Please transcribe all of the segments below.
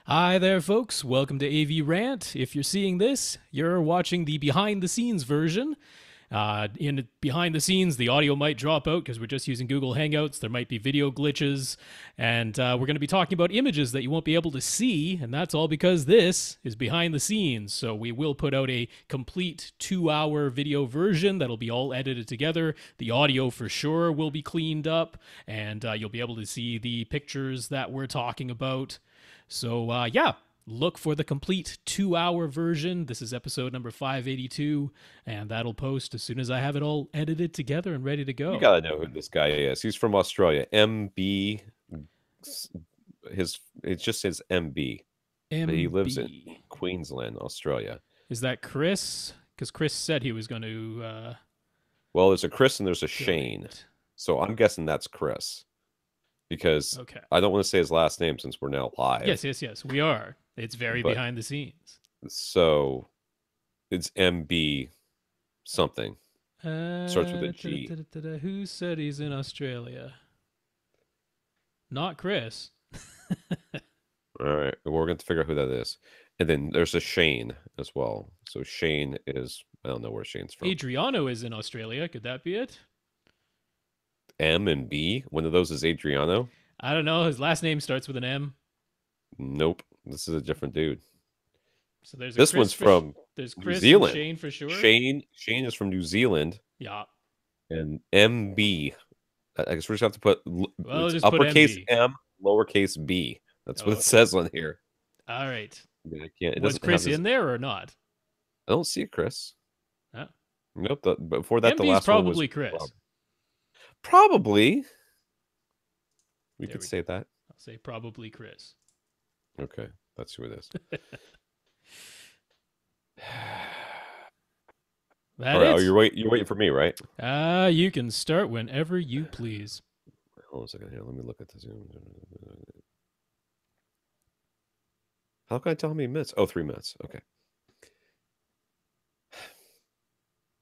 Hi there, folks. Welcome to AV Rant. If you're seeing this, you're watching the behind the scenes version. In behind the scenes, the audio might drop out because we're just using Google Hangouts. There might be video glitches, and we're going to be talking about images that you won't be able to see, and that's all because this is behind the scenes. So we will put out a complete 2-hour video version that'll be all edited together. The audio for sure will be cleaned up, and you'll be able to see the pictures that we're talking about. So, look for the complete 2-hour version. This is episode number 582, and that'll post as soon as I have it all edited together and ready to go. You gotta know who this guy is. He's from Australia. MB. It just says MB. But he lives in Queensland, Australia. Is that Chris? Because Chris said he was going to. Well, there's a Chris and there's a Shane. So I'm guessing that's Chris. Because I don't want to say his last name since we're now live. Yes, we are. It's very behind the scenes. So it's MB something. Starts with a G. Who said he's in Australia? Not Chris. All right. We're going to figure out who that is. And then there's a Shane as well. So Shane is, I don't know where Shane's from. Adriano is in Australia. Could that be it? M and B? One of those is Adriano? I don't know. His last name starts with an M. Nope. This is a different dude. So there's this one's from there's Chris New Zealand. And Shane for sure. Shane is from New Zealand. Yeah. And MB. I guess we just have to put just uppercase put M, lowercase B. That's what it says on here. All right. I can't, was Chris in there or not? I don't see Chris. Oh. Nope. Before that, MB's the last probably one was Chris. Probably. We could say that. I'll say probably Chris. Okay. That's who it is. All right, you're waiting for me, right? You can start whenever you please. Hold on a second here. Let me look at this. How can I tell how many minutes? Oh, 3 minutes. Okay.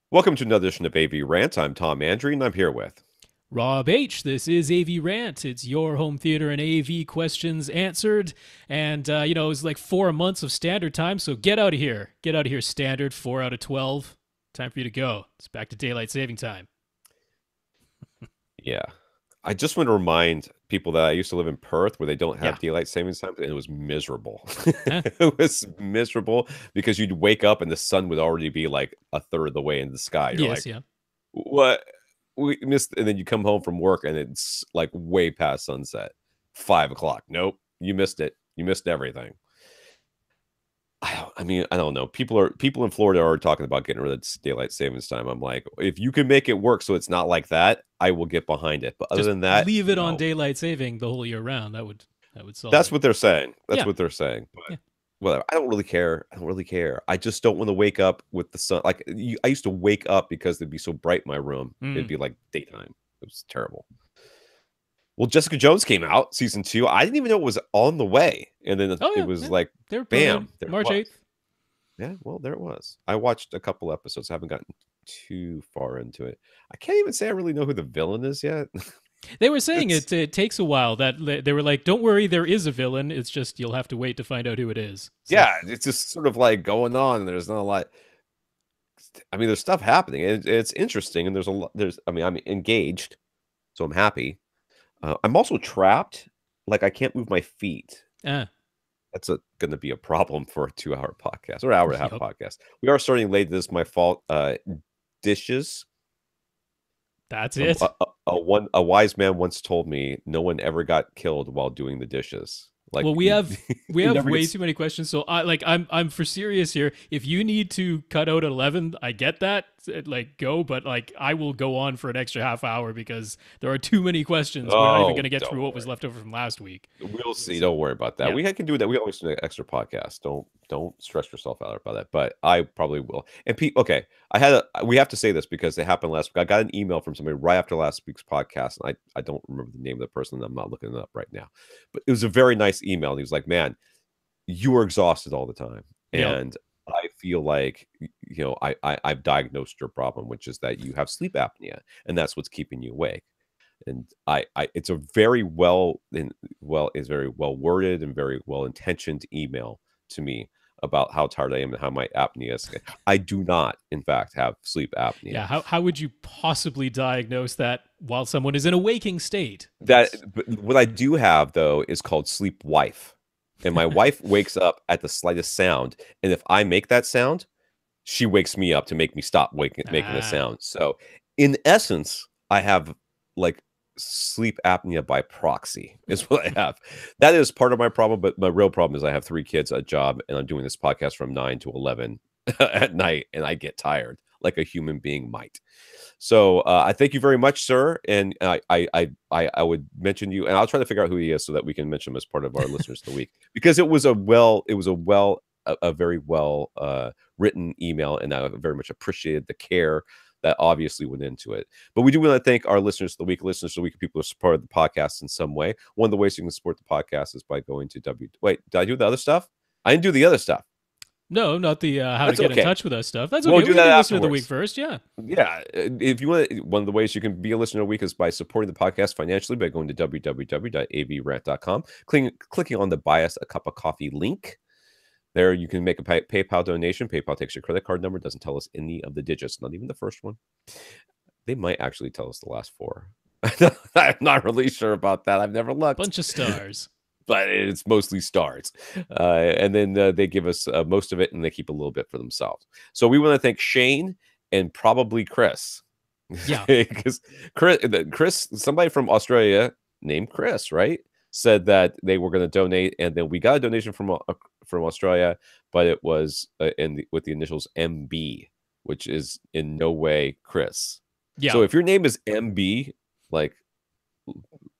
Welcome to another edition of AV Rant. I'm Tom Andry, and I'm here with Rob H. This is AV Rant. It's your home theater and AV questions answered. And, it was like 4 months of standard time, so get out of here. Get out of here, standard, 4 out of 12. Time for you to go. It's back to daylight saving time. Yeah. I just want to remind people that I used to live in Perth where they don't have daylight savings time, and it was miserable. It was miserable because you'd wake up and the sun would already be like a third of the way in the sky. You're what? We missed, and then you come home from work and it's like way past sunset, 5 o'clock. Nope, you missed it. You missed everything. I don't know. People in Florida are talking about getting rid of daylight savings time. I'm like, if you can make it work so it's not like that, I will get behind it. But other than that, leave it on daylight saving the whole year round. That would solve. That's what they're saying. That's what they're saying. But whatever. I don't really care. I just don't want to wake up with the sun. Like I used to wake up because it'd be so bright in my room. It'd be like daytime. It was terrible. Well, Jessica Jones came out, season 2. I didn't even know it was on the way. And then it was like, bam. March 8th. Yeah, well, there it was. I watched a couple episodes. I haven't gotten too far into it. I can't even say I really know who the villain is yet. They were saying it takes a while. That they were like, don't worry, there is a villain. It's just you'll have to wait to find out who it is. So. Yeah, it's just sort of like going on. And there's not a lot. I mean, there's stuff happening. It's interesting. And I'm engaged. So I'm happy. I'm also trapped. Like I can't move my feet. That's going to be a problem for a 2-hour podcast or hour and a half podcast. We are starting late. This is my fault. Dishes. That's it. A wise man once told me no one ever got killed while doing the dishes. Like, well, we have way too many questions. So I'm for serious here. If you need to cut out 11, I get that. Like go, but like I will go on for an extra half hour because there are too many questions. We're not even going to get through what was left over from last week. We'll see. Don't worry about that. Yeah. We can do that. We always do an extra podcast. Don't stress yourself out about that. But I probably will. And okay, we have to say this because it happened last week. I got an email from somebody right after last week's podcast, and I don't remember the name of the person. I'm not looking it up right now, but it was a very nice email. And he was like, "Man, you are exhausted all the time, and I feel like I've diagnosed your problem, which is that you have sleep apnea, and that's what's keeping you awake." And it's a very is very well worded and very well intentioned email to me about how tired I am and how my apnea is. I do not, in fact, have sleep apnea. Yeah, how would you possibly diagnose that while someone is in a waking state? But what I do have, though, is called sleep wife. And my wife wakes up at the slightest sound. And if I make that sound, she wakes me up to make me stop making the sound. So in essence, I have like sleep apnea by proxy is what I have. That is part of my problem, but my real problem is I have 3 kids, a job, and I'm doing this podcast from 9 to 11 at night, and I get tired like a human being might. So I thank you very much, sir. And I would mention you, and I'll try to figure out who he is so that we can mention him as part of our listeners of the week, because it was a very well written email, and I very much appreciated the care that obviously went into it. But we do want to thank our listeners of the week. Listeners of the week, people who support the podcast in some way. One of the ways you can support the podcast is by going to Wait, did I do the other stuff? I didn't do the other stuff. No, not the how to get in touch with us stuff. That's okay. We'll do that listener of the week first. Yeah. If you want, one of the ways you can be a listener of the week is by supporting the podcast financially by going to www.avrant.com, clicking on the Buy Us a Cup of Coffee link. There you can make a PayPal donation. PayPal takes your credit card number, doesn't tell us any of the digits, not even the first one. They might actually tell us the last 4. I'm not really sure about that. I've never looked. Bunch of stars. But it's mostly stars. And then they give us most of it, and they keep a little bit for themselves. So we want to thank Shane and probably Chris. Yeah. Because Chris, somebody from Australia named Chris, right, said that they were going to donate, and then we got a donation from Australia, but it was with the initials MB, which is in no way Chris. Yeah. So if your name is MB, like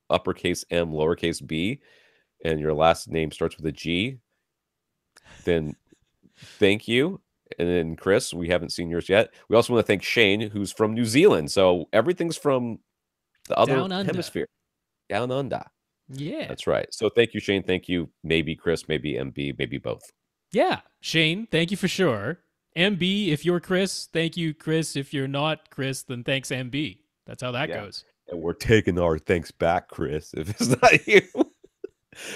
uppercase M, lowercase b, and your last name starts with a G, then thank you. And then Chris, we haven't seen yours yet. We also want to thank Shane, who's from New Zealand. So everything's from the other hemisphere. Down under. Yeah. That's right. So thank you, Shane. Thank you. Maybe Chris, maybe MB, maybe both. Yeah. Shane, thank you for sure. MB, if you're Chris, thank you, Chris. If you're not Chris, then thanks, MB. That's how that goes. And we're taking our thanks back, Chris, if it's not you.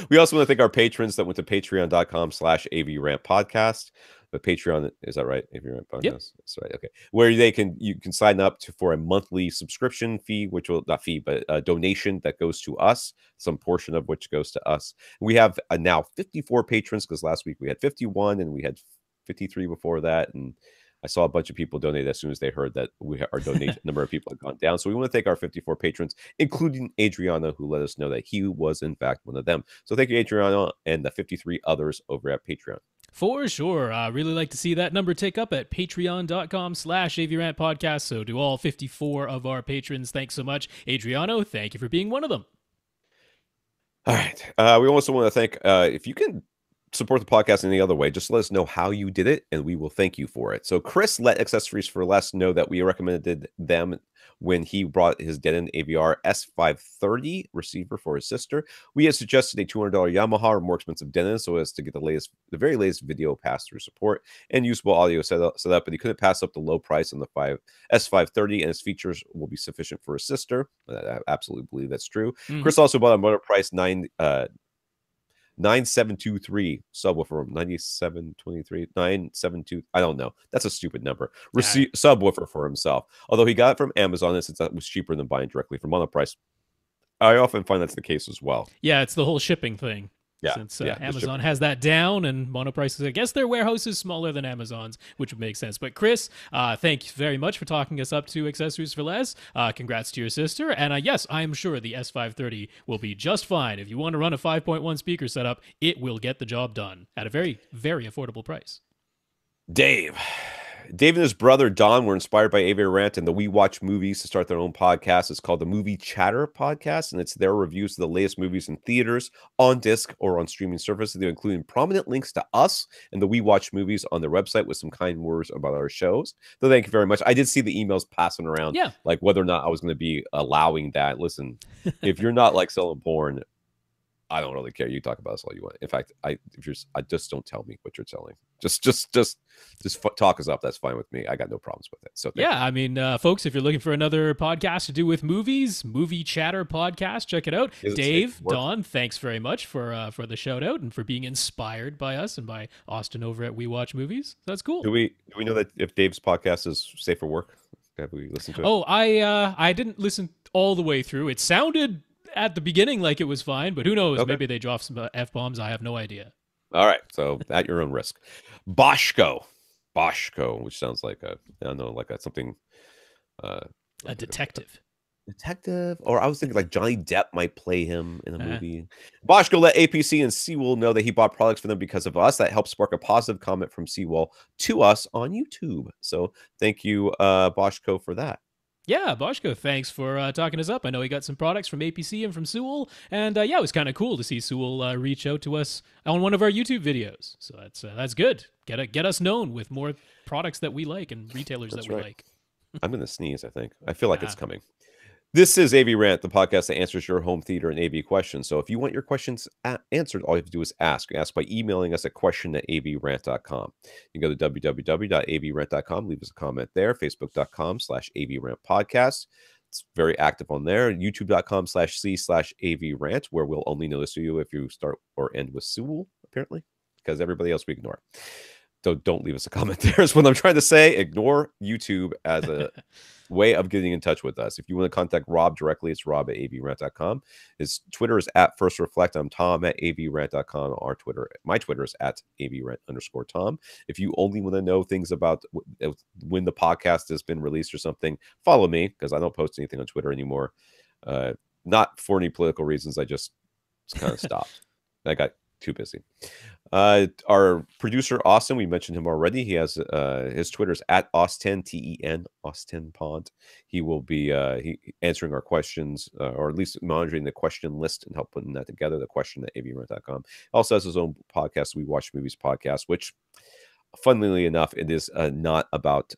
We also want to thank our patrons that went to patreon.com/AVRant podcast. The Patreon, is that right? AVRant podcast. Yep. That's right. Okay. Where you can sign up for a monthly subscription fee, which will not fee, but a donation that goes to us, some portion of which goes to us. We have now 54 patrons, because last week we had 51 and we had 53 before that. And I saw a bunch of people donate as soon as they heard that our donation number of people had gone down. So we want to thank our 54 patrons, including Adriana, who let us know that he was in fact one of them. So thank you, Adriana, and the 53 others over at Patreon. For sure. I really like to see that number tick up at patreon.com/AVRant podcast. So to all 54 of our patrons, thanks so much. Adriano, thank you for being one of them. All right. We also want to thank, if you can support the podcast any other way, just let us know how you did it, and we will thank you for it. So Chris let Accessories for Less know that we recommended them when he brought his Denon AVR S530 receiver for his sister. We had suggested a $200 Yamaha or more expensive Denon so as to get the very latest video pass-through support and usable audio setup, but he couldn't pass up the low price on the S530, and his features will be sufficient for his sister. I absolutely believe that's true. Chris also bought a motor price 9723 subwoofer, 9723, 972. I don't know. That's a stupid number. Subwoofer for himself. Although he got it from Amazon, and since that was cheaper than buying directly from Monoprice, I often find that's the case as well. Yeah, it's the whole shipping thing. Yeah, since Amazon has that down, and Monoprice, I guess their warehouse is smaller than Amazon's, which would make sense. But Chris, thank you very much for talking us up to Accessories for Less. Congrats to your sister. And yes, I'm sure the S530 will be just fine. If you want to run a 5.1 speaker setup, it will get the job done at a very, very affordable price. Dave and his brother Don were inspired by AV Rant and the We Watch Movies to start their own podcast. It's called the Movie Chatter Podcast, and it's their reviews of the latest movies in theaters, on disc, or on streaming services. They're including prominent links to us and the We Watch Movies on their website with some kind words about our shows. So thank you very much. I did see the emails passing around, like whether or not I was going to be allowing that. Listen, if you're not like selling porn, I don't really care. You talk about us all you want. In fact, I just don't tell me what you're telling. Just talk us up. That's fine with me. I got no problems with it. So yeah, I mean, folks, if you're looking for another podcast to do with movies, Movie Chatter Podcast, check it out. Dave, Don, thanks very much for the shout out and for being inspired by us and by Austin over at We Watch Movies. That's cool. Do we know that if Dave's podcast is safe for work? Have we listened to it? Oh, I didn't listen all the way through. It sounded at the beginning like it was fine, but who knows? Okay. Maybe they dropped some F-bombs. I have no idea. All right, so at your own risk. Boschko, which sounds like something. A detective. Or I was thinking like Johnny Depp might play him in a movie. Boschko let APC and Seawall know that he bought products for them because of us. That helped spark a positive comment from Seawall to us on YouTube. So thank you, Boschko, for that. Yeah, Boschko, thanks for talking us up. I know he got some products from APC and from Sewell, and yeah, it was kind of cool to see Sewell reach out to us on one of our YouTube videos. So that's good. Get us known with more products that we like and retailers that we like. I'm going to sneeze, I think. I feel like it's coming. This is AV Rant, the podcast that answers your home theater and AV questions. So if you want your questions answered, all you have to do is ask. Ask by emailing us at question@avrant.com. You can go to www.avrant.com, leave us a comment there, facebook.com/AVRant podcast. It's very active on there. youtube.com/c/AVRant, where we'll only notice you if you start or end with Sewell, apparently, because everybody else we ignore. So don't leave us a comment there is what I'm trying to say. Ignore YouTube as a way of getting in touch with us. If you want to contact Rob directly, it's rob@avrant.com. His Twitter is @FirstReflect. I'm Tom @avrant.com. My Twitter is @avrant_Tom. If you only want to know things about when the podcast has been released or something, follow me, because I don't post anything on Twitter anymore. Not for any political reasons. I just kind of stopped. I got too busy. Our producer Austin, we mentioned him already. He has his Twitter's @Austin TEN Austin Pond. He will be answering our questions, or at least monitoring the question list and help putting that together. The question at avrant.com. Also has his own podcast, We Watch Movies podcast, which, funnily enough, it is not about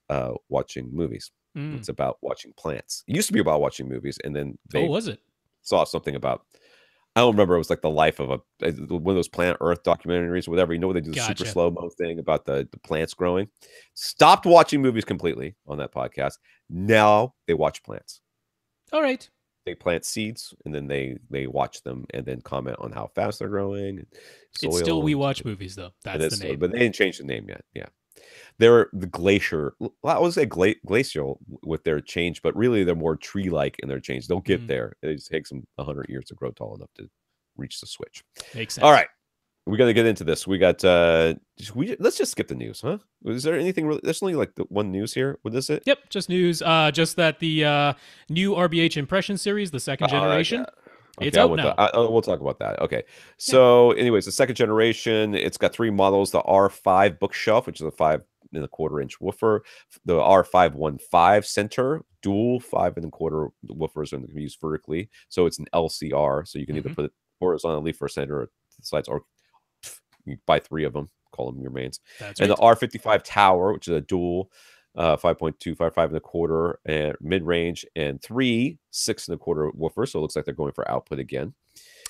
watching movies. It's about watching plants. It used to be about watching movies, and then they was it? Saw something about. I don't remember. It was like the life of one of those Planet Earth documentaries or whatever. You know, where they do the super slow-mo thing about the plants growing. Stopped watching movies completely on that podcast. Now they watch plants. All right. They plant seeds, and then they watch them and then comment on how fast they're growing. And it's still We Watch Movies, though. That's the name. But they didn't change the name yet. Yeah. They're the glacier. I would say glacial with their change, but really they're more tree-like in their change. They'll get there. It just takes them 100 years to grow tall enough to reach the switch. Makes sense. All right, we got to get into this. We got. Let's just skip the news, huh? Is there anything really? There's only like the one news here. What is it? Yep, just news. Just that the new RBH Impression series, the second generation. Okay, it's out now. We'll talk about that. Okay. So, anyways, the second generation. It's got 3 models: the R5 bookshelf, which is a 5.25-inch woofer, the R515 center, dual 5.25 woofers, and can be used vertically. So it's an LCR. So you can either put it horizontally for a center or the sides, or you buy 3 of them. Call them your mains. That's and right. The R55 tower, which is a dual 5.25, 5.25 and mid-range, and 3 6.25 woofers. So it looks like they're going for output again.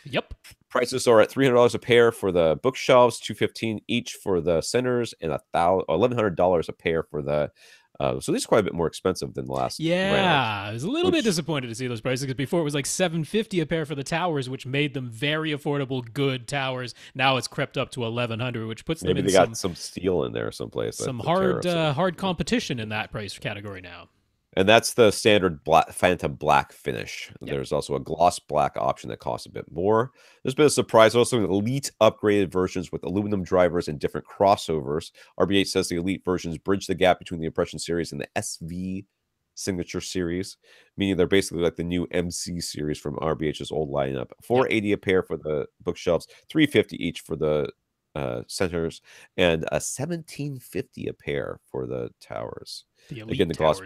Yep. Prices are at $300 a pair for the bookshelves, $215 each for the centers, and $1,100 a pair for the. So these are quite a bit more expensive than the last. Yeah, I was a little bit disappointed to see those prices, because before it was like $750 a pair for the towers, which made them very affordable, good towers. Now it's crept up to $1,100, which puts them in. Maybe they got some steel in there someplace. Some hard competition in that price category now. And that's the standard Phantom Black finish. Yep. There's also a gloss black option that costs a bit more. There's been a surprise. Also, elite upgraded versions with aluminum drivers and different crossovers. RBH says the elite versions bridge the gap between the Impression series and the SV Signature series, meaning they're basically like the new MC series from RBH's old lineup. $480 a pair for the bookshelves, $350 each for the centers, and $1,750 a pair for the towers. Again, the gloss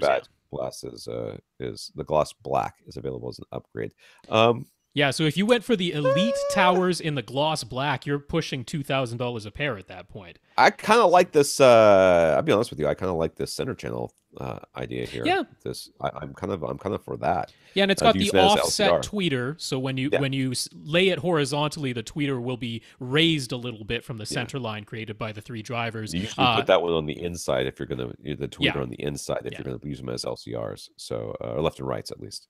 black is available as an upgrade. Yeah, so if you went for the elite towers in the gloss black, you're pushing $2,000 a pair at that point. I kind of like this. I'll be honest with you. I kind of like this center channel idea here. Yeah. I'm kind of for that. Yeah, and it's got the using it as offset LCR. tweeter, so when you lay it horizontally, the tweeter will be raised a little bit from the center line created by the three drivers. You usually put that one on the inside if you're gonna the tweeter on the inside if you're gonna use them as LCRs. So or left and rights at least.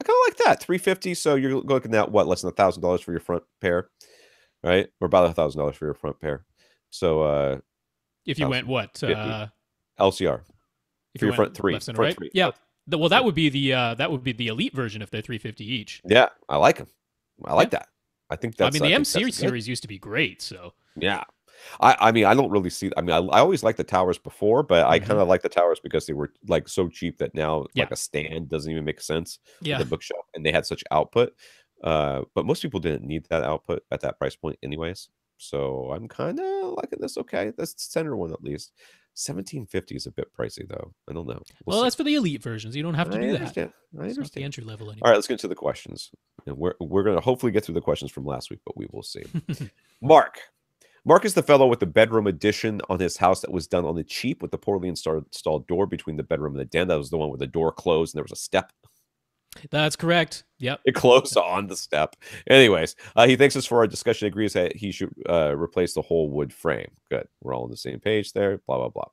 I kind of like that. $350. So you're looking at what, less than $1,000 for your front pair, right? Or about $1,000 for your front pair. So if you went what LCR for your front three, left and right, yeah. Well, that would be the elite version if they're $350 each. Yeah, I like them. I like that. I think that's. I mean, the M series used to be great. So yeah. I mean, I don't really see. I mean, I always liked the towers before, but I kind of like the towers because they were like so cheap that now like a stand doesn't even make sense. Yeah, the bookshelf, and they had such output. But most people didn't need that output at that price point, anyways. So I'm kind of liking this. Okay, this center one at least. 1750 is a bit pricey though. I don't know. Well, that's for the elite versions. You don't have to do that. I understand. It's the entry level anyway. All right, let's get to the questions. And we're gonna hopefully get through the questions from last week, but we will see. Mark is the fellow with the bedroom addition on his house that was done on the cheap with the poorly installed door between the bedroom and the den. That was the one where the door closed and there was a step. That's correct. Yep. It closed on the step. Anyways, he thanks us for our discussion. Agrees that he should replace the whole wood frame. Good. We're all on the same page there. Blah, blah, blah.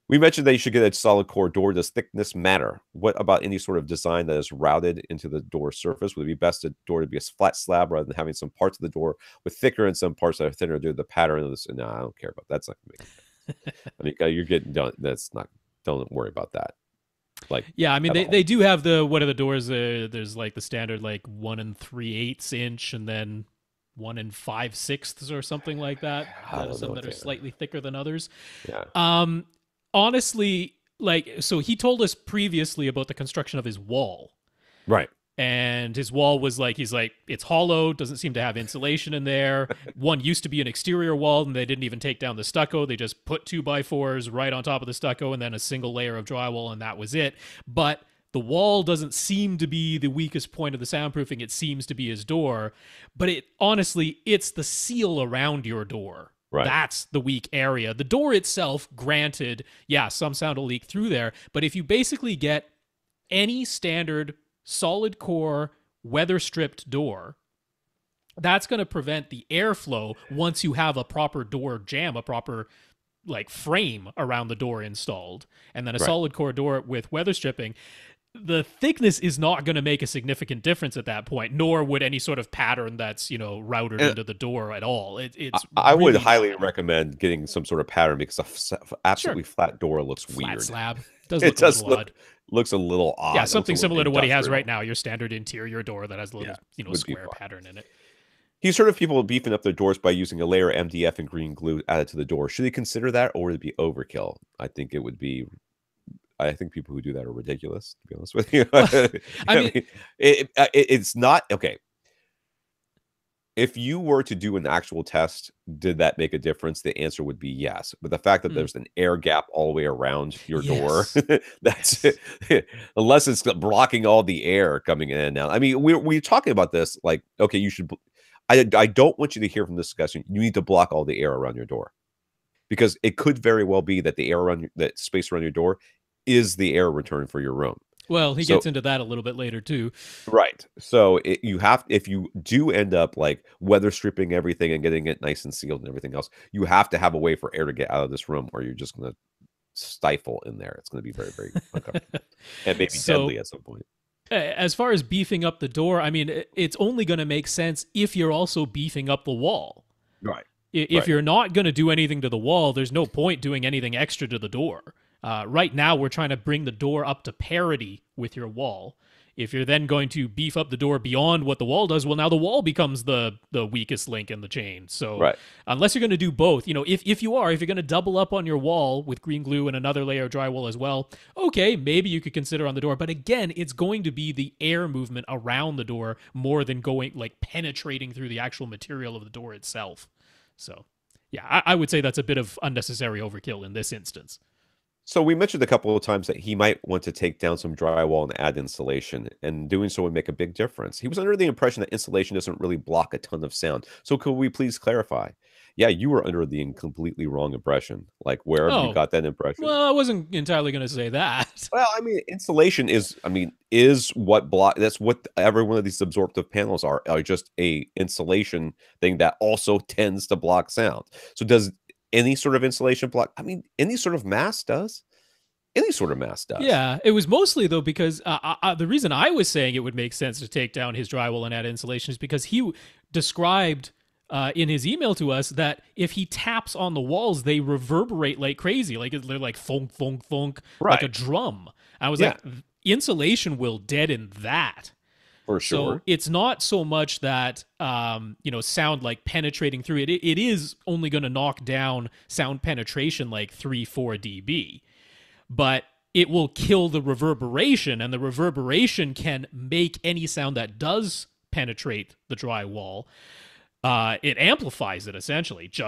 We mentioned that you should get a solid core door. Does thickness matter? What about any sort of design that is routed into the door surface? Would it be best the door to be a flat slab rather than having some parts of the door with thicker and some parts that are thinner due to the pattern of this? No, I don't care about that. That's not going to make sense. I mean, you're getting done. That's not. Don't worry about that. Like, yeah, I mean, they do have what are the doors? There's like the standard like 1 3/8 inch, and then 1 5/6 or something like that. Some that are slightly thicker than others. Yeah. Honestly, like, so he told us previously about the construction of his wall. Right. And his wall was like, he's like, it's hollow, doesn't seem to have insulation in there. One used to be an exterior wall, and they didn't even take down the stucco. They just put 2x4s right on top of the stucco and then a single layer of drywall, and that was it. But the wall doesn't seem to be the weakest point of the soundproofing. It seems to be his door. But honestly, it's the seal around your door. Right. That's the weak area. The door itself, granted, yeah, some sound will leak through there. But if you basically get any standard solid core weather stripped door, that's going to prevent the airflow once you have a proper door jamb, a proper like frame around the door installed, and then a solid core door with weather stripping. The thickness is not going to make a significant difference at that point, nor would any sort of pattern that's, routed into the door at all. I would highly recommend getting some sort of pattern because a absolutely flat door looks weird. Flat slab. It does look odd. Looks a little odd. Yeah, something similar to what he has right now, your standard interior door that has a little, square pattern in it. He's heard of people beefing up their doors by using a layer of MDF and green glue added to the door. Should they consider that, or would it be overkill? I think people who do that are ridiculous, to be honest with you. I mean, it's not okay. If you were to do an actual test, did that make a difference? The answer would be yes. But the fact that there's an air gap all the way around your door, that's unless it's blocking all the air coming in and out. I mean, we're talking about this like, okay, you should. I don't want you to hear from this discussion. You need to block all the air around your door, because it could very well be that the air around that space around your door is the air return for your room. Well, he gets into that a little bit later too. Right. So if you do end up like weather stripping everything and getting it nice and sealed and everything else, you have to have a way for air to get out of this room, or you're just going to stifle in there. It's going to be very, very uncomfortable and maybe deadly at some point. As far as beefing up the door, I mean, it's only going to make sense if you're also beefing up the wall. Right. If you're not going to do anything to the wall, there's no point doing anything extra to the door. Right now, we're trying to bring the door up to parity with your wall. If you're then going to beef up the door beyond what the wall does, well, now the wall becomes the weakest link in the chain. So unless you're going to do both, if you're going to double up on your wall with green glue and another layer of drywall as well, okay, maybe you could consider on the door. But again, it's going to be the air movement around the door more than going like penetrating through the actual material of the door itself. So yeah, I would say that's a bit of unnecessary overkill in this instance. So we mentioned a couple of times that he might want to take down some drywall and add insulation, and doing so would make a big difference. He was under the impression that insulation doesn't really block a ton of sound. So could we please clarify? Yeah, you were under the completely wrong impression. Like wherever you Oh, got that impression. well, I wasn't entirely going to say that. Well, I mean, insulation is what block. That's what every one of these absorptive panels are just a insulation thing that also tends to block sound. So does any sort of insulation block? I mean, any sort of mass does. Any sort of mass does. Yeah, it was mostly though because the reason I was saying it would make sense to take down his drywall and add insulation is because he described in his email to us that if he taps on the walls, they reverberate like crazy, like they're like thunk thunk thunk, like a Right. drum. I was Yeah, like, insulation will deaden that. for So sure. it's not so much that sound like penetrating through it. It is only going to knock down sound penetration like 3-4 dB, but it will kill the reverberation, and the reverberation can make any sound that does penetrate the drywall. It amplifies it essentially, Sure.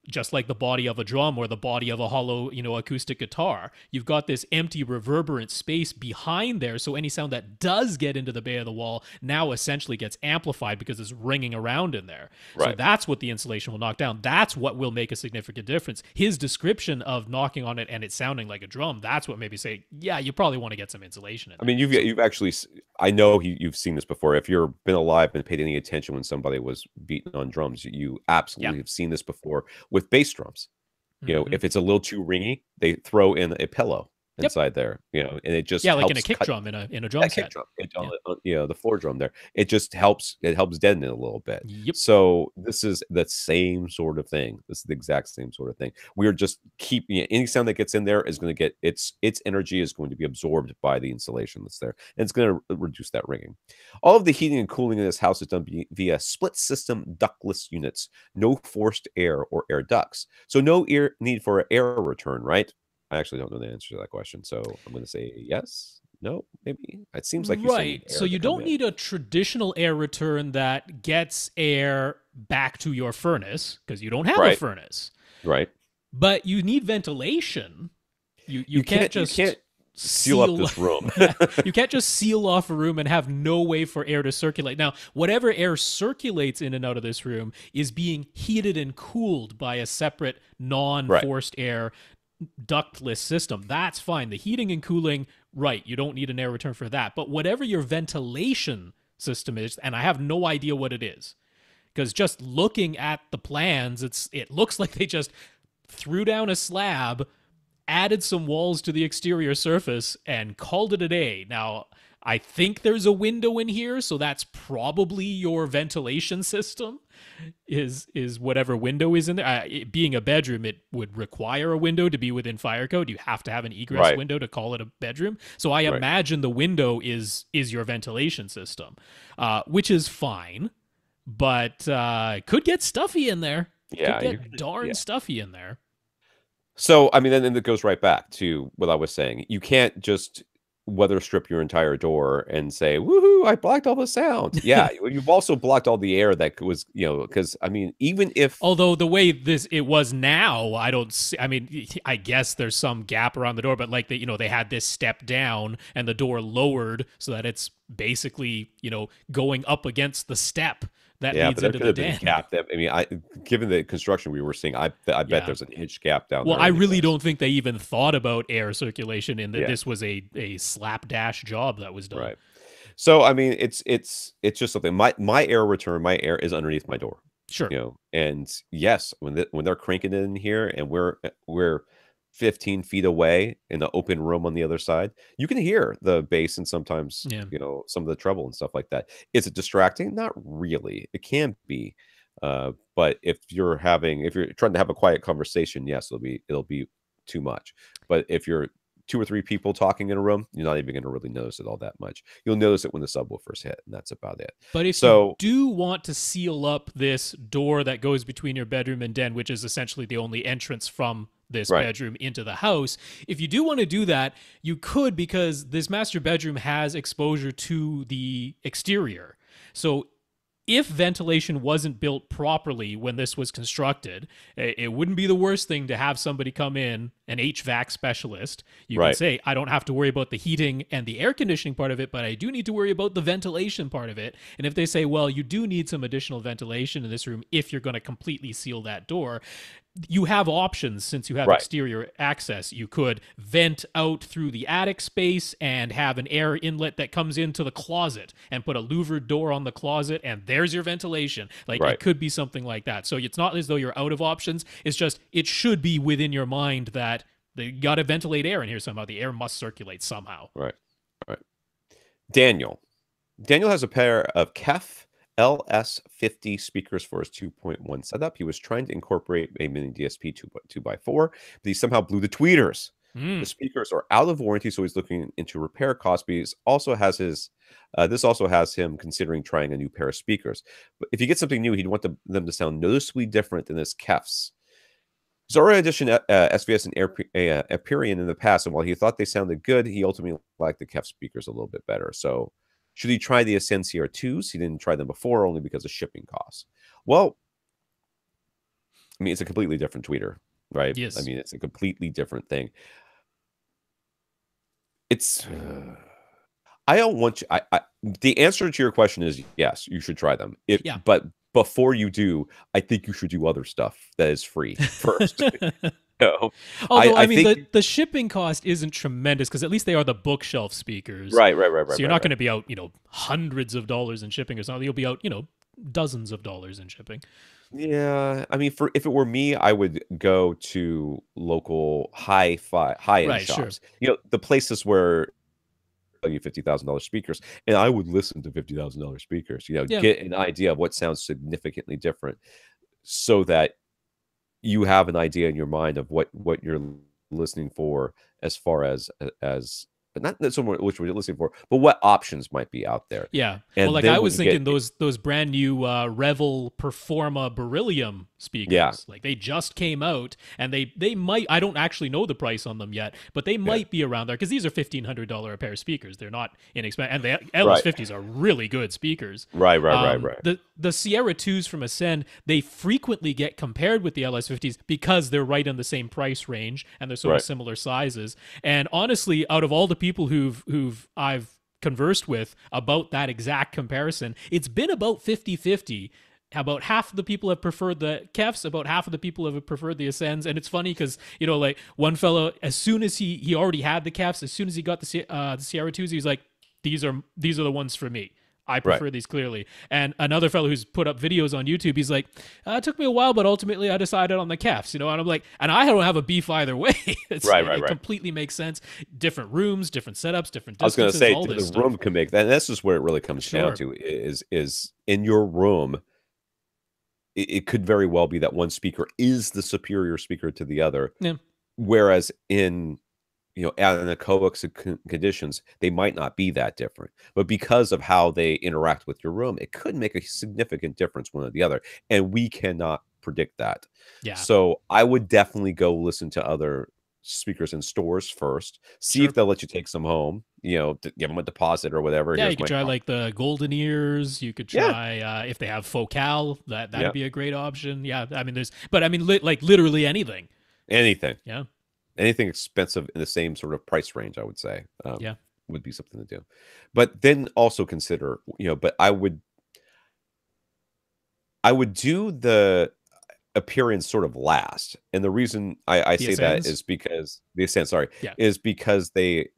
just like the body of a drum or the body of a hollow, acoustic guitar. You've got this empty reverberant space behind there, so any sound that does get into the bay of the wall now essentially gets amplified because it's ringing around in there. So Right. that's what the insulation will knock down. That's what will make a significant difference. His description of knocking on it and it sounding like a drum, that's what made me say, yeah, you probably want to get some insulation in I there. mean, you've actually. I know you've seen this before. If you've been alive and paid any attention when somebody was beating on drums, you Yeah. absolutely have seen this before with bass drums. Hmm. If it's a little too ringy, they throw in a pillow Yep. inside there, and it just Yeah, like in a helps kick cut drum in a drum that kick set. drum, Yeah. the floor drum there. It helps deaden it a little bit. Yep. So this is the same sort of thing. This is the exact same sort of thing. We're just keeping any sound that gets in there is going to get its energy is going to be absorbed by the insulation that's there, and it's going to reduce that ringing. All of the heating and cooling in this house is done via split system ductless units, no forced air or air ducts. So no need for an air return, right? I actually don't know the answer to that question, so I'm going to say yes. No, maybe. It seems like you still need Right. So air to you come don't in. need a traditional air return that gets air back to your furnace because you don't have a Right, furnace. right. But you need ventilation. You can't You just can't seal up seal this room. yeah, you can't just seal off a room and have no way for air to circulate. Now, whatever air circulates in and out of this room is being heated and cooled by a separate Right, non-forced air ductless system. That's fine. The heating and cooling, right, you don't need an air return for that. But whatever your ventilation system is, and I have no idea what it is, because just looking at the plans, it looks like they just threw down a slab, added some walls to the exterior surface, and called it a day. Now, I think there's a window in here, so that's probably your ventilation system. Is whatever window is in there. It being a bedroom, it would require a window to be within fire code. You have to have an egress right, window to call it a bedroom. So I right. imagine the window is your ventilation system, which is fine, but could get stuffy in there. Could Yeah, get darn yeah. stuffy in there. So, I mean, then it goes right back to what I was saying. You can't just weather strip your entire door and say, "Woohoo! I blocked all the sound." Yeah, you've also blocked all the air that was, because I mean, even if Although the way it was now, I don't see, I mean, I guess there's some gap around the door, but like they had this step down and the door lowered so that it's basically, going up against the step that yeah, leads but there into could the have been a den. gap. That I mean, given the construction we were seeing, I bet Yeah. there's an inch gap down Well, there I really anyways. don't think they even thought about air circulation in that Yeah, this was a slapdash job that was done. right. So, I mean, it's just something. My air return, my air is underneath my door. Sure. And yes, when they're cranking it in here and we're 15 feet away in the open room on the other side, you can hear the bass and sometimes Yeah. some of the treble and stuff like that. Is it distracting? Not really. It can be, but if you're trying to have a quiet conversation, yes, it'll be too much. But if you're two or three people talking in a room, you're not even going to really notice it all that much. You'll notice it when the subwoofers hit, and that's about it. But if you So do want to seal up this door that goes between your bedroom and den, which is essentially the only entrance from this right. bedroom into the house, if you do want to do that, you could, because this master bedroom has exposure to the exterior. So if ventilation wasn't built properly when this was constructed, it wouldn't be the worst thing to have somebody come in, an HVAC specialist. You can Right. say, I don't have to worry about the heating and the air conditioning part of it, but I do need to worry about the ventilation part of it. And if they say, well, you do need some additional ventilation in this room if you're going to completely seal that door, you have options since you have Right. exterior access. You could vent out through the attic space and have an air inlet that comes into the closet and put a louvered door on the closet, and there's your ventilation. Like, Right. it could be something like that. So it's not as though you're out of options. It's just, it should be within your mind that you got to ventilate air in here somehow. The air must circulate somehow. Right. Right. Daniel has a pair of KEF LS50 speakers for his 2.1 setup. He was trying to incorporate a mini DSP 2x4, but he somehow blew the tweeters. The speakers are out of warranty, so he's looking into repair costs. But he also has this also has him considering trying a new pair of speakers. But if he gets something new, he'd want them to sound noticeably different than his KEFs. He's already auditioned SVS and Aperion in the past, and while he thought they sounded good, he ultimately liked the KEF speakers a little bit better. So should he try the Ascend CR2s? He didn't try them before, only because of shipping costs. Well, I mean, it's a completely different tweeter, right? Yes. I mean, it's a completely different thing. It's... I don't want you... the answer to your question is yes, you should try them. But before you do, I think you should do other stuff that is free first. No. Although, I mean, the shipping cost isn't tremendous because at least they are the bookshelf speakers. Right. So you're not going to be out, hundreds of dollars in shipping or something. You'll be out, dozens of dollars in shipping. Yeah. I mean, if it were me, I would go to local high-end shops. Sure. The places where you $50,000 speakers, and I would listen to $50,000 speakers, get an idea of what sounds significantly different so that you have an idea in your mind of what you're listening for as far as not so much which you're listening for, but what options might be out there. Yeah. And well, like I was thinking those brand new Revel Performa Beryllium speakers. Yeah. Like they just came out, and they might, I don't actually know the price on them yet, but they might be around there because these are $1,500 a pair of speakers. They're not inexpensive, and the LS50s are really good speakers. Right. The Sierra 2s from Ascend, they frequently get compared with the LS50s because they're right in the same price range and they're sort of similar sizes. And honestly, out of all the people who've I've conversed with about that exact comparison, it's been about 50-50. About half of the people have preferred the KEFs, about half of the people have preferred the Ascends. And it's funny because, like one fellow, as soon as he already had the KEFs, as soon as he got the Sierra 2s, he was like, these are the ones for me. I prefer these clearly. And another fellow who's put up videos on YouTube, he's like, it took me a while, but ultimately I decided on the KEFs, and I'm like, and I don't have a beef either way. It completely makes sense. Different rooms, different setups, different distances. I was going to say, the room can make that. And that's just where it really comes down to is in your room, it could very well be that one speaker is the superior speaker to the other. Yeah. Whereas in anechoic conditions, they might not be that different. But because of how they interact with your room, it could make a significant difference one or the other. And we cannot predict that. Yeah. So I would definitely go listen to other speakers in stores first, see if they'll let you take some home, to give them a deposit or whatever. Yeah, you could try like the Golden Ears. You could try if they have Focal, that'd be a great option. Yeah, I mean like literally anything. Yeah. Anything expensive in the same sort of price range, I would say, would be something to do. But then also consider, but I would do the appearance sort of last. And the reason I say that is because the Ascend, is because they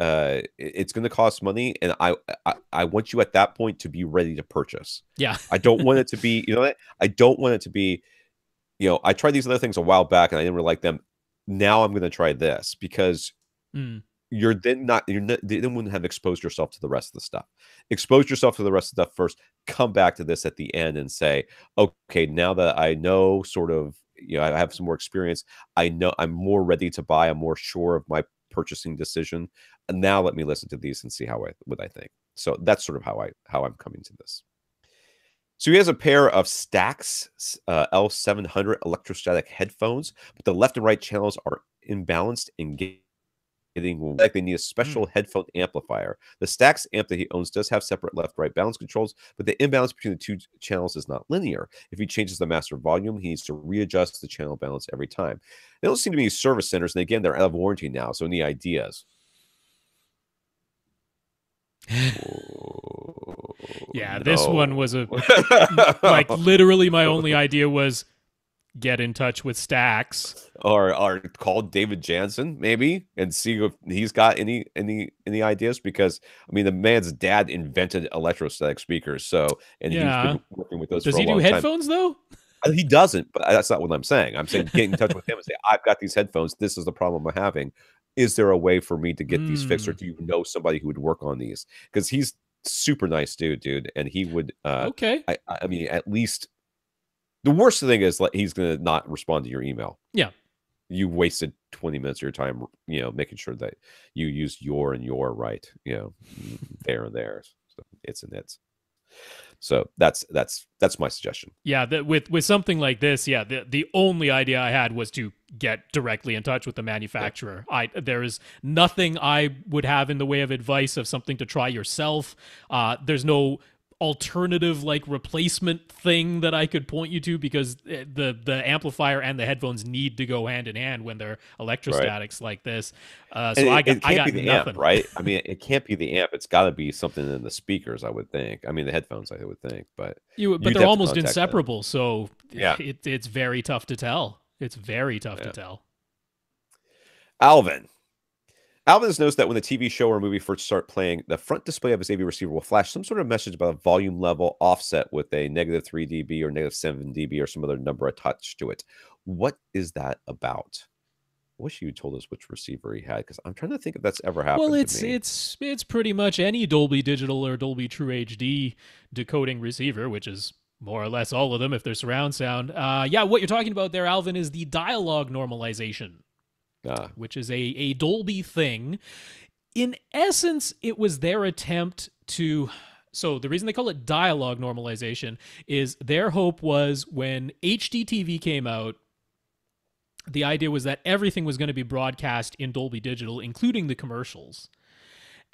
it's going to cost money, and I want you at that point to be ready to purchase. Yeah. I don't want it to be, I don't want it to be, I tried these other things a while back and I didn't really like them. Now I'm going to try this because you then wouldn't have exposed yourself to the rest of the stuff. Expose yourself to the rest of the stuff first, come back to this at the end and say, okay, now that I know sort of, I have some more experience, I know I'm more ready to buy, I'm more sure of my purchasing decision. And now let me listen to these and see what I think. So that's sort of how I'm coming to this. So he has a pair of Stax L700 electrostatic headphones, but the left and right channels are imbalanced and hitting, like they need a special headphone amplifier. The Stax amp that he owns does have separate left-right balance controls, but the imbalance between the two channels is not linear. If he changes the master volume, he needs to readjust the channel balance every time. They don't seem to be service centers, and again, they're out of warranty now. So any ideas? Yeah, this one was like literally my only idea was get in touch with Stax or call David Jansen maybe and see if he's got any ideas, because I mean the man's dad invented electrostatic speakers, so and he's been working with those. Does he do headphones though? He doesn't, but that's not what I'm saying. I'm saying get in touch with him and say, I've got these headphones. This is the problem I'm having. Is there a way for me to get these fixed, or do you know somebody who would work on these? Because he's super nice dude, and he would. Okay. I mean, at least. The worst thing is like he's going to not respond to your email. Yeah. You wasted 20 minutes of your time, making sure that you use your and your right, there and there. So it's and it's. So that's my suggestion. Yeah, with something like this, yeah, the only idea I had was to get directly in touch with the manufacturer. There is nothing I would have in the way of advice of something to try yourself. There's no alternative like replacement thing that I could point you to, because the amplifier and the headphones need to go hand in hand when they're electrostatics like this. So I got nothing. Amp, right? I mean, it can't be the amp. It's got to be something in the speakers, I would think. I mean, the headphones, I would think, but they're almost inseparable. So yeah, it's very tough to tell. It's very tough to tell. Alvin has noticed that when the TV show or movie first start playing, the front display of his AV receiver will flash some sort of message about a volume level offset with a -3 dB or -7 dB or some other number attached to it. What is that about? I wish you told us which receiver he had, because I'm trying to think if that's ever happened. Well, to me. it's pretty much any Dolby Digital or Dolby True HD decoding receiver, which is more or less all of them if they're surround sound. Yeah, what you're talking about there, Alvin, is the dialogue normalization. Which is a Dolby thing. In essence, it was their attempt to... So the reason they call it dialogue normalization is their hope was when HDTV came out, the idea was that everything was going to be broadcast in Dolby Digital, including the commercials.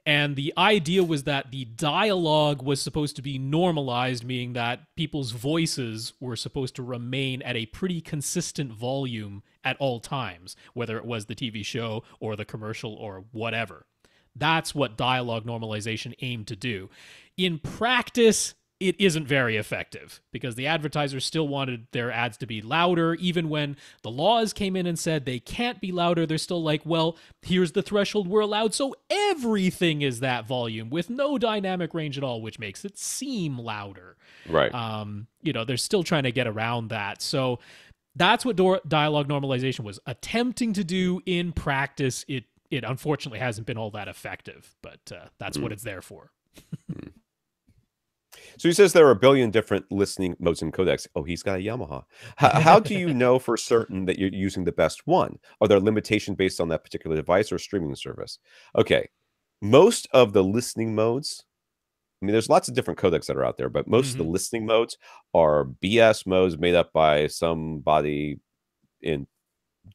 And the idea was that the dialogue was supposed to be normalized, meaning that people's voices were supposed to remain at a pretty consistent volume at all times, whether it was the TV show or the commercial or whatever. That's what dialogue normalization aimed to do. In practice, it isn't very effective, because the advertisers still wanted their ads to be louder. Even when the laws came in and said they can't be louder, they're still like, well, here's the threshold we're allowed, so everything is that volume with no dynamic range at all, which makes it seem louder. Right. They're still trying to get around that. So that's what dialogue normalization was attempting to do. In practice, it unfortunately hasn't been all that effective, but that's what it's there for. So he says there are a billion different listening modes and codecs. Oh, he's got a Yamaha. How do you know for certain that you're using the best one? Are there limitations based on that particular device or streaming service? Okay. Most of the listening modes, I mean, there's lots of different codecs that are out there, but most of the listening modes are BS modes made up by somebody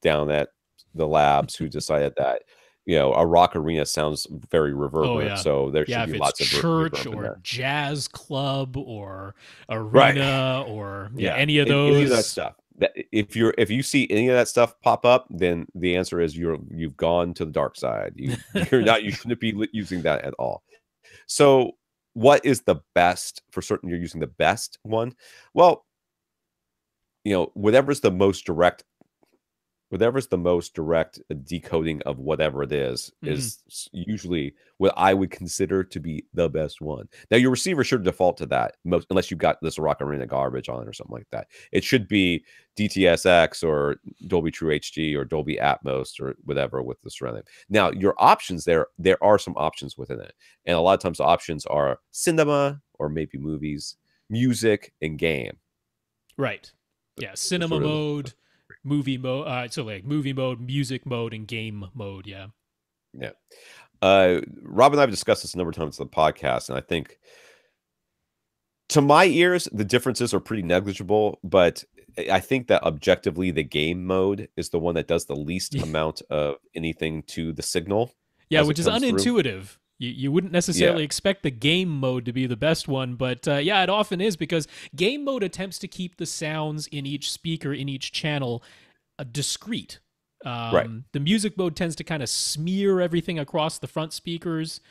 down at the labs who decided that a rock arena sounds very reverberant, so there should be lots of church or jazz club or arena or any of those. Any of that stuff. If you see any of that stuff pop up, then the answer is you've gone to the dark side. You shouldn't be using that at all. So what is the best for certain? You're using the best one. Well, whatever's the most direct decoding of whatever it is usually what I would consider to be the best one. Now, your receiver should default to that, unless you've got this Rock Arena garbage on or something like that. It should be DTSX or Dolby True HD or Dolby Atmos or whatever with the surrounding. Now, your options there are some options within it. And a lot of times the options are cinema or maybe movies, music, and game. Right. Yeah, cinema mode. Movie mode, so like movie mode, music mode, and game mode. Yeah. Rob and I have discussed this a number of times on the podcast, and I think to my ears the differences are pretty negligible. But I think that objectively the game mode is the one that does the least amount of anything to the signal. Yeah, as which it is comes through. unintuitive. You wouldn't necessarily expect the game mode to be the best one, but yeah, it often is, because game mode attempts to keep the sounds in each speaker, in each channel, discrete. Right. The music mode tends to kind of smear everything across the front speakers.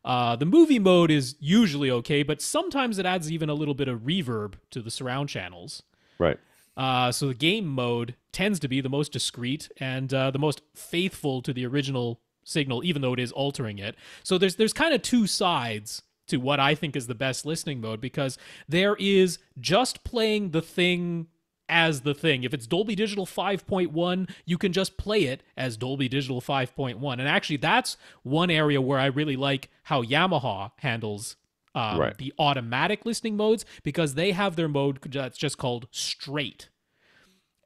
The movie mode is usually okay, but sometimes it adds even a little bit of reverb to the surround channels. Right. So the game mode tends to be the most discrete and the most faithful to the original signal, even though it is altering it. So there's kind of two sides to what I think is the best listening mode, because there is just playing the thing as the thing. If it's Dolby Digital 5.1, you can just play it as Dolby Digital 5.1. And actually, that's one area where I really like how Yamaha handles the automatic listening modes, because they have their mode that's just called straight.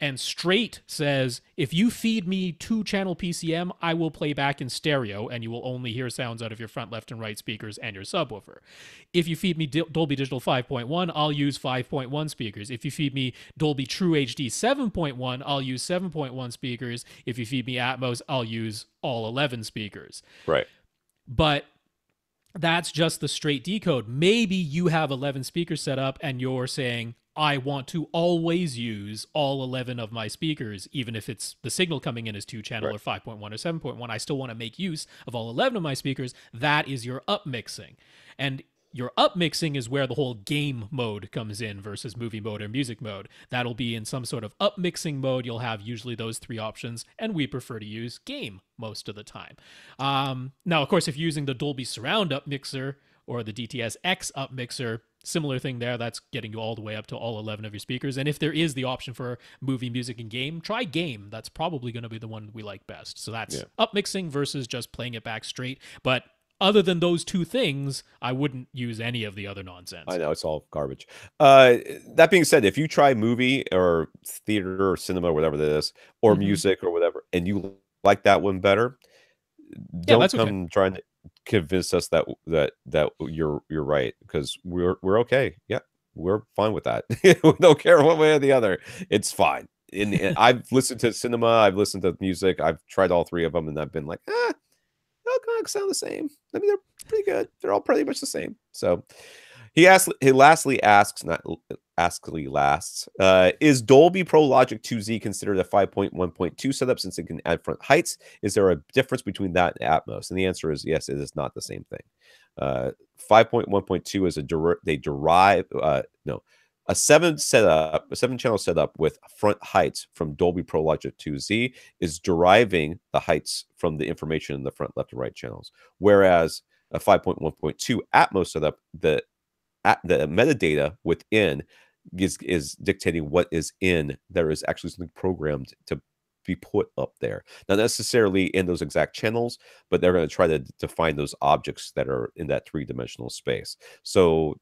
And straight says, if you feed me 2-channel PCM, I will play back in stereo, and you will only hear sounds out of your front, left, and right speakers and your subwoofer. If you feed me Dolby Digital 5.1, I'll use 5.1 speakers. If you feed me Dolby True HD 7.1, I'll use 7.1 speakers. If you feed me Atmos, I'll use all 11 speakers. Right. But that's just the straight decode. Maybe you have 11 speakers set up and you're saying, I want to always use all 11 of my speakers, even if it's the signal coming in as 2-channel or 5.1 or 7.1. I still want to make use of all 11 of my speakers. That is your upmixing. And your upmixing is where the whole game mode comes in versus movie mode or music mode. That'll be in some sort of upmixing mode. You'll have usually those 3 options, and we prefer to use game most of the time. Now, of course, if you're using the Dolby Surround upmixer or the DTS-X upmixer, similar thing there. That's getting you all the way up to all 11 of your speakers. And if there is the option for movie, music, and game, try game. That's probably going to be the one we like best. So that's upmixing versus just playing it back straight. But other than those two things, I wouldn't use any of the other nonsense. I know, it's all garbage. That being said, if you try movie or theater or cinema, or whatever that is, or music or whatever, and you like that one better, don't come trying to convince us that you're right, because we're okay. Yeah, we're fine with that. We don't care one way or the other. It's fine. And I've listened to cinema, I've listened to music, I've tried all 3 of them, and I've been like, they all kind of sound the same. I mean, they're pretty good. They're all pretty much the same. So he lastly asks, is Dolby Pro Logic 2Z considered a 5.1.2 setup since it can add front heights? Is there a difference between that and Atmos? And the answer is yes, it is not the same thing. 5.1.2 is a 7-channel setup with front heights from Dolby Pro Logic 2Z is deriving the heights from the information in the front, left, and right channels. Whereas a 5.1.2 Atmos setup, the metadata within is dictating what is in. There is actually something programmed to be put up there, not necessarily in those exact channels, but they're going to try to define those objects that are in that 3-dimensional space. So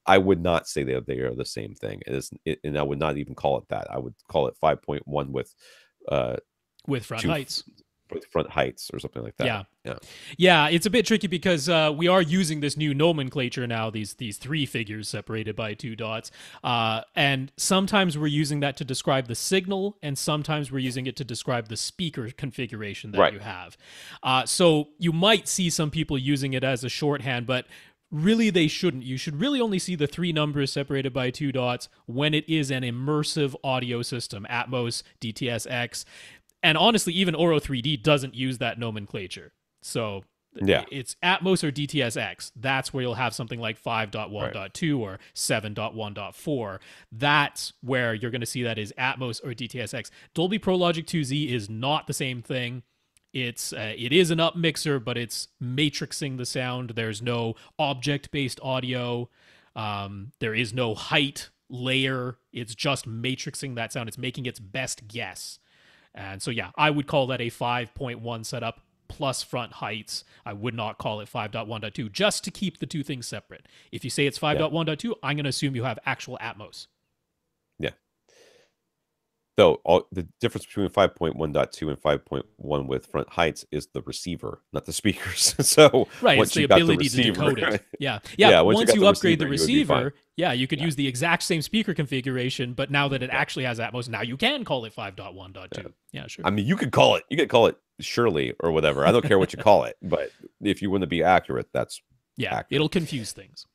I would not say that they are the same thing. And I would not even call it that. I would call it 5.1 with front heights. With front heights or something like that. Yeah, it's a bit tricky because we are using this new nomenclature now, these 3 figures separated by 2 dots. And sometimes we're using that to describe the signal, and sometimes we're using it to describe the speaker configuration that you have. So you might see some people using it as a shorthand, but really they shouldn't. You should really only see the 3 numbers separated by 2 dots when it is an immersive audio system, Atmos, DTS-X. And honestly, even Oro 3D doesn't use that nomenclature. So it's Atmos or DTS-X. That's where you'll have something like 5.1.2 or 7.1.4. That's where you're going to see that is Atmos or DTS-X. Dolby Pro Logic 2Z is not the same thing. It is an upmixer, but it's matrixing the sound. There's no object-based audio. There is no height layer. It's just matrixing that sound. It's making its best guess. And so, yeah, I would call that a 5.1 setup plus front heights. I would not call it 5.1.2, just to keep the 2 things separate. If you say it's 5.1.2, I'm going to assume you have actual Atmos. Yeah. Though the difference between 5.1.2 and 5.1 with front heights is the receiver, not the speakers. So Right, once it's the you got the ability to receiver, decode it. Yeah. yeah, Once you upgrade the you would be fine. receiver, you could use the exact same speaker configuration, but now that it actually has Atmos, now you can call it 5.1.2. Yeah, sure. I mean, you could call it Shirley or whatever. I don't care what you call it, but if you want to be accurate, that's accurate. It'll confuse things.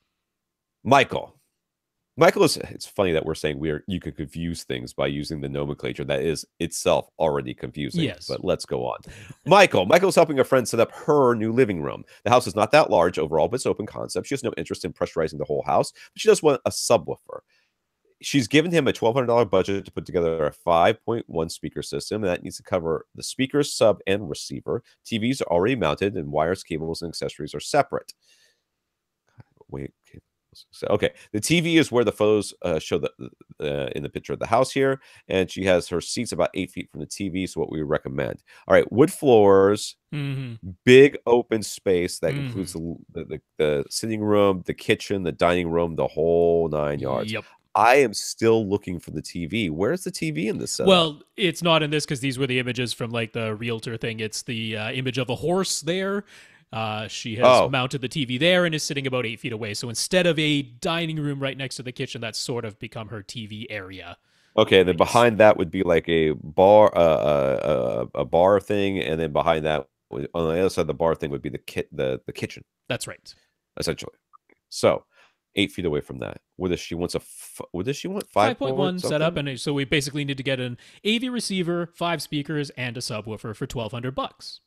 Michael it's funny that we're saying you could confuse things by using the nomenclature that is itself already confusing. Yes. But let's go on. Michael's helping a friend set up her new living room. The house is not that large overall, but it's open concept. She has no interest in pressurizing the whole house, but she does want a subwoofer. She's given him a $1,200 budget to put together a 5.1 speaker system, and that needs to cover the speakers, sub, and receiver. TVs are already mounted, and wires, cables, and accessories are separate. Wait, so, okay, the TV is where the photos show in the picture of the house here, and she has her seats about 8 feet from the TV, so what we recommend. All right, wood floors, big open space that includes the sitting room, the kitchen, the dining room, the whole 9 yards. Yep. I am still looking for the TV. Where's the TV in this setup? Well, it's not in this because these were the images from like the realtor thing. It's the image of a horse there. She has mounted the TV there and is sitting about 8 feet away. So instead of a dining room right next to the kitchen, that's sort of become her TV area. Okay, then behind that would be like a bar, a bar thing, and then behind that, on the other side of the bar thing, would be the kitchen. That's right, essentially. So 8 feet away from that. What does she want? 5.1 setup, and so we basically need to get an AV receiver, 5 speakers, and a subwoofer for $1,200.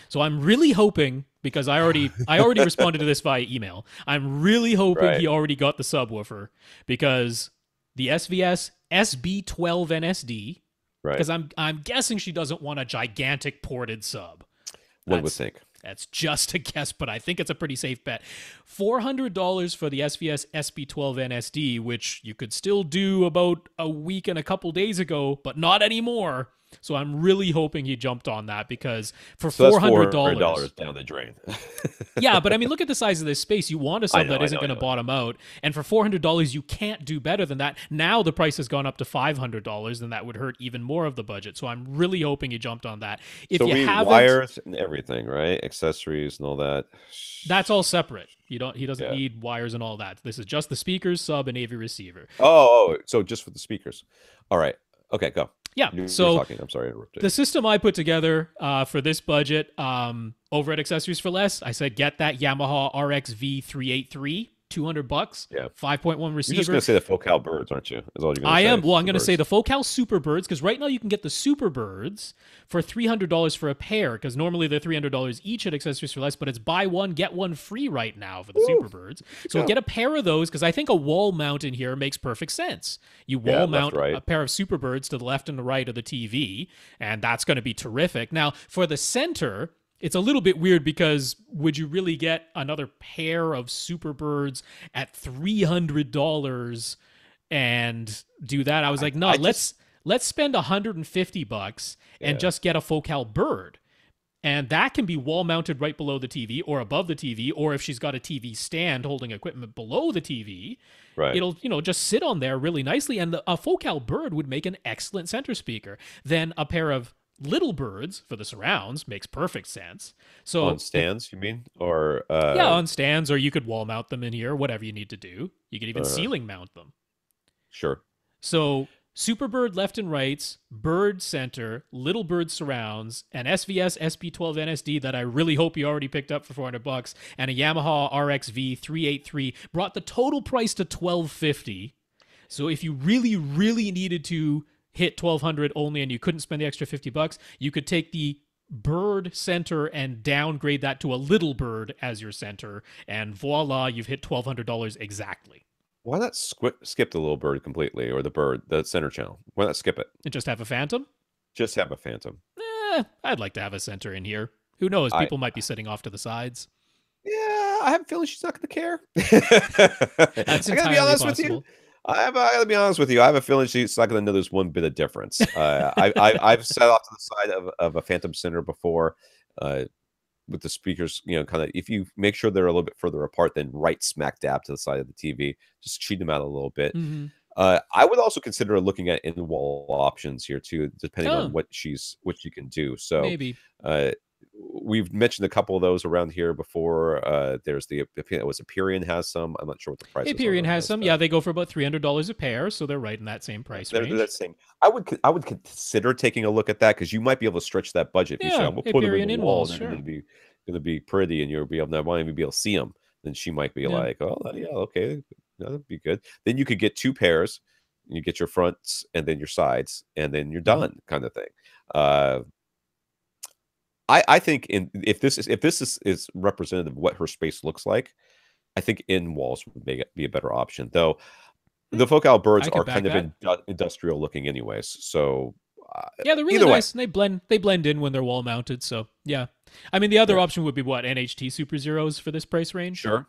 So I'm really hoping, because I already responded to this via email. I'm really hoping he already got the subwoofer, because the SVS SB12 NSD. Because I'm guessing she doesn't want a gigantic ported sub. One would think. That's just a guess, but I think it's a pretty safe bet. $400 for the SVS SB12 NSD, which you could still do about a week and a couple days ago, but not anymore. So I'm really hoping he jumped on that, because for $400 down the drain. Yeah, but I mean, look at the size of this space. You want a sub that isn't going to bottom out, and for $400 you can't do better than that. Now the price has gone up to $500, and that would hurt even more of the budget. So I'm really hoping he jumped on that. If so you have wires and everything, right? Accessories and all that. That's all separate. He doesn't need wires and all that. This is just the speakers, sub, and AV receiver. Oh, so just for the speakers. All right. Okay, go. Yeah, I'm sorry to interrupt. The system I put together for this budget over at Accessories for Less, I said get that Yamaha RXV 383, $200. Yeah, 5.1 receiver. You're just gonna say the Focal Birds, aren't you? Is all you're gonna I say? am. Well, I'm gonna say the Focal Super Birds, because right now you can get the Super Birds for $300 for a pair, because normally they're $300 each at Accessories for Less, but it's buy one get one free right now for the Super Birds. So get a pair of those, because I think a wall mount in here makes perfect sense. You wall mount a pair of Super Birds to the left and the right of the TV, and that's going to be terrific. Now for the center, it's a little bit weird, because would you really get another pair of Super Birds at $300 and do that? I was like, no, let's spend $150 and just get a Focal Bird. And that can be wall mounted right below the TV or above the TV, or if she's got a TV stand holding equipment below the TV, it'll just sit on there really nicely. And a Focal Bird would make an excellent center speaker. Then a pair of Little Birds for the surrounds makes perfect sense. So on stands, you mean? Or on stands, or you could wall mount them in here, whatever you need to do. You could even ceiling mount them. Sure. So Super Bird left and rights, Bird center, Little Bird surrounds, an SVS SP12 NSD that I really hope you already picked up for $400, and a Yamaha RXV 383 brought the total price to $1,250. So if you really, really needed to hit $1,200 only and you couldn't spend the extra $50, you could take the Bird center and downgrade that to a Little Bird as your center, and voila, you've hit $1,200 exactly. Why not skip the Little Bird completely, or the center channel? Why not skip it? And just have a Phantom? Just have a Phantom. I'd like to have a center in here. Who knows? People might be sitting off to the sides. Yeah, I have a feeling she's not going to care. That's entirely possible. I gotta be honest with you. I have a feeling she's not gonna know there's one bit of difference. I've sat off to the side of a Phantom Center before, with the speakers. Kind of, if you make sure they're a little bit further apart, then right smack dab to the side of the TV, just cheat them out a little bit. I would also consider looking at in-wall options here too, depending on Oh, what she can do. So maybe. we've mentioned a couple of those around here before. There's it was Aperion has some. I'm not sure what the prices are Aperion on has those some. though. Yeah, they go for about $300 a pair, so they're right in that same price They're that range. same. I would consider taking a look at that because you might be able to stretch that budget. If you say, Yeah, I'm gonna put them in the Aperion in wall, walls, and they're sure. gonna be pretty, and you'll be able to not even be able to see them, then she might be Yeah. like, oh yeah, okay, that'd be good. Then you could get 2 pairs. You get your fronts and then your sides, and then you're done, kind of thing. I think if this is representative of what her space looks like, I think in walls would be a better option. Though the Focal birds I could are back kind of that. industrial looking, anyways. So Yeah, they're really either way, nice, and they blend in when they're wall mounted. So yeah, I mean the other yeah, option would be what NHT Super Zeros for this price range. sure.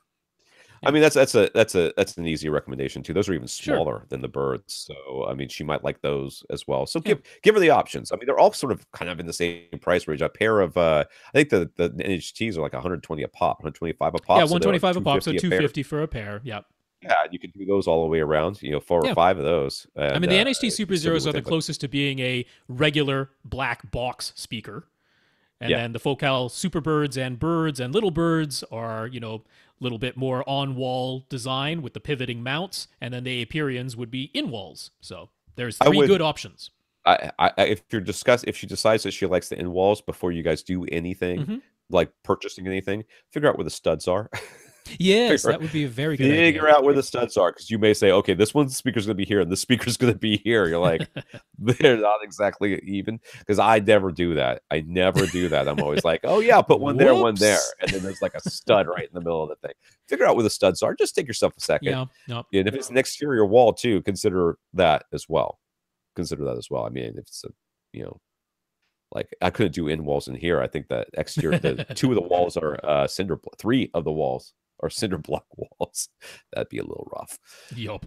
I Yeah, mean that's an easy recommendation too. Those are even sure. smaller than the birds, so I mean she might like those as well. So give her the options. I mean they're all sort of kind of in the same price range. A pair of I think the NHTs are like 120 a pop, 125 a Yeah, pop, so they're like 125 a pop, so 250 a pair. 250 for a pair. Yeah. Yeah, you can do those all the way around. 4 or Yeah. 5 of those, I and mean, the NHT Super still be Zeros are the within. But closest to being a regular black box speaker. And yeah, then the Focal Superbirds and Birds and Little Birds are, a little bit more on wall design with the pivoting mounts. And then the Aperions would be in walls. So there's I 3 would. good options. If if she decides that she likes the in walls before you guys do anything, Hmm. like purchasing anything, figure out where the studs are. Yes, figure that would be a very good idea. figure out where the studs are, because you may say, okay, this one's speaker's going to be here and this speaker's going to be here. You're like, they're not exactly even, because I never do that. I never do that. I'm always like, oh yeah, put one there, Whoops. and then there's like a stud right in the middle of the thing. Figure out where the studs are. Just take yourself a second. Yeah. No. And if it's an exterior wall too, consider that as well. I mean, if it's like I couldn't do in walls in here. I think that exterior, the 2 of the walls are 3 of the walls are cinder block walls. That'd be a little rough. Yup.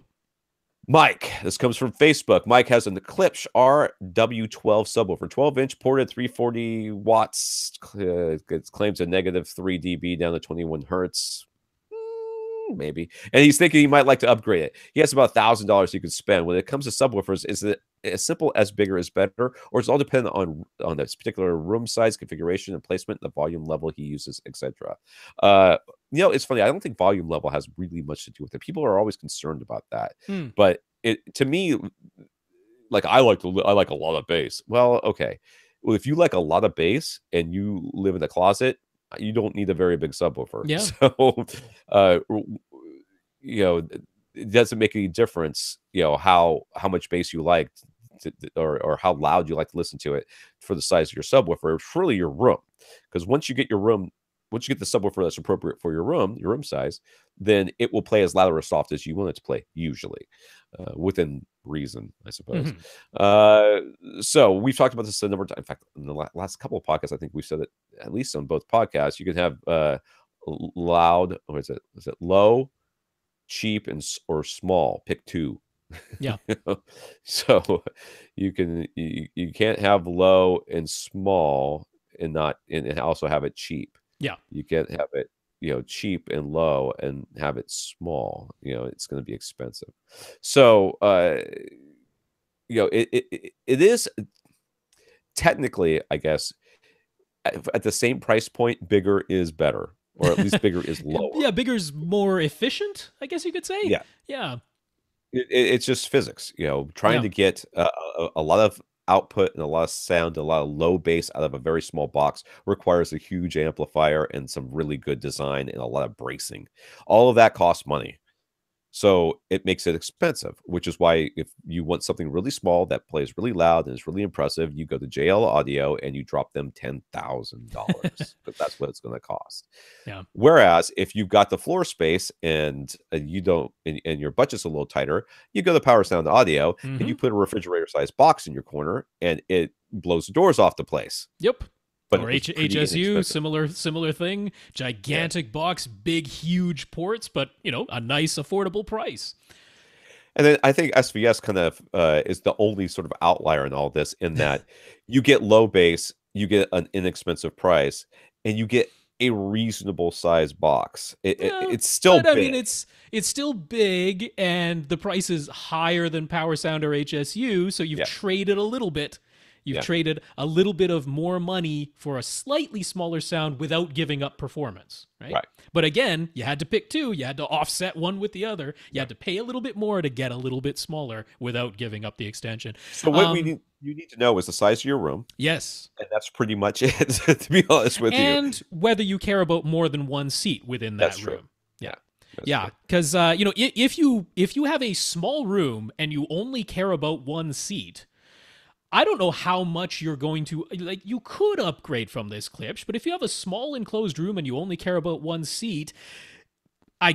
Mike, this comes from Facebook. Mike has an Eclipse RW12 subwoofer, 12-inch, ported 340 watts. It claims a negative 3 dB down to 21 hertz. Maybe. And he's thinking he might like to upgrade it. He has about $1,000 he could spend. When it comes to subwoofers, is it as simple as bigger is better, or is it all dependent on this particular room size, configuration, and placement, the volume level he uses, etc.? It's funny. I don't think volume level has really much to do with it. People are always concerned about that, Hmm. but to me, like I like a lot of bass. Well, okay. Well, if you like a lot of bass and you live in a closet, you don't need a very big subwoofer. Yeah. So, it doesn't make any difference, how much bass you like, or how loud you like to listen to it for the size of your subwoofer. It's really your room, because once you get the subwoofer that's appropriate for your room size, then it will play as loud or soft as you want it to play, usually, within reason, I suppose. So we've talked about this a number of times. In fact, in the last couple of podcasts, I think we've said it at least on both podcasts. You can have loud, or is it low, cheap, or small. Pick 2. Yeah. So you can't have low and small and also have it cheap. Yeah. You can't have it cheap and low and have it small. It's going to be expensive. So it is technically, I guess, at the same price point, bigger is better, or at least bigger is lower. Yeah, bigger's more efficient, I guess you could say. Yeah. Yeah. It's just physics, trying to get a lot of output and a lot of sound, a lot of low bass out of a very small box requires a huge amplifier and some really good design and a lot of bracing. All of that costs money. So it makes it expensive, which is why if you want something really small that plays really loud and is really impressive, you go to JL Audio and you drop them $10,000, because that's what it's going to cost. Yeah. Whereas if you've got the floor space and you don't, and your budget's a little tighter, you go to Power Sound Audio and you put a refrigerator-sized box in your corner, and it blows the doors off the place. Yep. But or HSU, similar thing. Gigantic box, big, huge ports, but a nice, affordable price. And then I think SVS kind of is the only sort of outlier in all this, in that you get low bass, you get an inexpensive price, and you get a reasonable size box. It's still big. I mean, it's still big, and the price is higher than Power Sound or HSU, so you've traded a little bit. You've traded a little bit of more money for a slightly smaller sound without giving up performance, right? But again, you had to pick two. You had to offset one with the other. You had to pay a little bit more to get a little bit smaller without giving up the extension. So what you need to know is the size of your room. Yes. And that's pretty much it, to be honest with you. And whether you care about more than one seat within that room. True. Yeah, because if you have a small room and you only care about one seat, I don't know how much you're going to, like, you could upgrade from this Klipsch, but if you have a small enclosed room and you only care about one seat,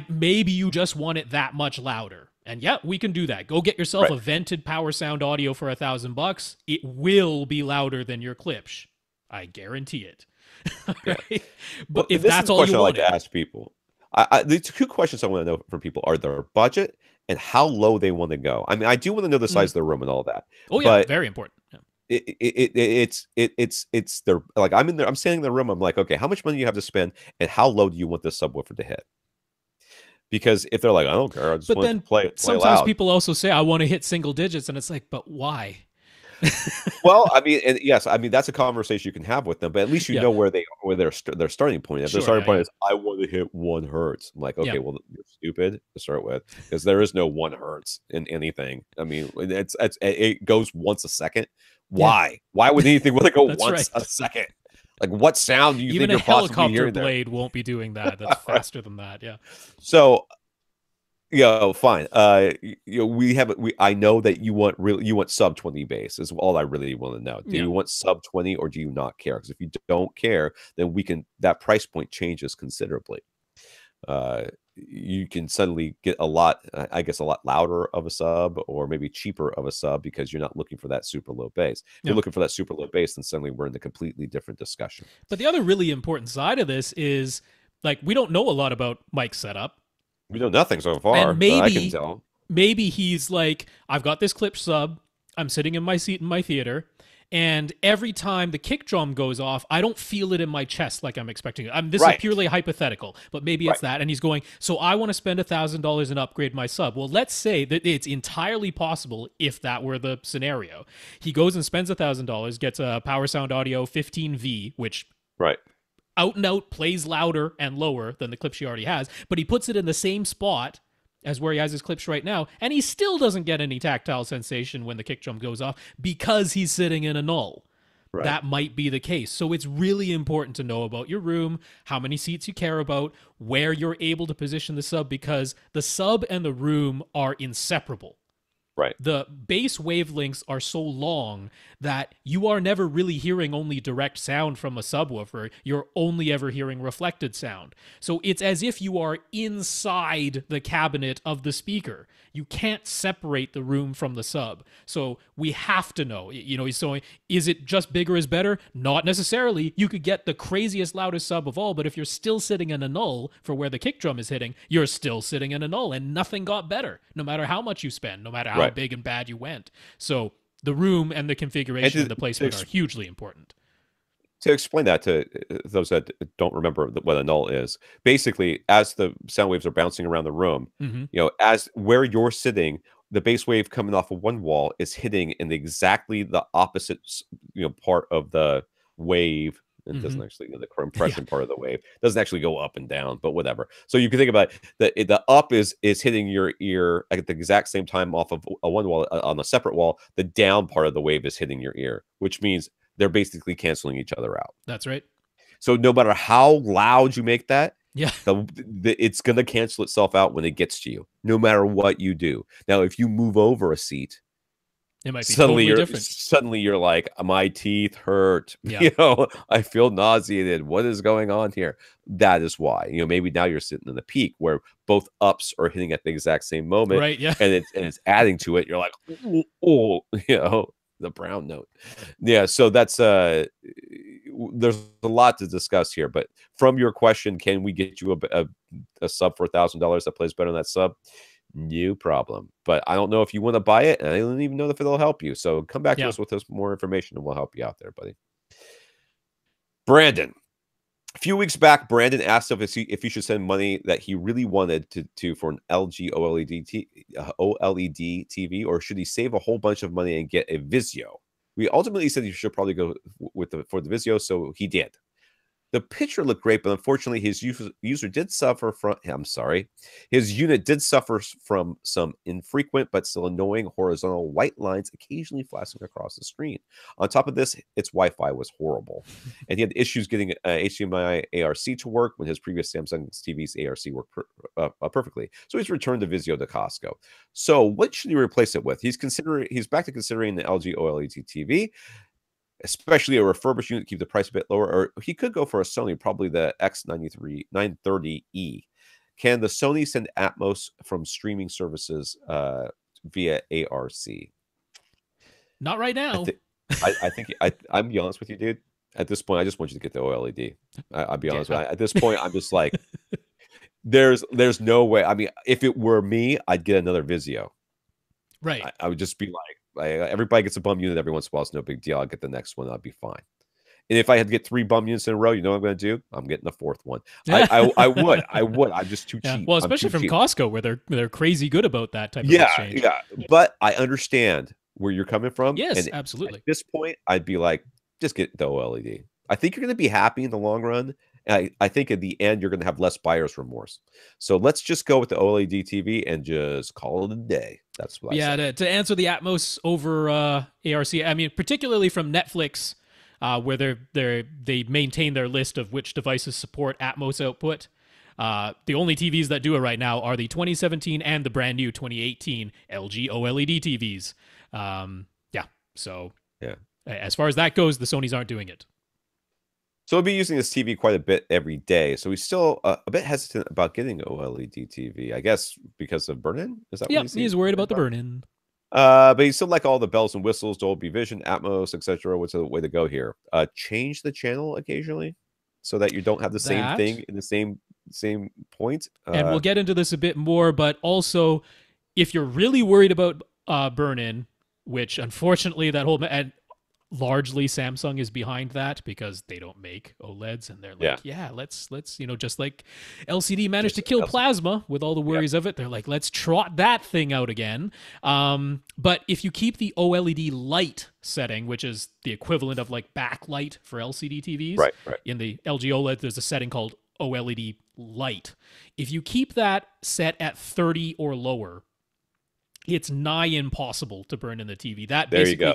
maybe you just want it that much louder. And yeah, we can do that. Go get yourself a vented Power Sound audio for $1,000. It will be louder than your Klipsch. I guarantee it. Right? But if that's all you want, I like to ask people. The two questions I want to know from people are their budget and how low they want to go. I mean, I do want to know the size of their room and all that. Oh yeah, but very important. Yeah. It's their, like, I'm standing in the room. I'm like, okay, how much money do you have to spend, and how low do you want this subwoofer to hit? Because if they're like, I don't care, I just want to play sometimes loud. People also say, I want to hit single digits, and it's like, but why? Well, I mean, and yes, I mean, that's a conversation you can have with them, but at least you know where their starting point is. Their starting point is, I want to hit 1 hertz. I'm like, okay, well, you're stupid to start with, because there is no 1 hertz in anything. I mean, it goes once a second. Why? Why would anything want to go once a second? Like, what sound do you think you're possibly hearing there? Even a helicopter blade won't be doing that. That's faster than that. Yeah. So, fine. I know that you want sub 20 bass is all I really want to know. Do you want sub 20 or do you not care? Because if you don't care, then that price point changes considerably. You can suddenly get a lot louder of a sub, or maybe cheaper of a sub, because you're not looking for that super low bass. If you're looking for that super low bass, then suddenly we're in a completely different discussion. But the other really important side of this is, like, we don't know a lot about Mike's setup. We know nothing so far. And maybe, I can tell. Maybe he's like, I've got this Klipsch sub. I'm sitting in my seat in my theater, and every time the kick drum goes off, I don't feel it in my chest like I'm expecting it. This is purely hypothetical, but maybe it's that. And he's going, so I want to spend $1,000 and upgrade my sub. Well, let's say that it's entirely possible, if that were the scenario. He goes and spends $1,000, gets a Power Sound Audio 15V, which out and out plays louder and lower than the Klipsch he already has, but he puts it in the same spot as where he has his Klipsch right now, and he still doesn't get any tactile sensation when the kick drum goes off because he's sitting in a null. That might be the case. So it's really important to know about your room, how many seats you care about, where you're able to position the sub, because the sub and the room are inseparable. The bass wavelengths are so long that you are never really hearing only direct sound from a subwoofer. You're only ever hearing reflected sound. So it's as if you are inside the cabinet of the speaker. You can't separate the room from the sub. So we have to know, so is it just bigger is better? Not necessarily. You could get the craziest, loudest sub of all, but if you're still sitting in a null for where the kick drum is hitting, you're still sitting in a null, and nothing got better, no matter how much you spend, no matter how big and bad you went. So the room and the configuration and the placement are hugely important. To explain that to those that don't remember what a null is, basically, as the sound waves are bouncing around the room, as where you're sitting, the bass wave coming off of one wall is hitting in exactly the opposite, part of the wave. It doesn't actually, the compression part of the wave doesn't actually go up and down, but whatever. So you can think about the up is hitting your ear at the exact same time off of a one wall. On a separate wall, the down part of the wave is hitting your ear, which means they're basically canceling each other out. That's right. So no matter how loud you make that, it's going to cancel itself out when it gets to you, no matter what you do. Now, if you move over a seat, it might be totally different. Suddenly you're like, my teeth hurt. I feel nauseated. What is going on here? That is why. Maybe now you're sitting in the peak where both ups are hitting at the exact same moment. Right. Yeah. And it's adding to it. You're like, the brown note. Yeah. So that's there's a lot to discuss here. But from your question, can we get you a sub for $1,000 that plays better than that sub? No problem. But I don't know if you want to buy it, and I don't even know if it'll help you. So come back to us with more information, and we'll help you out there, buddy. Brandon, A few weeks back, Brandon asked if he should send money that he really wanted to for an LG OLED TV, or should he save a whole bunch of money and get a Vizio? We ultimately said he should probably go for the Vizio, so he did. The picture looked great, but unfortunately, his user did suffer from. I'm sorry, his unit did suffer from some infrequent but still annoying horizontal white lines occasionally flashing across the screen. On top of this, its Wi-Fi was horrible, and he had issues getting HDMI ARC to work when his previous Samsung TV's ARC worked perfectly. So he's returned the Vizio to Costco. So what should he replace it with? He's back to considering the LG OLED TV. Especially a refurbished unit to keep the price a bit lower, or he could go for a Sony, probably the X930E. Can the Sony send Atmos from streaming services via ARC? Not right now. I think I'm be honest with you, dude. At this point, I just want you to get the OLED. I'll be honest with you. At this point, I'm just like, there's no way. I mean, if it were me, I'd get another Vizio. Right. I would just be like, everybody gets a bum unit every once in a while. It's no big deal. I'll get the next one. I'll be fine. And if I had to get 3 bum units in a row, you know what I'm going to do? I'm getting the 4th one. I would. I'm just too cheap. Well, especially from Costco, where they're crazy good about that type of exchange. Yeah. But I understand where you're coming from. Yes, and absolutely. At this point, I'd be like, just get the OLED. I think you're going to be happy in the long run. I think at the end, you're going to have less buyer's remorse. So let's just go with the OLED TV and just call it a day. That's what I say. To answer the Atmos over ARC, I mean, particularly from Netflix, where they maintain their list of which devices support Atmos output. The only TVs that do it right now are the 2017 and the brand new 2018 LG OLED TVs. So as far as that goes, the Sonys aren't doing it. So we'll be using this TV quite a bit every day. So he's still a bit hesitant about getting an OLED TV, I guess, because of burn-in? Is that what he's worried about the burn-in. But he still like all the bells and whistles, Dolby Vision, Atmos, etc. What's the way to go here? Change the channel occasionally so that you don't have the same thing in the same point. And we'll get into this a bit more, but also if you're really worried about burn-in, which unfortunately that whole... largely Samsung is behind that because they don't make OLEDs, and they're like, let's just like LCD managed to kill plasma with all the worries of it. They're like, let's trot that thing out again. But if you keep the OLED light setting, which is the equivalent of like backlight for LCD TVs, right. In the LG OLED, there's a setting called OLED light. If you keep that set at 30 or lower, it's nigh impossible to burn in the TV. That basically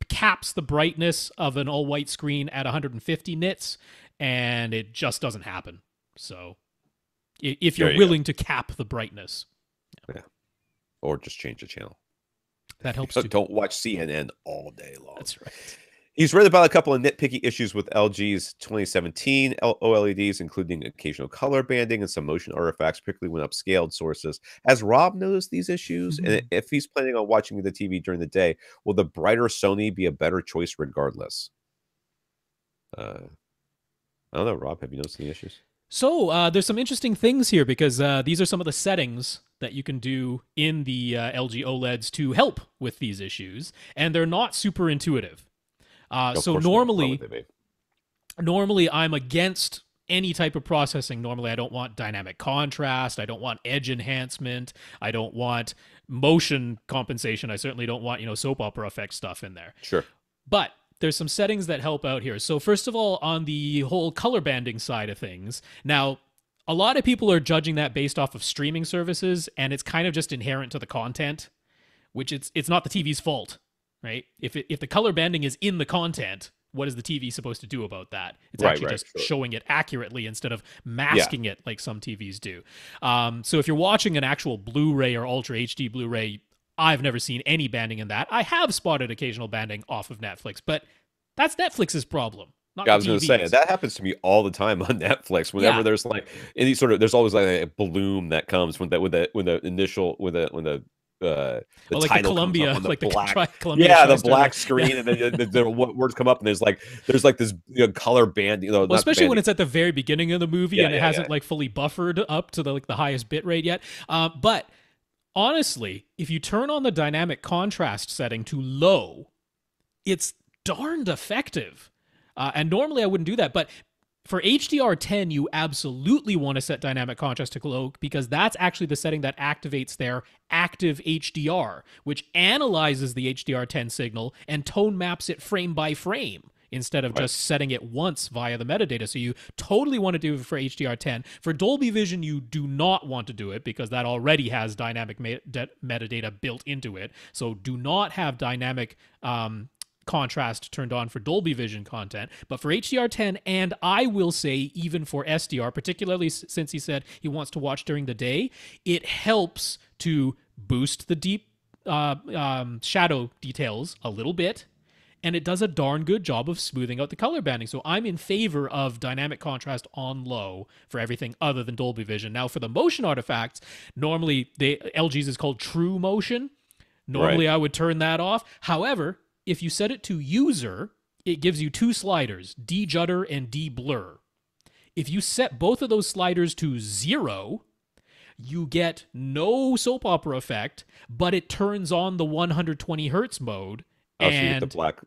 caps the brightness of an all-white screen at 150 nits, and it just doesn't happen. So if you're willing to cap the brightness. Yeah. Or just change the channel. That helps too. Don't watch CNN all day long. That's right. He's read about a couple of nitpicky issues with LG's 2017 OLEDs, including occasional color banding and some motion artifacts, particularly when upscaled sources. Has Rob noticed these issues? Mm-hmm. And if he's planning on watching the TV during the day, will the brighter Sony be a better choice regardless? I don't know, Rob. Have you noticed any issues? So there's some interesting things here because these are some of the settings that you can do in the LG OLEDs to help with these issues, and they're not super intuitive. So normally I'm against any type of processing. Normally I don't want dynamic contrast. I don't want edge enhancement. I don't want motion compensation. I certainly don't want, soap opera effect stuff in there. Sure. But there's some settings that help out here. So first of all, on the whole color banding side of things, now a lot of people are judging that based off of streaming services, and it's kind of just inherent to the content, which it's not the TV's fault. Right? If the color banding is in the content, what is the TV supposed to do about that? It's actually showing it accurately instead of masking it like some TVs do. So if you're watching an actual Blu-ray or Ultra HD Blu-ray, I've never seen any banding in that. I have spotted occasional banding off of Netflix, but that's Netflix's problem. I was going to say that happens to me all the time on Netflix. Whenever there's like any sort of, there's always like a bloom that comes when the initial the like the Columbia, the like black, the Columbia. Yeah, the black screen, and then the words come up, and there's like this color band. Well, especially when it's at the very beginning of the movie and it hasn't like fully buffered up to the highest bit rate yet. But honestly, if you turn on the dynamic contrast setting to low, it's darned effective. And normally I wouldn't do that, but For HDR10, you absolutely want to set dynamic contrast to low because that's actually the setting that activates their active HDR, which analyzes the HDR10 signal and tone maps it frame by frame instead of just setting it once via the metadata. So you totally want to do it for HDR10. For Dolby Vision, you do not want to do it because that already has dynamic metadata built into it. So do not have dynamic contrast turned on for Dolby Vision content, but for HDR10, and I will say even for SDR, particularly since he said he wants to watch during the day, it helps to boost the deep shadow details a little bit, and it does a darn good job of smoothing out the color banding. So I'm in favor of dynamic contrast on low for everything other than Dolby Vision. Now for the motion artifacts, normally LG's is called True Motion. Normally I would turn that off. However, if you set it to user, it gives you two sliders, de-judder and de-blur. If you set both of those sliders to 0, you get no soap opera effect, but it turns on the 120 hertz mode. Oh, so you get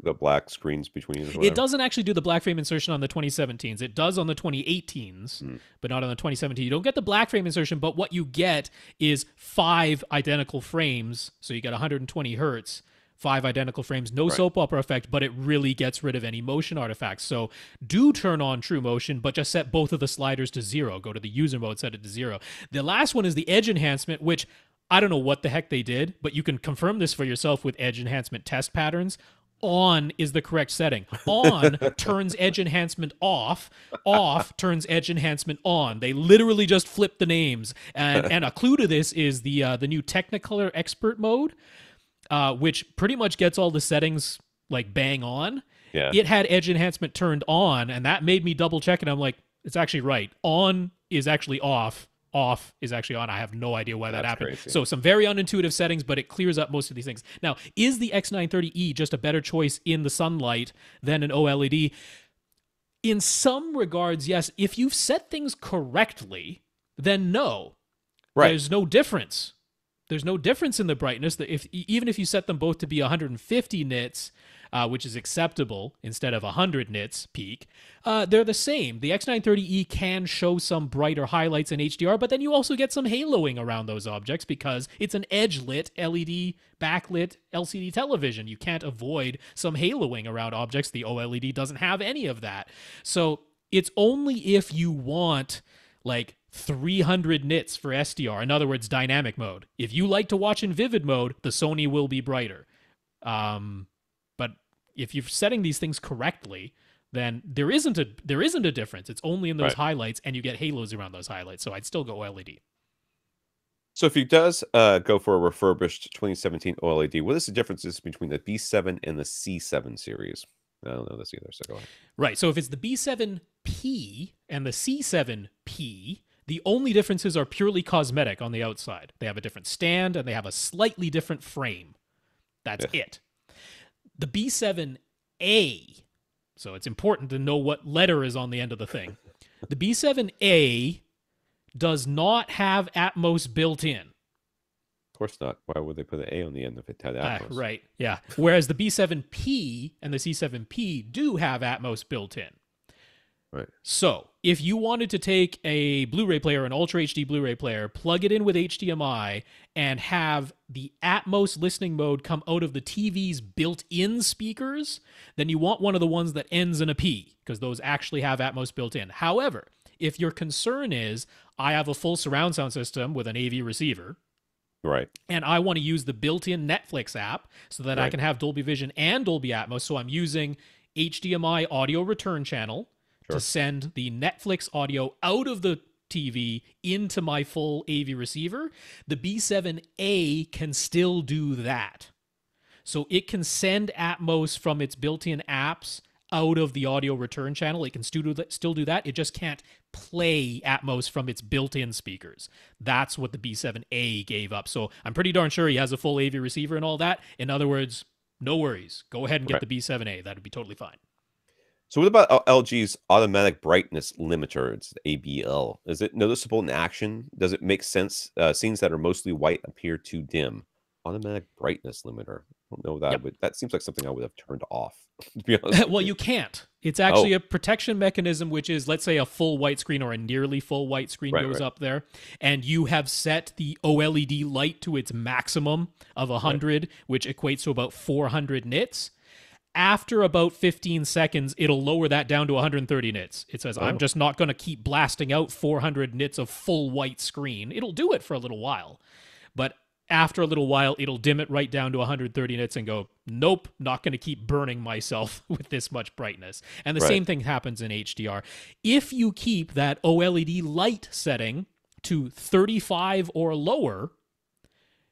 the black screens between. It doesn't actually do the black frame insertion on the 2017s. It does on the 2018s, but not on the 2017. You don't get the black frame insertion, but what you get is 5 identical frames. So you get 120 hertz. 5 identical frames, no soap opera effect, but it really gets rid of any motion artifacts. So do turn on True Motion, but just set both of the sliders to 0. Go to the user mode, set it to 0. The last one is the edge enhancement, which I don't know what the heck they did, but you can confirm this for yourself with edge enhancement test patterns. On is the correct setting. On turns edge enhancement off. Off turns edge enhancement on. They literally just flip the names. And a clue to this is the new Technicolor Expert mode, which pretty much gets all the settings like bang on. Yeah. It had edge enhancement turned on, and that made me double check it. I'm like, it's actually right. On is actually off. Off is actually on. I have no idea why that happened. Crazy. So some very unintuitive settings, but it clears up most of these things. Now, is the X930E just a better choice in the sunlight than an OLED? In some regards, yes. If you've set things correctly, then no. Right. There's no difference. There's no difference in the brightness. Even if you set them both to be 150 nits, which is acceptable instead of 100 nits peak, they're the same. The X930E can show some brighter highlights in HDR, but then you also get some haloing around those objects because it's an edge-lit LED backlit LCD television. You can't avoid some haloing around objects. The OLED doesn't have any of that. So it's only if you want like 300 nits for SDR, in other words, dynamic mode. If you like to watch in vivid mode, the Sony will be brighter. But if you're setting these things correctly, then there isn't a difference. It's only in those highlights, and you get halos around those highlights. So I'd still go OLED. So if he does go for a refurbished 2017 OLED, what is the differences between the B7 and the C7 series? I don't know this either, so go ahead. Right, so if it's the B7P and the C7P, the only differences are purely cosmetic on the outside. They have a different stand, and they have a slightly different frame. That's it. The B7A, so it's important to know what letter is on the end of the thing. The B7A does not have Atmos built in. Of course not. Why would they put an A on the end if it had Atmos? Right, yeah. Whereas the B7P and the C7P do have Atmos built in. Right. So if you wanted to take a Blu-ray player, an Ultra HD Blu-ray player, plug it in with HDMI, and have the Atmos listening mode come out of the TV's built-in speakers, then you want one of the ones that ends in a P, because those actually have Atmos built in. However, if your concern is, I have a full surround sound system with an AV receiver, right, and I want to use the built-in Netflix app so that I can have Dolby Vision and Dolby Atmos, so I'm using HDMI audio return channel to send the Netflix audio out of the TV into my full AV receiver, the B7A can still do that. So it can send Atmos from its built-in apps out of the audio return channel. It can still do that. It just can't play Atmos from its built-in speakers. That's what the B7A gave up. So I'm pretty darn sure he has a full AV receiver and all that. In other words, no worries. Go ahead and get the B7A. That would be totally fine. So what about LG's automatic brightness limiter? It's ABL. Is it noticeable in action? Does it make sense? Scenes that are mostly white appear too dim. automatic brightness limiter. I don't know that Yep. that seems like something I would have turned off, to be honest with Well, you. you can't. It's actually Oh, a protection mechanism, which is, let's say, a full white screen or a nearly full white screen right, goes right, up there, and you have set the OLED light to its maximum of right. 100, which equates to about 400 nits. After about 15 seconds, it'll lower that down to 130 nits. It says, I'm Oh, just not going to keep blasting out 400 nits of full white screen. It'll do it for a little while. But after a little while, it'll dim it right down to 130 nits and go, nope, not going to keep burning myself with this much brightness. And the right. same thing happens in HDR. If you keep that OLED light setting to 35 or lower,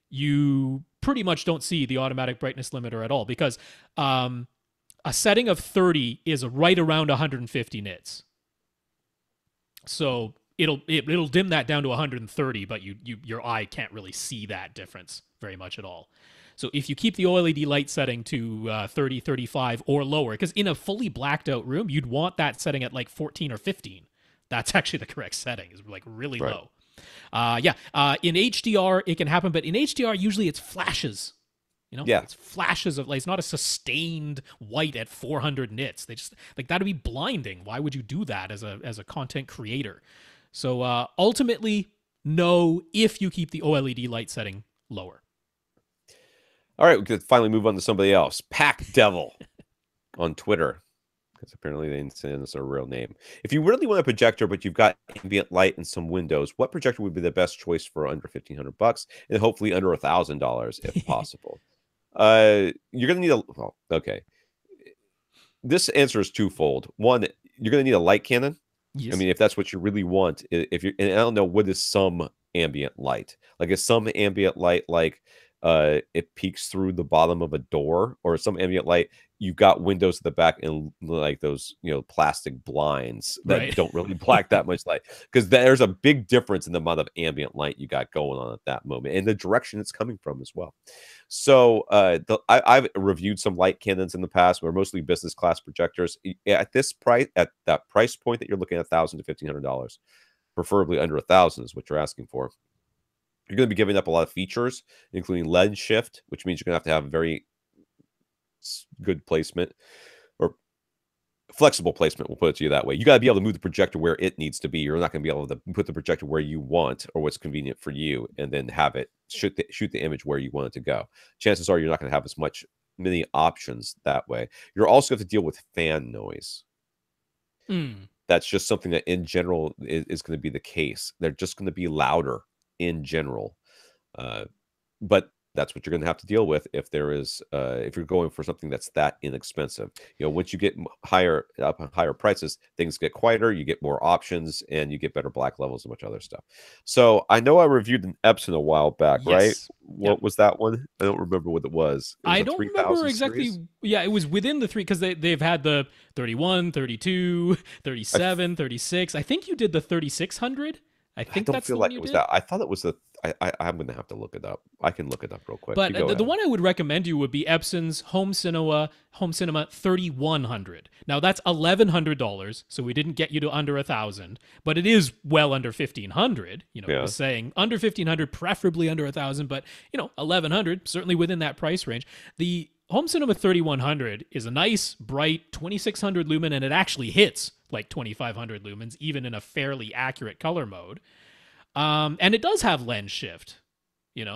you pretty much don't see the automatic brightness limiter at all, because a setting of 30 is right around 150 nits. So it'll dim that down to 130, but your eye can't really see that difference very much at all. So if you keep the OLED light setting to 30, 35 or lower, because in a fully blacked out room, you'd want that setting at like 14 or 15. That's actually the correct setting, is like really Right. low. In HDR, it can happen, but in HDR, usually it's flashes. Yeah. It's flashes of light. It's not a sustained white at 400 nits. They just like that'd be blinding. Why would you do that as a content creator? So ultimately, no. If you keep the OLED light setting lower. All right, we could finally move on to somebody else. Pack Devil on Twitter, because apparently they didn't send us a real name. If you really want a projector, but you've got ambient light and some windows, what projector would be the best choice for under $1,500 and hopefully under $1,000 if possible? You're gonna need okay. This answer is twofold. One, you're gonna need a light cannon. Yes. I mean, if that's what you really want, if you're, and I don't know, what is some ambient light? Like, is some ambient light like it peeks through the bottom of a door, or some ambient light you've got windows at the back and like those plastic blinds that Right. don't really black that much light? Because there's a big difference in the amount of ambient light you got going on at that moment and the direction it's coming from as well. So I've reviewed some light cannons in the past, where mostly business class projectors. At this price, at that price point that you're looking at, $1,000 to $1,500, preferably under $1,000 is what you're asking for. You're going to be giving up a lot of features, including lens shift, which means you're going to have very good placement, or flexible placement. We'll put it to you that way. You got to be able to move the projector where it needs to be. You're not going to be able to put the projector where you want or what's convenient for you, and then have it shoot the image where you want it to go. Chances are you're not going to have as many options that way. You're also going to have to deal with fan noise. That's just something that in general is going to be the case. They're just going to be louder in general, but that's what you're going to have to deal with if you're going for something that's that inexpensive. Once you get higher prices, things get quieter, you get more options, and you get better black levels and much other stuff. So I know I reviewed an Epson a while back, right? Yes. What was that one? I don't remember what it was. It was I don't remember exactly. Series? Yeah, it was within the three, because they've had the 31, 32, 37, 36. I think you did the 3600. I don't feel like it was that. I thought it was I'm going to have to look it up. I can look it up real quick. But the one I would recommend you would be Epson's Home Cinema 3100. Now that's $1,100, so we didn't get you to under $1,000, but it is well under $1,500. I was saying under $1,500, preferably under $1,000, but $1,100, certainly within that price range. The Home Cinema 3100 is a nice, bright 2600 lumen, and it actually hits like 2500 lumens, even in a fairly accurate color mode. And it does have lens shift,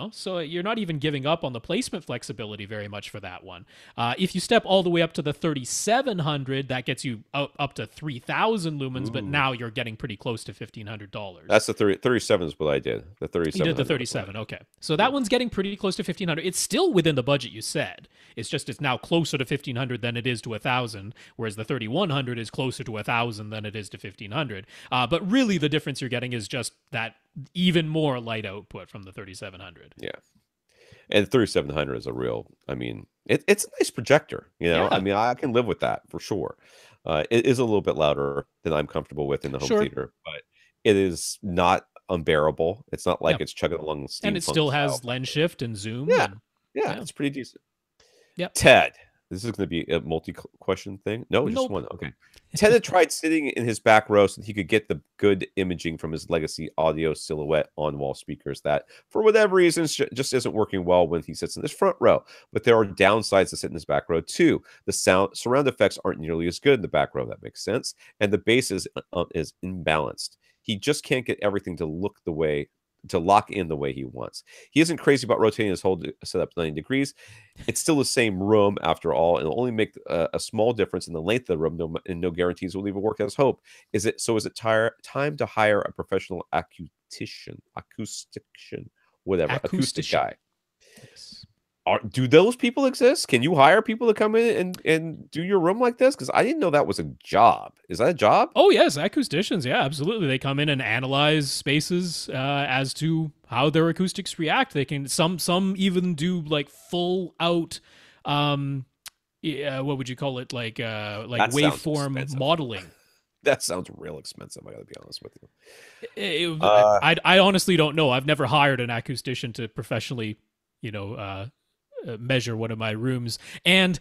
so you're not even giving up on the placement flexibility very much for that one. If you step all the way up to the 3700, that gets you up to 3000 lumens. Ooh. But now you're getting pretty close to $1,500. That's the 37 is what I did. The 37. You did the 37. Okay. So that one's getting pretty close to 1,500. It's still within the budget you said. It's now closer to 1,500 than it is to 1,000, whereas the 3,100 is closer to 1,000 than it is to 1,500. But really the difference you're getting is just that even more light output from the 3,700. Yeah. And the 3,700 is it's a nice projector, Yeah. I mean, I can live with that for sure. It is a little bit louder than I'm comfortable with in the home theater, but it is not unbearable. It's not like it's chugging along the steam. And it still has lens shift and zoom. Yeah. Yeah, it's pretty decent. Yep. Ted, This is going to be a multi-question thing. No, just Nope. one. Okay. Ted had tried sitting in his back row so that he could get the good imaging from his legacy audio silhouette on-wall speakers that, for whatever reason, just isn't working well when he sits in his front row. But there are downsides to sitting in his back row, too. The surround effects aren't nearly as good in the back row. That makes sense. And the bass is imbalanced. He just can't get everything to lock in the way he wants. He isn't crazy about rotating his whole setup 90 degrees. It's still the same room after all, and it'll only make a small difference in the length of the room, and no guarantees will even work as hope. Is it time to hire a professional acoustician, whatever, acoustic guy? Yes. Do those people exist? Can you hire people to come in and do your room like this? Because I didn't know that was a job. Is that a job? Oh, yes, acousticians. Yeah, absolutely. They come in and analyze spaces as to how their acoustics react. They can some even do like full out what would you call it? Like waveform modeling. That sounds real expensive. I got to be honest with you. I honestly don't know. I've never hired an acoustician to professionally, measure one of my rooms, and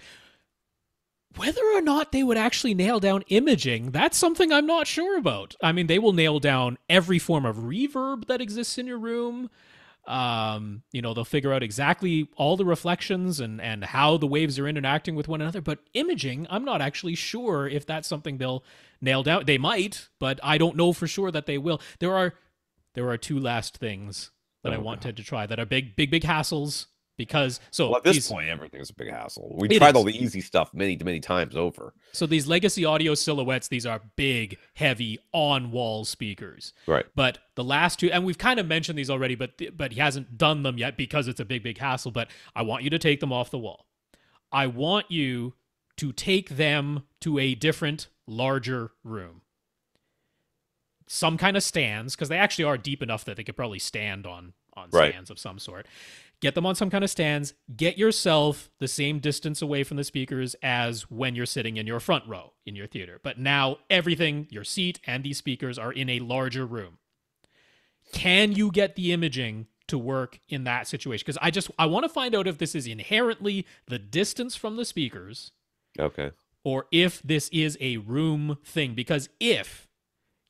whether or not they would actually nail down imaging, that's something I'm not sure about. I mean, they will nail down every form of reverb that exists in your room. They'll figure out exactly all the reflections and how the waves are interacting with one another. But imaging, I'm not actually sure if that's something they'll nail down. They might, but I don't know for sure that they will. There are two last things that I wanted to try that are big hassles. Because at this point, everything's a big hassle. We tried all the easy stuff many times over. So these legacy audio silhouettes, these are big, heavy, on-wall speakers. Right. But the last two, and we've kind of mentioned these already, but he hasn't done them yet because it's a big hassle. But I want you to take them off the wall. I want you to take them to a different, larger room. Some kind of stands, because they actually are deep enough that they could probably stand on stands of some sort. Get them on some kind of stands. Get yourself the same distance away from the speakers as when you're sitting in your front row in your theater. But now everything, your seat and these speakers, are in a larger room. Can you get the imaging to work in that situation? Because I want to find out if this is inherently the distance from the speakers. Okay. Or if this is a room thing. Because if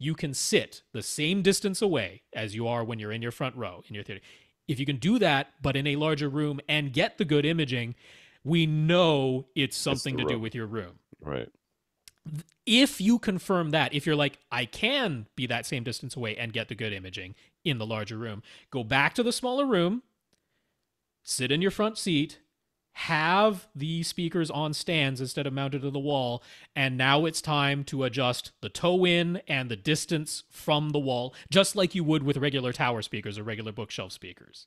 you can sit the same distance away as you are when you're in your front row in your theater, if you can do that, but in a larger room and get the good imaging, we know it's something to do with your room. Right. If you confirm that, if you're like, I can be that same distance away and get the good imaging in the larger room, go back to the smaller room, sit in your front seat, have the speakers on stands instead of mounted to the wall, and now it's time to adjust the toe in and the distance from the wall, just like you would with regular tower speakers or regular bookshelf speakers.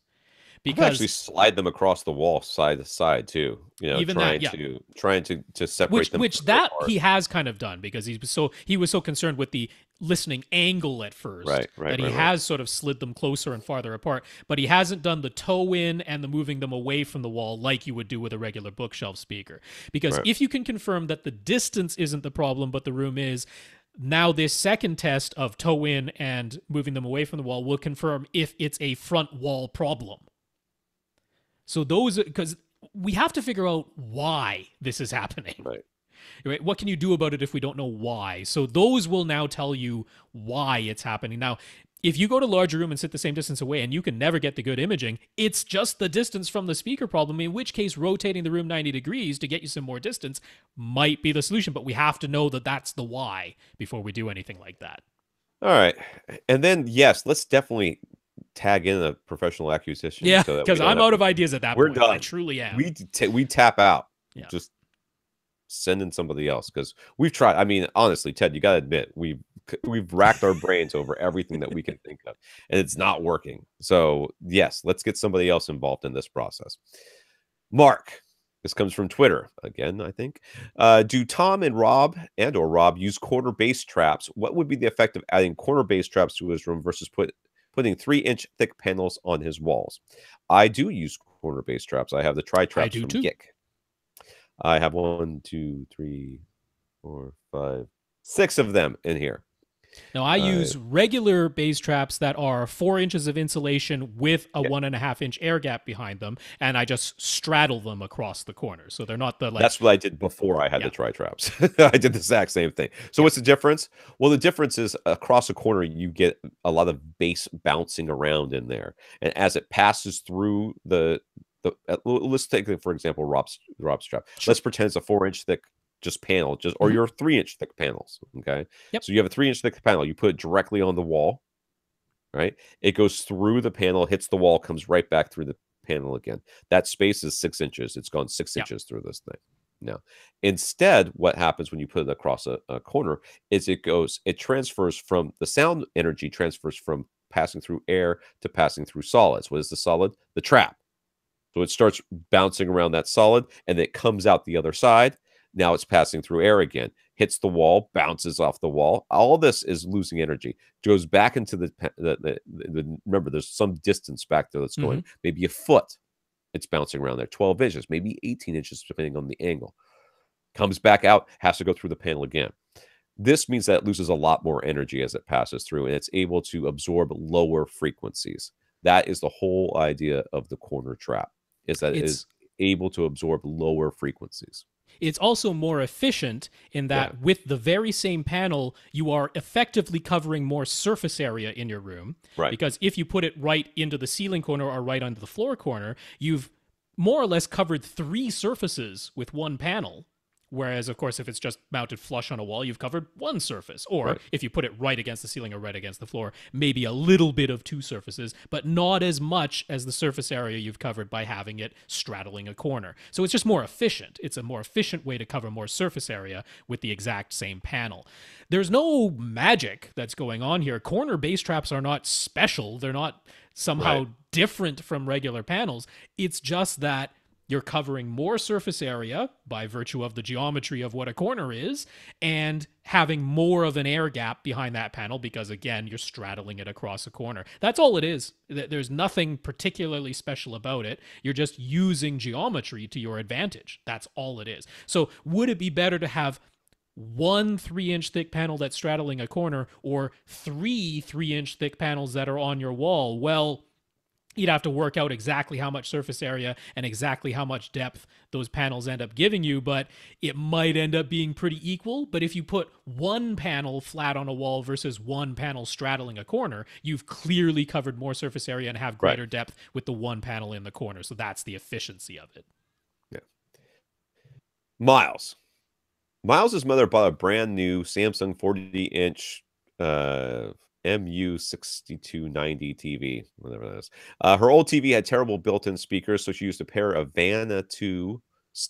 Because actually slide them across the wall side to side too. Even trying to separate them. Which that he has kind of done, because he was so concerned with the listening angle at first that he has sort of slid them closer and farther apart, but he hasn't done the toe in and the moving them away from the wall like you would do with a regular bookshelf speaker. Because if you can confirm that the distance isn't the problem but the room is, now this second test of toe in and moving them away from the wall will confirm if it's a front wall problem. So because we have to figure out why this is happening. Right? What can you do about it if we don't know why? So those will now tell you why it's happening. Now, if you go to a larger room and sit the same distance away and you can never get the good imaging, it's just the distance from the speaker problem, in which case rotating the room 90 degrees to get you some more distance might be the solution. But we have to know that that's the why before we do anything like that. All right. And then, yes, let's definitely tag in a professional acoustician. Yeah, because I'm out of ideas at that point. We're done. I truly am. We tap out. Yeah. Just send in somebody else, because we've tried. I mean, honestly, Ted, you got to admit, we've racked our brains over everything that we can think of, and it's not working. So yes, let's get somebody else involved in this process. Mark, this comes from Twitter again, I think. Do Tom and Rob or Rob use corner bass traps? What would be the effect of adding corner bass traps to his room versus putting 3-inch thick panels on his walls? I do use corner bass traps. I have the tri-traps from Gick. I have 1, 2, 3, 4, 5, 6 of them in here. Now, I use regular bass traps that are 4 inches of insulation with a 1.5 inch air gap behind them, and I just straddle them across the corner. So they're not the like. That's what I did before I had the tri-traps. I did the exact same thing. So what's the difference? Well, the difference is across a corner, you get a lot of bass bouncing around in there. And as it passes through let's take, for example, Rob's trap. Sure. Let's pretend it's a 4-inch thick just panel, or your 3-inch thick panels. Okay. Yep. So you have a 3-inch thick panel, you put it directly on the wall, right? It goes through the panel, hits the wall, comes right back through the panel again. That space is 6 inches. It's gone 6 inches through this thing. Now, instead, what happens when you put it across a corner is it transfers from the sound energy transfers from passing through air to passing through solids. What is the solid? The trap. So it starts bouncing around that solid and it comes out the other side. Now it's passing through air again, hits the wall, bounces off the wall. All this is losing energy. Goes back into remember, there's some distance back there that's going, maybe a foot. It's bouncing around there, 12 inches, maybe 18 inches, depending on the angle. Comes back out, has to go through the panel again. This means that it loses a lot more energy as it passes through, and it's able to absorb lower frequencies. That is the whole idea of the corner trap, is that it is able to absorb lower frequencies. It's also more efficient in that with the very same panel, you are effectively covering more surface area in your room. Right. Because if you put it right into the ceiling corner or right onto the floor corner, you've more or less covered 3 surfaces with one panel. Whereas, of course, if it's just mounted flush on a wall, you've covered 1 surface. Or if you put it right against the ceiling or right against the floor, maybe a little bit of 2 surfaces, but not as much as the surface area you've covered by having it straddling a corner. So it's just more efficient. It's a more efficient way to cover more surface area with the exact same panel. There's no magic that's going on here. Corner bass traps are not special. They're not somehow different from regular panels. It's just that you're covering more surface area by virtue of the geometry of what a corner is, and having more of an air gap behind that panel because, again, you're straddling it across a corner. That's all it is. There's nothing particularly special about it. You're just using geometry to your advantage. That's all it is. So would it be better to have 1 3-inch thick panel that's straddling a corner or 3 3-inch thick panels that are on your wall? Well, you'd have to work out exactly how much surface area and exactly how much depth those panels end up giving you, but it might end up being pretty equal. But if you put 1 panel flat on a wall versus 1 panel straddling a corner, you've clearly covered more surface area and have greater depth with the 1 panel in the corner. So that's the efficiency of it. Yeah. Miles's mother bought a brand new Samsung 40-inch MU6290 TV, whatever that is. Her old TV had terrible built-in speakers, so she used a pair of Vanna 2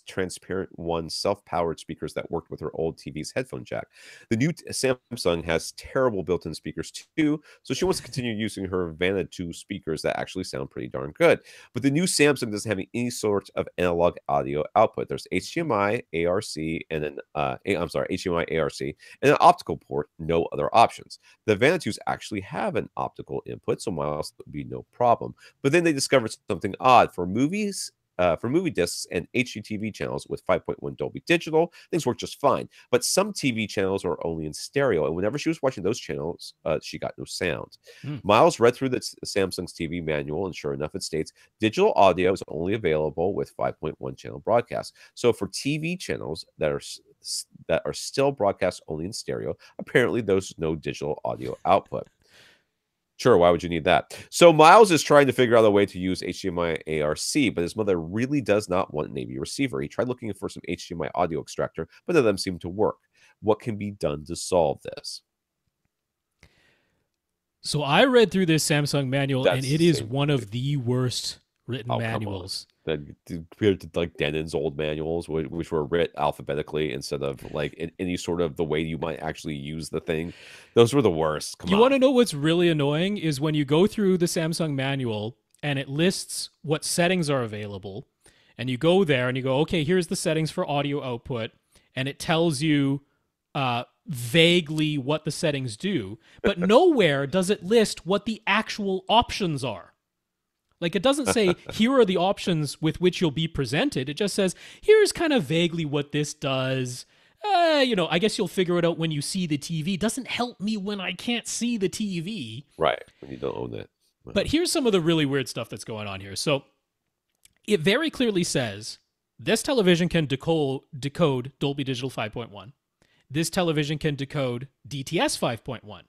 transparent self-powered speakers that worked with her old TV's headphone jack. The new Samsung has terrible built-in speakers too, so she wants to continue using her Vanna 2 speakers that actually sound pretty darn good. But the new Samsung doesn't have any sort of analog audio output. There's HDMI, ARC, and an HDMI, ARC, and an optical port. No other options. The Vanna 2s actually have an optical input, so Miles would be no problem. But then they discovered something odd for movies. For movie discs and HDTV channels with 5.1 Dolby Digital, things work just fine. But some TV channels are only in stereo, and whenever she was watching those channels, she got no sound. Miles read through the Samsung's TV manual, and sure enough, it states digital audio is only available with 5.1 channel broadcast. So for TV channels that are still broadcast only in stereo, apparently there's no digital audio output. Sure, why would you need that? So Miles is trying to figure out a way to use HDMI ARC, but his mother really does not want an AV receiver. He tried looking for some HDMI audio extractor, but none of them seem to work. What can be done to solve this? So I read through this Samsung manual, and it is one of the worst written manuals. Compared to like Denon's old manuals, which were written alphabetically instead of like in any sort of the way you might actually use the thing. Those were the worst. You want to know what's really annoying is when you go through the Samsung manual and it lists what settings are available, and you go there and you go, okay, here's the settings for audio output, and it tells you vaguely what the settings do, but nowhere does it list what the actual options are. Like, it doesn't say, here are the options with which you'll be presented. It just says, here's kind of vaguely what this does. I guess you'll figure it out when you see the TV. Doesn't help me when I can't see the TV. Right. When you don't own it. But here's some of the really weird stuff that's going on here. So it very clearly says this television can decode Dolby Digital 5.1. This television can decode DTS 5.1.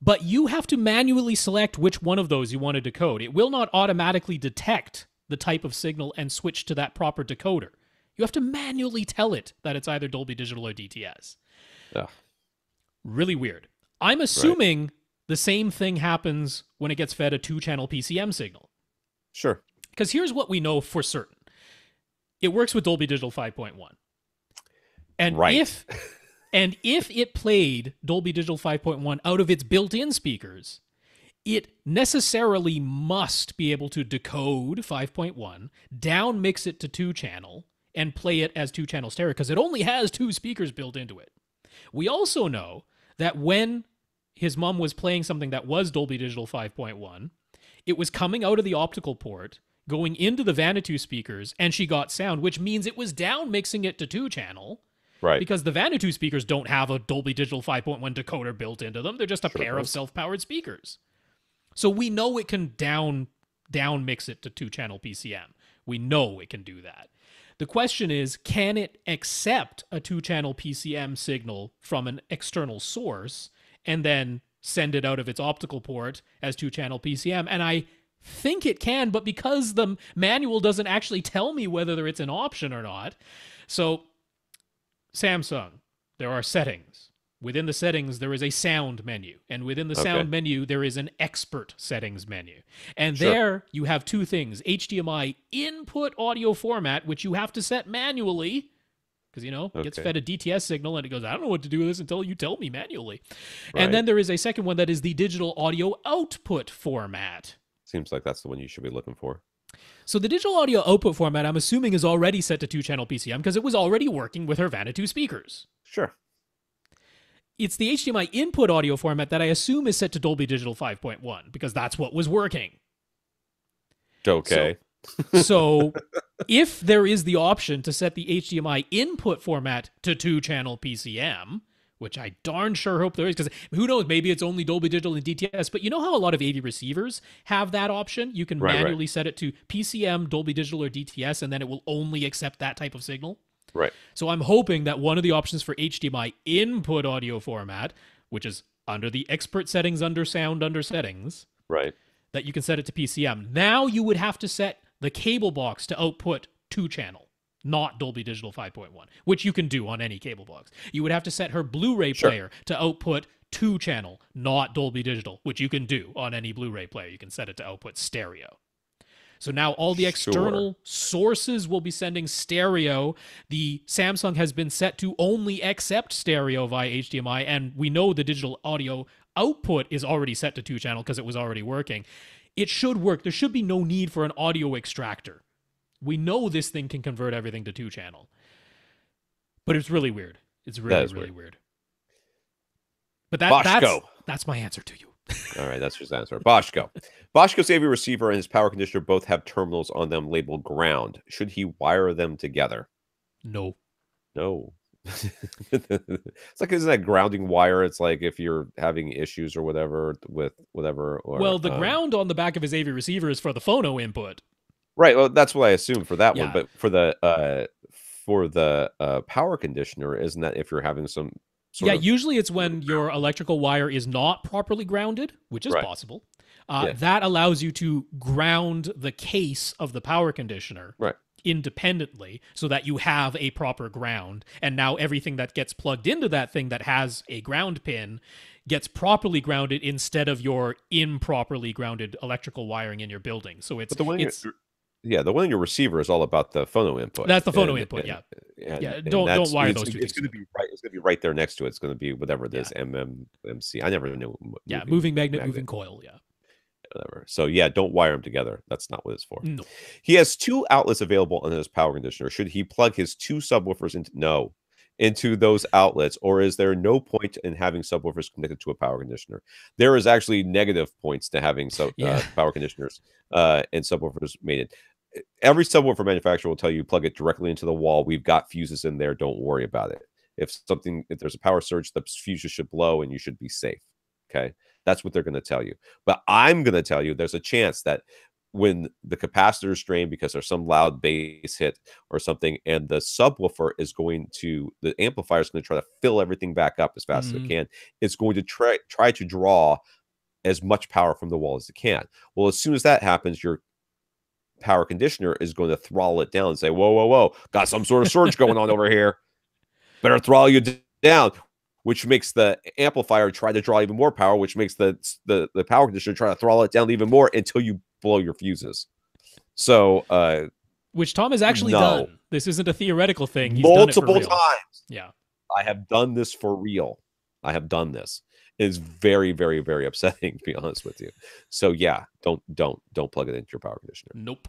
But you have to manually select which one of those you want to decode. It will not automatically detect the type of signal and switch to that proper decoder. You have to manually tell it that it's either Dolby Digital or DTS. Ugh. Really weird. I'm assuming the same thing happens when it gets fed a 2-channel PCM signal. Sure. Because here's what we know for certain. It works with Dolby Digital 5.1. And if it played Dolby Digital 5.1 out of its built-in speakers, it necessarily must be able to decode 5.1, down mix it to 2-channel, and play it as 2-channel stereo, because it only has 2 speakers built into it. We also know that when his mom was playing something that was Dolby Digital 5.1, it was coming out of the optical port, going into the Vanuatu speakers, and she got sound, which means it was down mixing it to 2-channel. Right. Because the Vanuatu speakers don't have a Dolby Digital 5.1 decoder built into them. They're just a pair of self-powered speakers. So we know it can down mix it to 2-channel PCM. We know it can do that. The question is, can it accept a 2-channel PCM signal from an external source and then send it out of its optical port as 2-channel PCM? And I think it can, but because the manual doesn't actually tell me whether it's an option or not. So Samsung, there are settings. Within the settings, there is a sound menu. And within the sound menu, there is an expert settings menu. And there you have 2 things. HDMI input audio format, which you have to set manually. Because, it gets fed a DTS signal and it goes, I don't know what to do with this until you tell me manually. Right. And then there is a second one that is the digital audio output format. Seems like that's the one you should be looking for. So the digital audio output format, I'm assuming, is already set to 2-channel PCM because it was already working with her Vanuatu speakers. Sure. It's the HDMI input audio format that I assume is set to Dolby Digital 5.1 because that's what was working. Okay. So if there is the option to set the HDMI input format to 2-channel PCM, which I darn sure hope there is, because who knows, maybe it's only Dolby Digital and DTS, but you know how a lot of AV receivers have that option? You can manually set it to PCM, Dolby Digital, or DTS, and then it will only accept that type of signal. Right. So I'm hoping that one of the options for HDMI input audio format, which is under the expert settings under sound under settings, right, that you can set it to PCM. Now you would have to set the cable box to output 2-channel. Not Dolby Digital 5.1, which you can do on any cable box. You would have to set her Blu-ray player to output 2-channel, not Dolby Digital, which you can do on any Blu-ray player. You can set it to output stereo. So now all the external sources will be sending stereo. The Samsung has been set to only accept stereo via HDMI, and we know the digital audio output is already set to 2-channel because it was already working. It should work. There should be no need for an audio extractor. We know this thing can convert everything to 2-channel. But it's really weird. It's really weird. But that's my answer to you. All right, that's his answer. Boschko. Boschko's AV receiver and his power conditioner both have terminals on them labeled ground. Should he wire them together? No. It's like, isn't that grounding wire? It's like if you're having issues or whatever with whatever. Or, well, the ground on the back of his AV receiver is for the phono input. Right. Well, that's what I assumed for that one. But for the power conditioner, isn't that if you're having some sort of... usually it's when your electrical wire is not properly grounded, which is possible. That allows you to ground the case of the power conditioner independently so that you have a proper ground. And now everything that gets plugged into that thing that has a ground pin gets properly grounded instead of your improperly grounded electrical wiring in your building. So it's... the one in your receiver is all about the phono input. That's the phono input, Don't wire those two things. It's going to be right. It's going to be right there next to it. It's going to be whatever it is, MMC. I never knew. Moving magnet, moving coil. Whatever. So don't wire them together. That's not what it's for. No. He has 2 outlets available on his power conditioner. Should he plug his 2 subwoofers into those outlets, or is there no point in having subwoofers connected to a power conditioner? There is actually negative points to having power conditioners and subwoofers mated. Every subwoofer manufacturer will tell you plug it directly into the wall. We've got fuses in there. Don't worry about it. If there's a power surge, the fuses should blow and you should be safe. Okay. That's what they're going to tell you. But I'm going to tell you there's a chance that when the capacitor is drained because there's some loud bass hit or something, and the subwoofer the amplifier is going to try to fill everything back up as fast as it can. It's going to try to draw as much power from the wall as it can. Well, as soon as that happens, your power conditioner is going to throttle it down and say, whoa, whoa, whoa, got some sort of surge going on over here. Better throttle you down, which makes the amplifier try to draw even more power, which makes the power conditioner try to throttle it down even more until you blow your fuses. So, which Tom has actually done. This isn't a theoretical thing. He's multiple done it for real. times. Yeah. I have done this for real. I have done this. It is very, very, very upsetting, to be honest with you. So yeah, don't plug it into your power conditioner. Nope.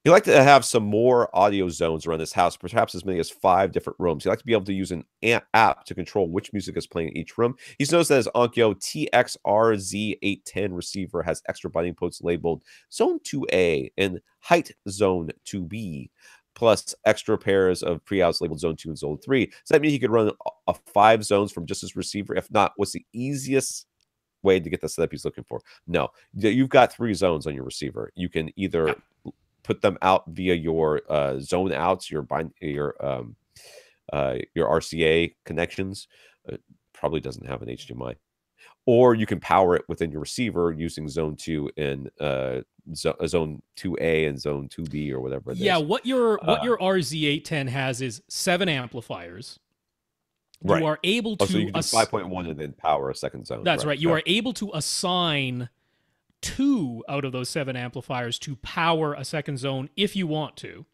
He'd like to have some more audio zones around his house, perhaps as many as 5 different rooms. He'd like to be able to use an app to control which music is playing in each room. He's noticed that his Onkyo TXRZ810 receiver has extra binding posts labeled Zone 2A and Height Zone 2B, plus extra pairs of pre-outs labeled Zone 2 and Zone 3. Does that mean he could run 5 zones from just his receiver? If not, what's the easiest way to get the setup he's looking for? No, you've got 3 zones on your receiver. You can either put them out via your zone outs, your RCA connections. Probably doesn't have an HDMI. Or you can power it within your receiver using Zone 2 and Zone 2A and Zone 2B or whatever it is. Yeah, what your RZ810 has is 7 amplifiers. Right. You are able to... so you can do 5.1 and then power a second zone. That's right. You are able to assign 2 out of those 7 amplifiers to power a second zone if you want to.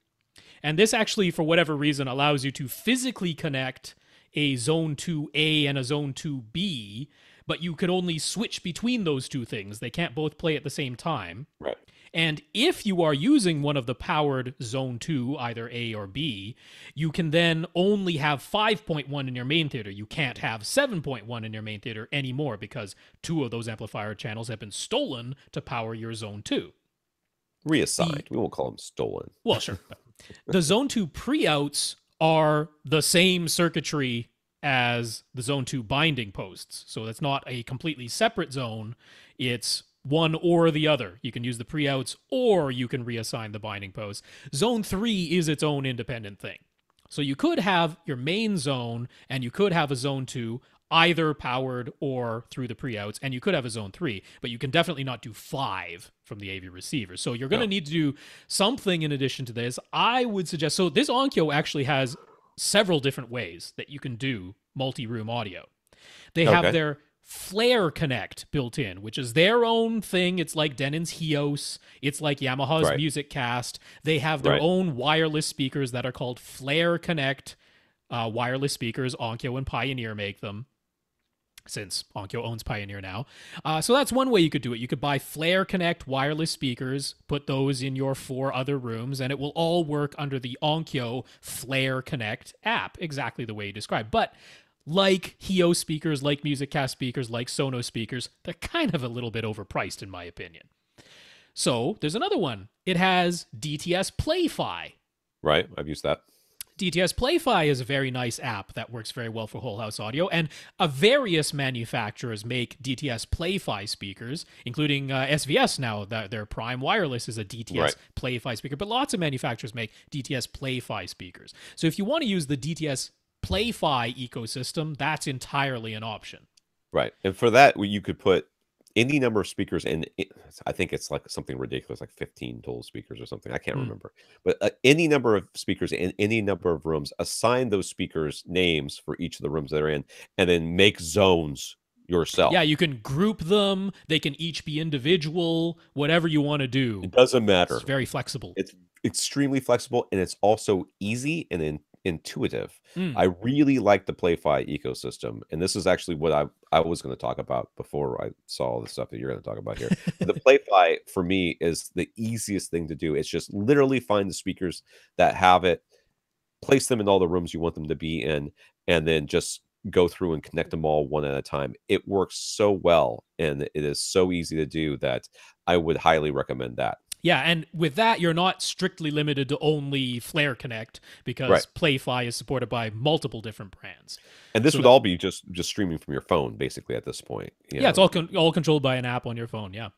And this actually, for whatever reason, allows you to physically connect a Zone 2A and a Zone 2B, but you can only switch between those 2 things. They can't both play at the same time. Right. And if you are using one of the powered Zone 2, either A or B, you can then only have 5.1 in your main theater. You can't have 7.1 in your main theater anymore because 2 of those amplifier channels have been stolen to power your Zone 2. Reassigned. We won't call them stolen. Well, sure. The Zone 2 pre-outs are the same circuitry as the Zone 2 binding posts. So it's not a completely separate zone. It's one or the other. You can use the pre-outs or you can reassign the binding posts. Zone 3 is its own independent thing. So you could have your main zone and you could have a Zone 2 either powered or through the pre-outs, and you could have a Zone 3, but you can definitely not do 5 from the AV receiver. So you're going to need to do something in addition to this. I would suggest, so this Onkyo actually has several different ways that you can do multi-room audio. They have their Flare Connect built in, which is their own thing. It's like Denon's Hios. It's like Yamaha's Music Cast. They have their own wireless speakers that are called Flare Connect wireless speakers. Onkyo and Pioneer make them, since Onkyo owns Pioneer now. So that's one way you could do it. You could buy Flare Connect wireless speakers, put those in your 4 other rooms, and it will all work under the Onkyo Flare Connect app, exactly the way you described. But like Hio speakers, like Music Cast speakers, like Sonos speakers, they're kind of a little bit overpriced in my opinion. So there's another one. It has DTS Play-Fi. Right, I've used that. DTS Play-Fi is a very nice app that works very well for whole house audio, and various manufacturers make DTS Play-Fi speakers, including SVS now. Their Prime Wireless is a DTS Play-Fi speaker, but lots of manufacturers make DTS Play-Fi speakers. So if you want to use the DTS Play-Fi ecosystem, that's entirely an option. Right, and for that, you could put any number of speakers in. I think it's like something ridiculous, like 15 total speakers or something. I can't remember, but any number of speakers in any number of rooms. Assign those speakers names for each of the rooms they're in, and then make zones yourself. Yeah, you can group them. They can each be individual. Whatever you want to do, it doesn't matter. It's very flexible. It's extremely flexible, and it's also easy and intuitive. I really like the Play-Fi ecosystem, and this is actually what I was going to talk about before I saw all the stuff that you're going to talk about here. The Play-Fi for me is the easiest thing to do. It's just literally find the speakers that have it, place them in all the rooms you want them to be in, and then just go through and connect them all one at a time. It works so well, and it is so easy to do that I would highly recommend that. Yeah, and with that, you're not strictly limited to only Flare Connect because Right. PlayFi is supported by multiple different brands. And this So would all be just streaming from your phone, basically, at this point. yeah, it's all controlled by an app on your phone. Yeah.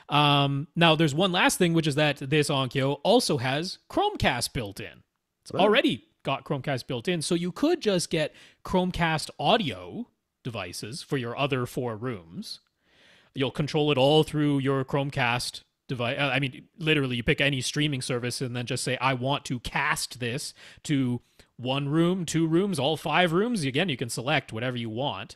Now there's one last thing, which is that this Onkyo also has Chromecast built in. It's already got Chromecast built in, so you could just get Chromecast audio devices for your other 4 rooms. You'll control it all through your Chromecast device. I mean, literally, you pick any streaming service and then just say, I want to cast this to 1 room, 2 rooms, all 5 rooms. Again, you can select whatever you want.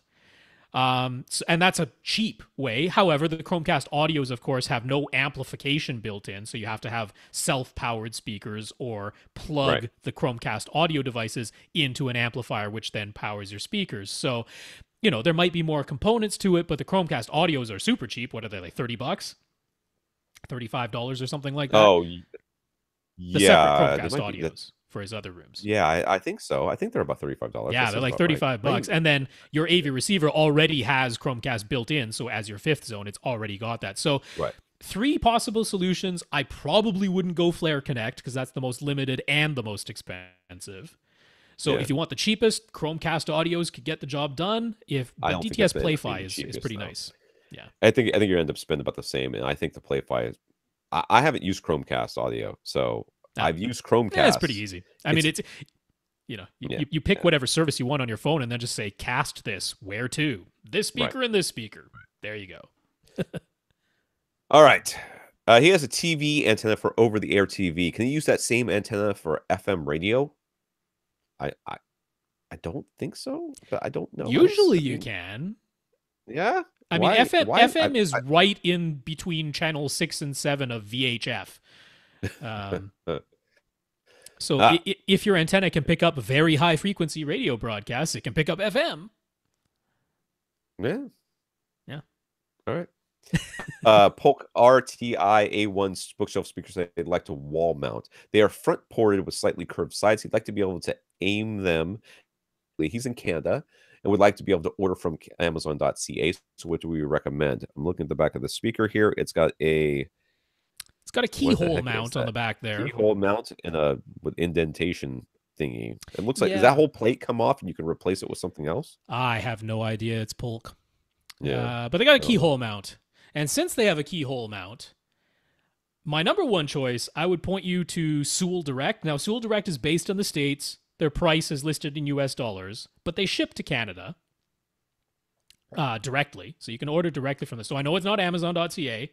And that's a cheap way. However, the Chromecast audios, of course, have no amplification built in, so you have to have self-powered speakers or plug the Chromecast audio devices into an amplifier, which then powers your speakers. So, there might be more components to it, but the Chromecast audios are super cheap. What are they, like $30? $35 or something like that? Oh, the separate Chromecast audios for his other rooms. Yeah, I think so. I think they're about $35. Yeah, they're like $35. Right. And then your AV receiver already has Chromecast built in, so as your 5th zone, it's already got that. So 3 possible solutions. I probably wouldn't go Flare Connect because that's the most limited and the most expensive. So if you want the cheapest, Chromecast audios could get the job done. BTS PlayFi is pretty nice. Yeah, I think you end up spending about the same, and I think the PlayFi is. I haven't used Chromecast audio, so I've used Chromecast. Yeah, it's pretty easy. I mean, it's you pick whatever service you want on your phone, and then just say cast this where to this speaker and this speaker. There you go. All right. He has a TV antenna for over-the-air TV. Can you use that same antenna for FM radio? I don't think so, but I don't know. Usually you can. Yeah. I mean, FM is right in between channel 6 and 7 of VHF. So if your antenna can pick up very high frequency radio broadcasts, it can pick up FM. Yeah. Yeah. All right. Polk RTI A1 bookshelf speakers they'd like to wall mount. They are front ported with slightly curved sides. He'd like to be able to aim them. He's in Canada and would like to be able to order from Amazon.ca. So what do we recommend? I'm looking at the back of the speaker here. It's got a keyhole mount on the back there. Keyhole mount and with indentation thingy. It looks like does that whole plate come off and you can replace it with something else? I have no idea. It's Polk. Yeah. But they got a keyhole mount. And since they have a keyhole mount, my number one choice, I would point you to Sewell Direct. Now, Sewell Direct is based in the States. Their price is listed in US dollars, but they ship to Canada directly. So you can order directly from the store. I know it's not Amazon.ca,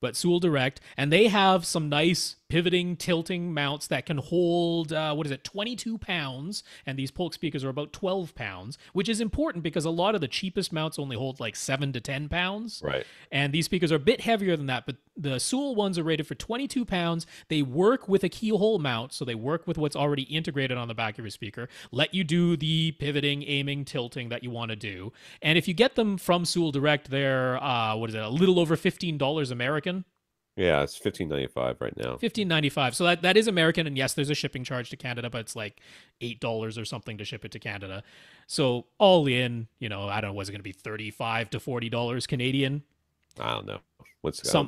but Sewell Direct. And they have some nice pivoting, tilting mounts that can hold, 22 pounds. And these Polk speakers are about 12 pounds, which is important because a lot of the cheapest mounts only hold like 7 to 10 pounds. Right. And these speakers are a bit heavier than that, but the Sewell ones are rated for 22 pounds. They work with a keyhole mount, so they work with what's already integrated on the back of your speaker, let you do the pivoting, aiming, tilting that you want to do. And if you get them from Sewell Direct, they're, a little over $15 American. Yeah, it's $15.95 right now. $15.95. So that is American, and yes, there's a shipping charge to Canada, but it's like $8 or something to ship it to Canada. So all in, I don't know, was it going to be $35 to $40 Canadian? I don't know.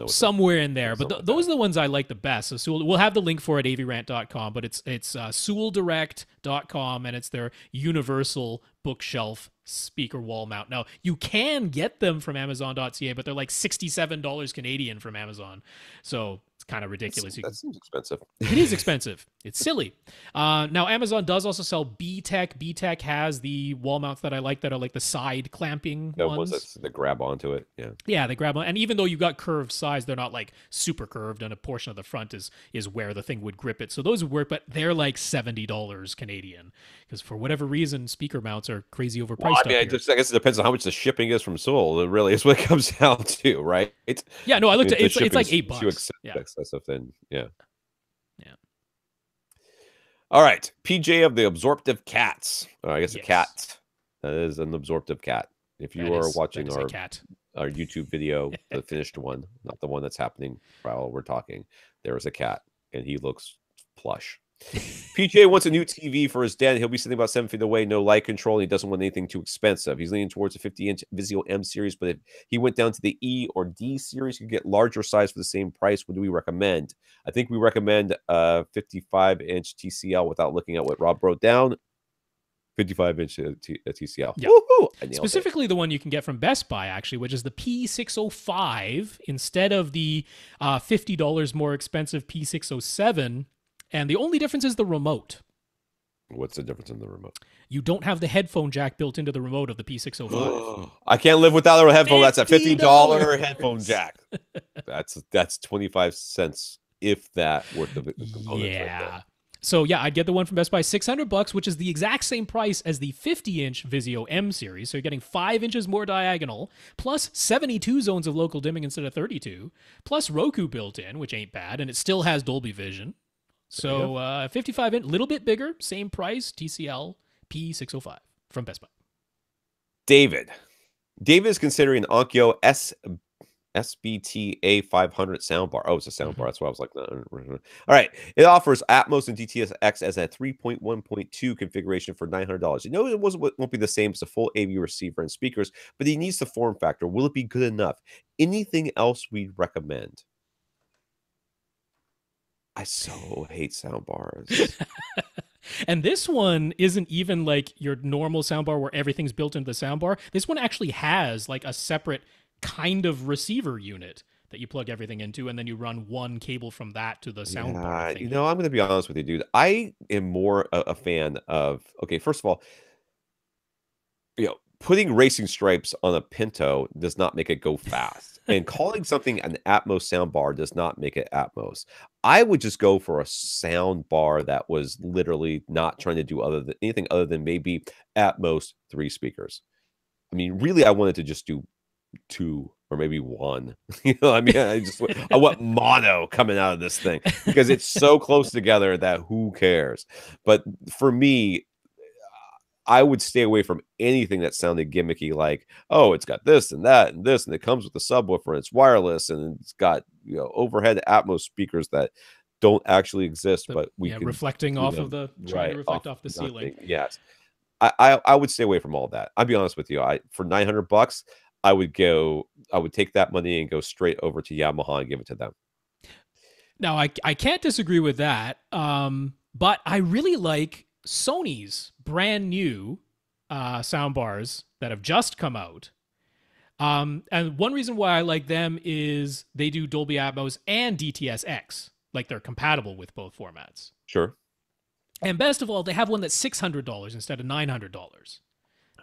Somewhere in there, but those are the ones I like the best. So we'll have the link for it at AVRant.com, but it's SewellDirect.com, and it's their universal bookshelf speaker wall mount. Now, you can get them from Amazon.ca, but they're like $67 Canadian from Amazon. So it's kind of ridiculous. That seems expensive. It is expensive. It's silly. Now, Amazon does also sell B-Tech. B-Tech has the wall mounts that I like that are like the side clamping ones. That grab onto it. Yeah. Yeah, they grab on. And even though you got curved sides, they're not like super curved, and a portion of the front is where the thing would grip it. So those would work, but they're like $70 Canadian because for whatever reason, speaker mounts are crazy overpriced. I guess it depends on how much the shipping is from Sewell. It really is what it comes down to, right? Yeah, no, I looked at it's like $8. Too excessive, then yeah. Yeah. All right, PJ of the Absorptive Cats. I guess a cat. That is an absorptive cat. If you are watching our YouTube video, the finished one, not the one that's happening while we're talking, there is a cat, and he looks plush. PJ wants a new TV for his dad. He'll be sitting about 7 feet away, no light control, and he doesn't want anything too expensive. He's leaning towards a 50-inch Vizio M series, but if he went down to the E or D series, he could get larger size for the same price. What do we recommend? I think we recommend a 55-inch TCL without looking at what Rob wrote down. 55-inch TCL. Yeah. Specifically the one you can get from Best Buy, actually, which is the P605 instead of the $50 more expensive P607. And the only difference is the remote. What's the difference in the remote? You don't have the headphone jack built into the remote of the P605. I can't live without a headphone. That's a $50 headphone jack. That's 25 cents, if that, worth of the components. Yeah. Right, so yeah, I'd get the one from Best Buy, $600, which is the exact same price as the 50-inch Vizio M series. So you're getting 5 inches more diagonal, plus 72 zones of local dimming instead of 32, plus Roku built in, which ain't bad, and it still has Dolby Vision. So 55-inch, little bit bigger, same price, TCL P605 from Best Buy. David is considering an Onkyo SBT A500 soundbar. Oh, it's a soundbar. That's why I was like, no. All right. It offers Atmos and DTS-X as a 3.1.2 configuration for $900. You know, it won't be the same as a full AV receiver and speakers, but he needs the form factor. Will it be good enough? Anything else we'd recommend? I so hate soundbars. And this one isn't even like your normal soundbar where everything's built into the soundbar. This one actually has like a separate kind of receiver unit that you plug everything into, and then you run one cable from that to the soundbar. Yeah, you know, I'm going to be honest with you, dude. I am more a fan of, okay, first of all, you know, putting racing stripes on a Pinto does not make it go fast. And calling something an Atmos soundbar does not make it Atmos. I would just go for a sound bar that was literally not trying to do anything other than maybe Atmos 3 speakers. I mean, really, I wanted to just do 2 or maybe 1. You know, I mean, I want mono coming out of this thing because it's so close together that who cares? But for me, I would stay away from anything that sounded gimmicky, like, oh, it's got this and that and this, and it comes with a subwoofer, and it's wireless, and it's got, you know, overhead Atmos speakers that don't actually exist, but we can reflecting off of the trying to reflect off the ceiling. Yes, I would stay away from all that. I'll be honest with you. For $900, I would take that money and go straight over to Yamaha and give it to them. Now, I can't disagree with that, but I really like Sony's brand new soundbars that have just come out. And one reason why I like them is they do Dolby Atmos and DTS-X. Like, they're compatible with both formats. Sure. And best of all, they have one that's $600 instead of $900.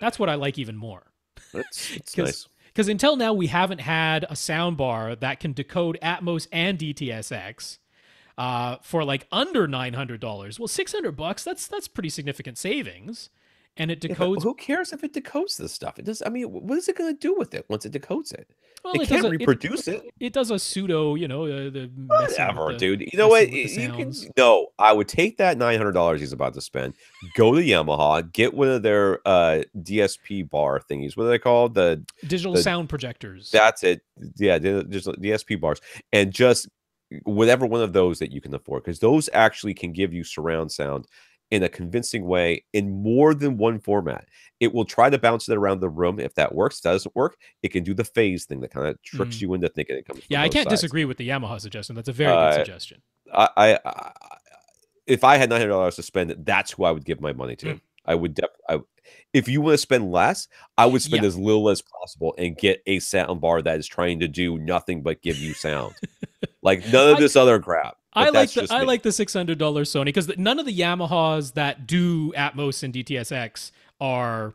That's what I like even more. That's nice. Because until now, we haven't had a soundbar that can decode Atmos and DTS-X for like under $900. Well, $600, that's pretty significant savings. And it decodes. Who cares if it decodes this stuff? It does. I mean, what is it going to do with it once it decodes it? Well, it can't reproduce it. It does a pseudo, you know, the whatever, dude. You know what? You can. No, I would take that $900 he's about to spend. Go to Yamaha, get one of their DSP bar thingies. What are they called? The digital sound projectors. That's it. Yeah, digital DSP bars, and just whatever one of those that you can afford, because those actually can give you surround sound in a convincing way in more than one format. It will try to bounce it around the room. If that works, doesn't work, it can do the phase thing that kind of tricks you into thinking it comes from I can't sides. disagree with the Yamaha suggestion. That's a very good suggestion. If I had $900 to spend, that's who I would give my money to. I would if you want to spend less, I would spend as little as possible and get a sound bar that is trying to do nothing but give you sound. Like none of this other crap. I like the $600 Sony, because none of the Yamahas that do Atmos and DTS-X are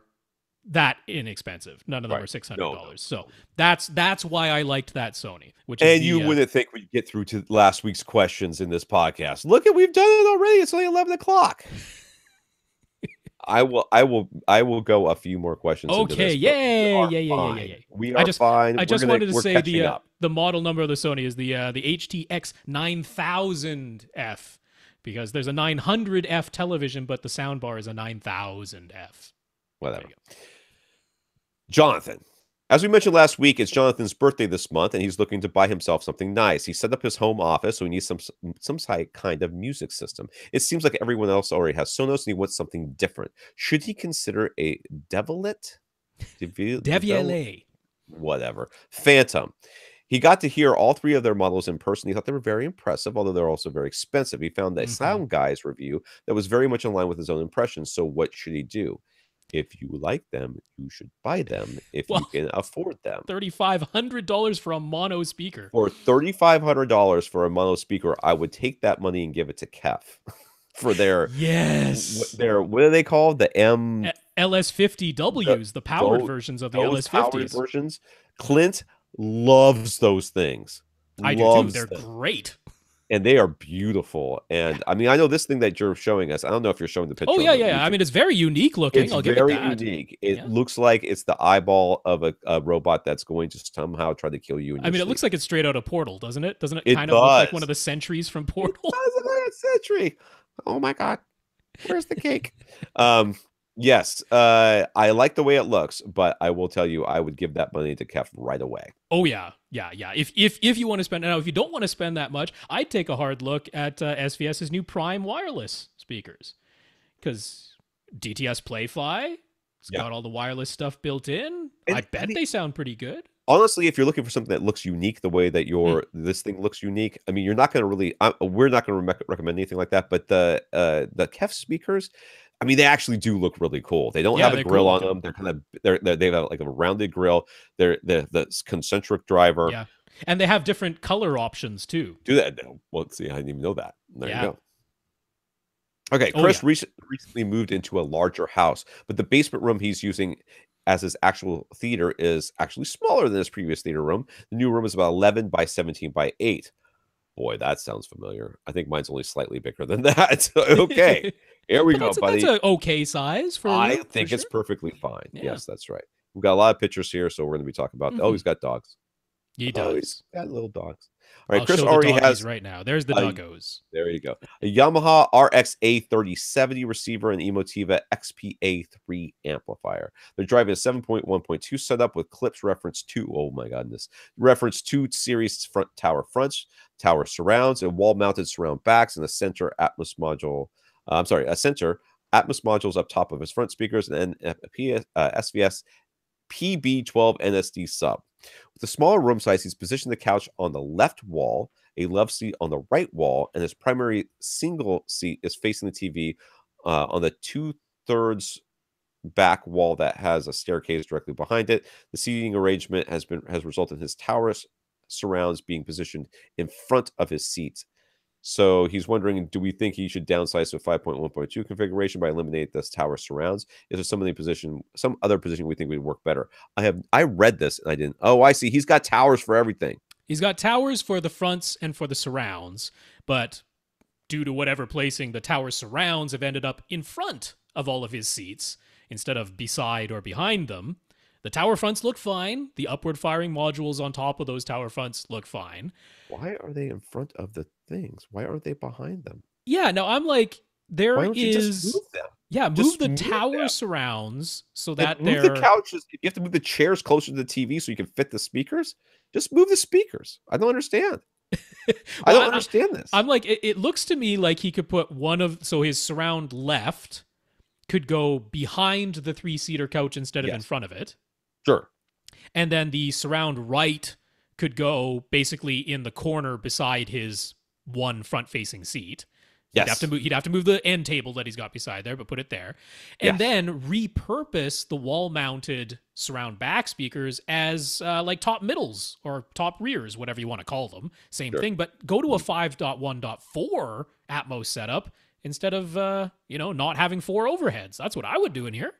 that inexpensive. None of them are $600. No. So that's why I liked that Sony. You wouldn't think we'd get through to last week's questions in this podcast. Look, we've done it already. It's only 11 o'clock. I will go a few more questions. Okay, yay. We are fine. I just wanted to say the model number of the Sony is the HTX 9000F, because there's a 900F television, but the soundbar is a 9000F. Whatever. Jonathan, As we mentioned last week, it's Jonathan's birthday this month, and he's looking to buy himself something nice. He set up his home office, so he needs some kind of music system. It seems like everyone else already has Sonos, and he wants something different. Should he consider a Devialet. Whatever. Phantom. He got to hear all three of their models in person. He thought they were very impressive, although they're also very expensive. He found a Sound Guy's review that was very much in line with his own impressions. So what should he do? If you like them, you should buy them if you can afford them. $3,500 for a mono speaker. For $3,500 for a mono speaker, I would take that money and give it to Kef for their what are they called? The LS50Ws, the powered versions of the LS50s. Versions. Clint loves those things. I do too. They're great. And they are beautiful. And I mean, I know this thing that you're showing us. I don't know if you're showing the picture. Oh, yeah. I mean, it's very unique looking. It's very unique. It looks like it's the eyeball of a robot that's going to somehow try to kill you. I mean, it looks like it's straight out of Portal, doesn't it? Doesn't it kind of look like one of the sentries from Portal? It does look like a sentry. Oh, my God. Where's the cake? Yes, I like the way it looks, but I will tell you, I would give that money to Kef right away. Oh yeah. If you want to spend now, if you don't want to spend that much, I'd take a hard look at SVS's new Prime wireless speakers, because DTS Play-Fi, it's got all the wireless stuff built in. And I bet they sound pretty good. Honestly, if you're looking for something that looks unique the way that this thing looks unique, I mean, you're not going to really. We're not going to recommend anything like that. But the Kef speakers, I mean, they actually do look really cool. They don't have a grill on them. They're kind of they have like a rounded grill. They're the concentric driver. Yeah, and they have different color options too. Do that? Well, let's see, I didn't even know that. There you go. Okay, Chris recently moved into a larger house, but the basement room he's using as his actual theater is actually smaller than his previous theater room. The new room is about 11 by 17 by 8. Boy, that sounds familiar. I think mine's only slightly bigger than that. Okay, here we go, buddy. That's an okay size for. I think it's perfectly fine. Yeah. Yes, that's right. We've got a lot of pictures here, so we're going to be talking about. Oh, he's got dogs. He does. He's got little dogs. All right, I'll Chris show already the has right now. There's the doggos. There you go. A Yamaha RX-A 3070 receiver and Emotiva XPA3 amplifier. They're driving a 7.1.2 setup with clips reference 2. Oh my goodness. Reference 2 series tower fronts, tower surrounds, and wall-mounted surround backs, and a center Atmos module. A center Atmos modules up top of his front speakers, and then a SVS PB12 NSD sub. With a smaller room size, he's positioned the couch on the left wall, a love seat on the right wall, and his primary single seat is facing the TV on the 2/3 back wall that has a staircase directly behind it. The seating arrangement has resulted in his tower surrounds being positioned in front of his seats. So he's wondering, do we think he should downsize to a 5.1.2 configuration by eliminating this tower surrounds? Is there some other position we think would work better? I read this and I didn't. Oh, I see. He's got towers for everything. He's got towers for the fronts and for the surrounds, but due to whatever placing, the tower surrounds have ended up in front of all of his seats instead of beside or behind them. The tower fronts look fine. The upward firing modules on top of those tower fronts look fine. Why are they in front of the things? Why aren't they behind them? Yeah, no, I'm like, Why don't you just move them? Yeah, move the tower surrounds so that they're... Move the couches. You have to move the chairs closer to the TV so you can fit the speakers. Just move the speakers. I don't understand. I don't understand this. I'm like, it looks to me like he could put so his surround left could go behind the 3-seater couch instead of in front of it. Sure. And then the surround right could go basically in the corner beside his one front-facing seat. Yes. He'd have to move the end table that he's got beside there, but put it there. And then repurpose the wall-mounted surround back speakers as like top middles or top rears, whatever you want to call them. Same thing, but go to a 5.1.4 Atmos setup instead of, not having 4 overheads. That's what I would do in here.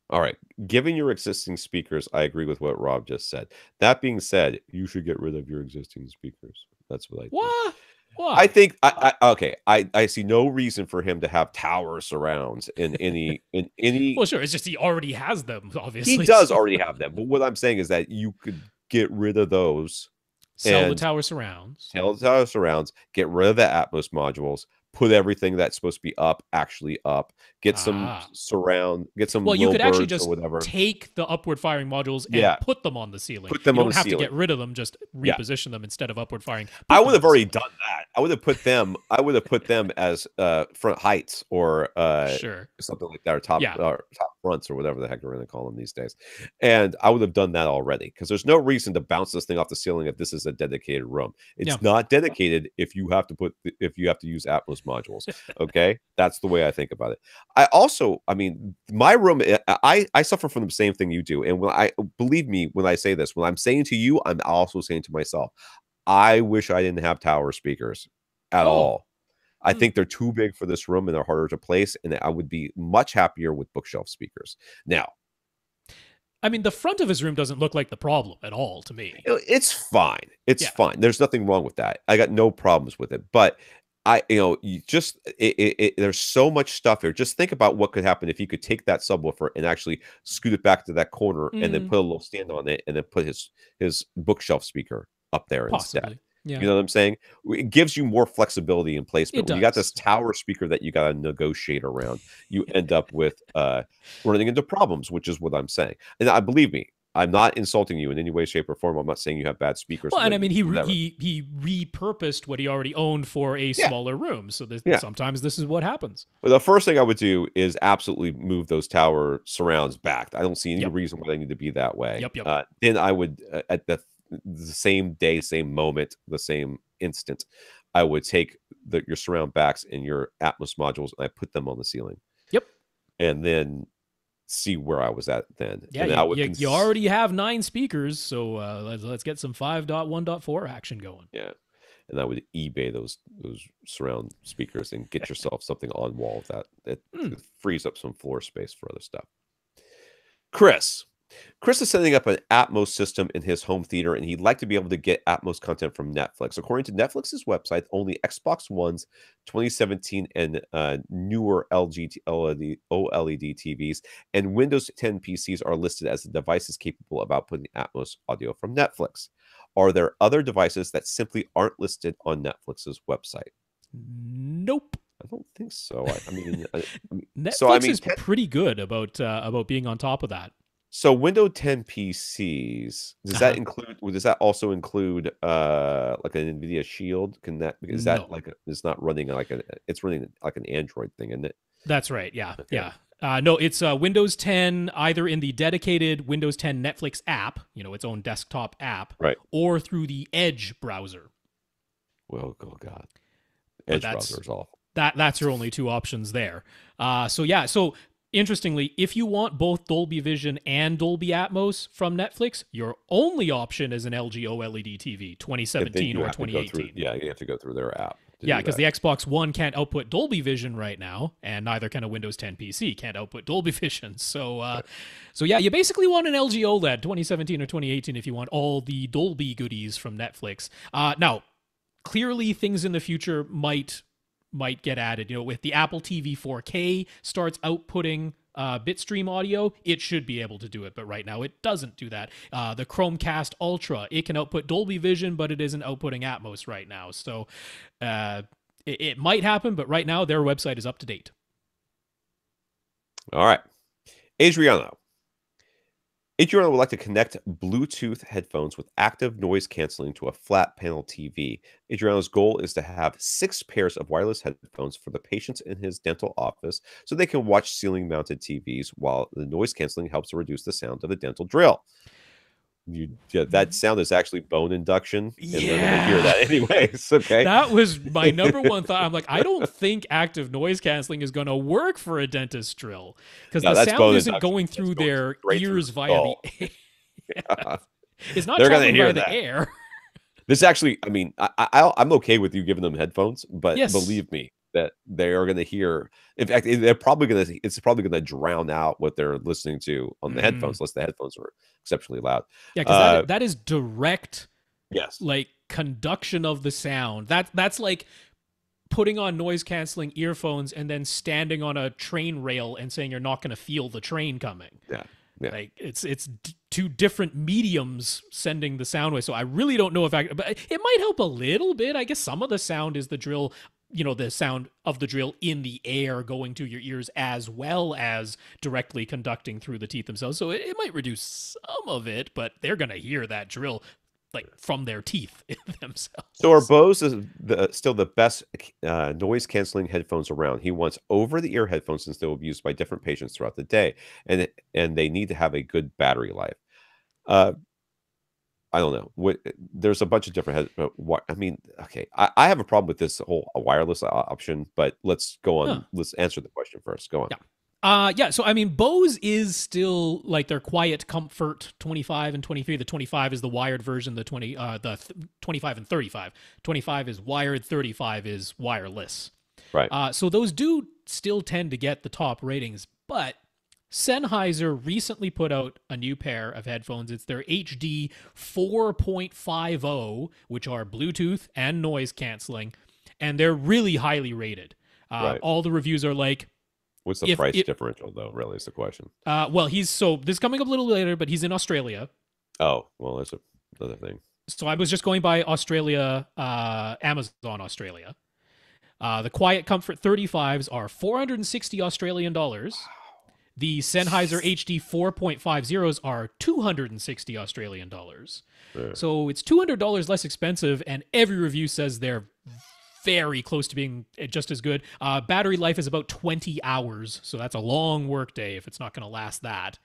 All right. Given your existing speakers, I agree with what Rob just said. That being said, you should get rid of your existing speakers. That's what I think. What? I think I see no reason for him to have tower surrounds in any. Well, sure. It's just he already has them. Obviously, he does already have them. But what I'm saying is that you could get rid of those. Sell the tower surrounds. Get rid of the Atmos modules. put everything that's supposed to be up actually up, get some surround, get some well, you low could actually birds just or whatever. take the upward firing modules and Yeah. put them on the ceiling. Put them you on don't the have to ceiling. get rid of them, just reposition them instead of upward firing. I would have already done that. I would have put them as front heights or sure, something like that, or top fronts or whatever the heck we're going to call them these days. And I would have done that already, because there's no reason to bounce this thing off the ceiling if this is a dedicated room. It's not dedicated if you have to use Atmos modules. Okay, that's the way I think about it. I mean, my room, I suffer from the same thing you do, and believe me when I say this, when I'm saying to you, I'm also saying to myself, I wish I didn't have tower speakers at all. I think they're too big for this room and they're harder to place, and I would be much happier with bookshelf speakers. Now, I mean, the front of his room doesn't look like the problem at all to me. It's fine. It's fine. There's nothing wrong with that. I got no problems with it. But there's so much stuff here. Just think about what could happen if you could take that subwoofer and actually scoot it back to that corner and then put a little stand on it and then put his bookshelf speaker up there instead. Yeah. You know what I'm saying? It gives you more flexibility in placement. When you got this tower speaker that you got to negotiate around, you end up with running into problems, which is what I'm saying. And believe me, I'm not insulting you in any way, shape, or form. I'm not saying you have bad speakers. Well, and I mean, he repurposed what he already owned for a smaller room. So sometimes this is what happens. Well, the first thing I would do is absolutely move those tower surrounds back. I don't see any reason why they need to be that way. Then I would, at the same day, same moment, the same instant, I would take your surround backs and your Atmos modules and I put them on the ceiling. Yep. And then see where I was at then. Yeah, and you already have 9 speakers, so let's get some 5.1.4 action going. Yeah. And I would eBay those surround speakers and get yourself something on wall that frees up some floor space for other stuff. Chris is setting up an Atmos system in his home theater, and he'd like to be able to get Atmos content from Netflix. According to Netflix's website, only Xbox Ones, 2017 and newer LG OLED TVs and Windows 10 PCs are listed as the devices capable of outputting Atmos audio from Netflix. Are there other devices that simply aren't listed on Netflix's website? Nope. I don't think so. I mean, Netflix is pretty good about being on top of that. So Windows 10 PCs, does that also include like an NVIDIA Shield? It's not running it's running like an Android thing, isn't it? That's right. Yeah. Okay. Yeah. No, it's Windows 10 either in the dedicated Windows 10 Netflix app, its own desktop app, right, or through the Edge browser. Well, oh God, Edge browser is awful. That's your only 2 options there. So interestingly, if you want both Dolby Vision and Dolby Atmos from Netflix, your only option is an LG OLED TV, 2017 or 2018. You have to go through their app. Yeah, because the Xbox One can't output Dolby Vision right now, and neither can a Windows 10 PC can't output Dolby Vision. So, you basically want an LG OLED 2017 or 2018 if you want all the Dolby goodies from Netflix. Now, clearly, things in the future might get added. With the Apple TV 4K starts outputting bitstream audio, it should be able to do it, but right now it doesn't do that. The Chromecast Ultra, it can output Dolby Vision, but it isn't outputting Atmos right now. So it might happen, but right now their website is up to date. All right. Adriano would like to connect Bluetooth headphones with active noise canceling to a flat panel TV. Adriano's goal is to have 6 pairs of wireless headphones for the patients in his dental office so they can watch ceiling-mounted TVs while the noise canceling helps to reduce the sound of the dental drill. That sound is actually bone induction, and they're going to hear that anyways. Okay, that was my number one thought. I'm like, I don't think active noise canceling is going to work for a dentist drill because the sound isn't going through their ears via the air. It's not traveling via the air. This actually, I mean, I'm okay with you giving them headphones, but believe me that they are going to hear. In fact, it's probably going to drown out what they're listening to on the headphones, unless the headphones are exceptionally loud. Yeah, because that is direct, like conduction of the sound. That's like putting on noise canceling earphones and then standing on a train rail and saying you're not going to feel the train coming. Yeah. Like it's 2 different mediums sending the sound wave. So I really don't know but it might help a little bit. I guess some of the sound is the drill. the sound of the drill in the air going to your ears as well as directly conducting through the teeth themselves. So it might reduce some of it, but they're going to hear that drill like from their teeth themselves. So are Bose still the best noise canceling headphones around? He wants over the ear headphones since they will be used by different patients throughout the day, and they need to have a good battery life. I don't know. There's a bunch of different heads. But what I mean, okay, I have a problem with this whole wireless option. But let's go on. Huh. Let's answer the question first. Go on. Yeah. So I mean, Bose is still like their Quiet Comfort 25 and 23. The 25 is the wired version. The 25 and 35. 25 is wired. 35 is wireless. Right. So those do still tend to get the top ratings, but Sennheiser recently put out a new pair of headphones. It's their HD 4.50, which are Bluetooth and noise canceling, and they're really highly rated. Right. All the reviews are like, what's the price differential, though, really, is the question. Well, this is coming up a little later, but he's in Australia. Oh, well, that's another thing. So I was just going by Australia, Amazon Australia. The Quiet Comfort 35s are 460 Australian dollars. The Sennheiser HD 4.50s are 260 Australian dollars. Yeah. So it's $200 less expensive, and every review says they're very close to being just as good. Battery life is about 20 hours, so that's a long work day if it's not going to last that.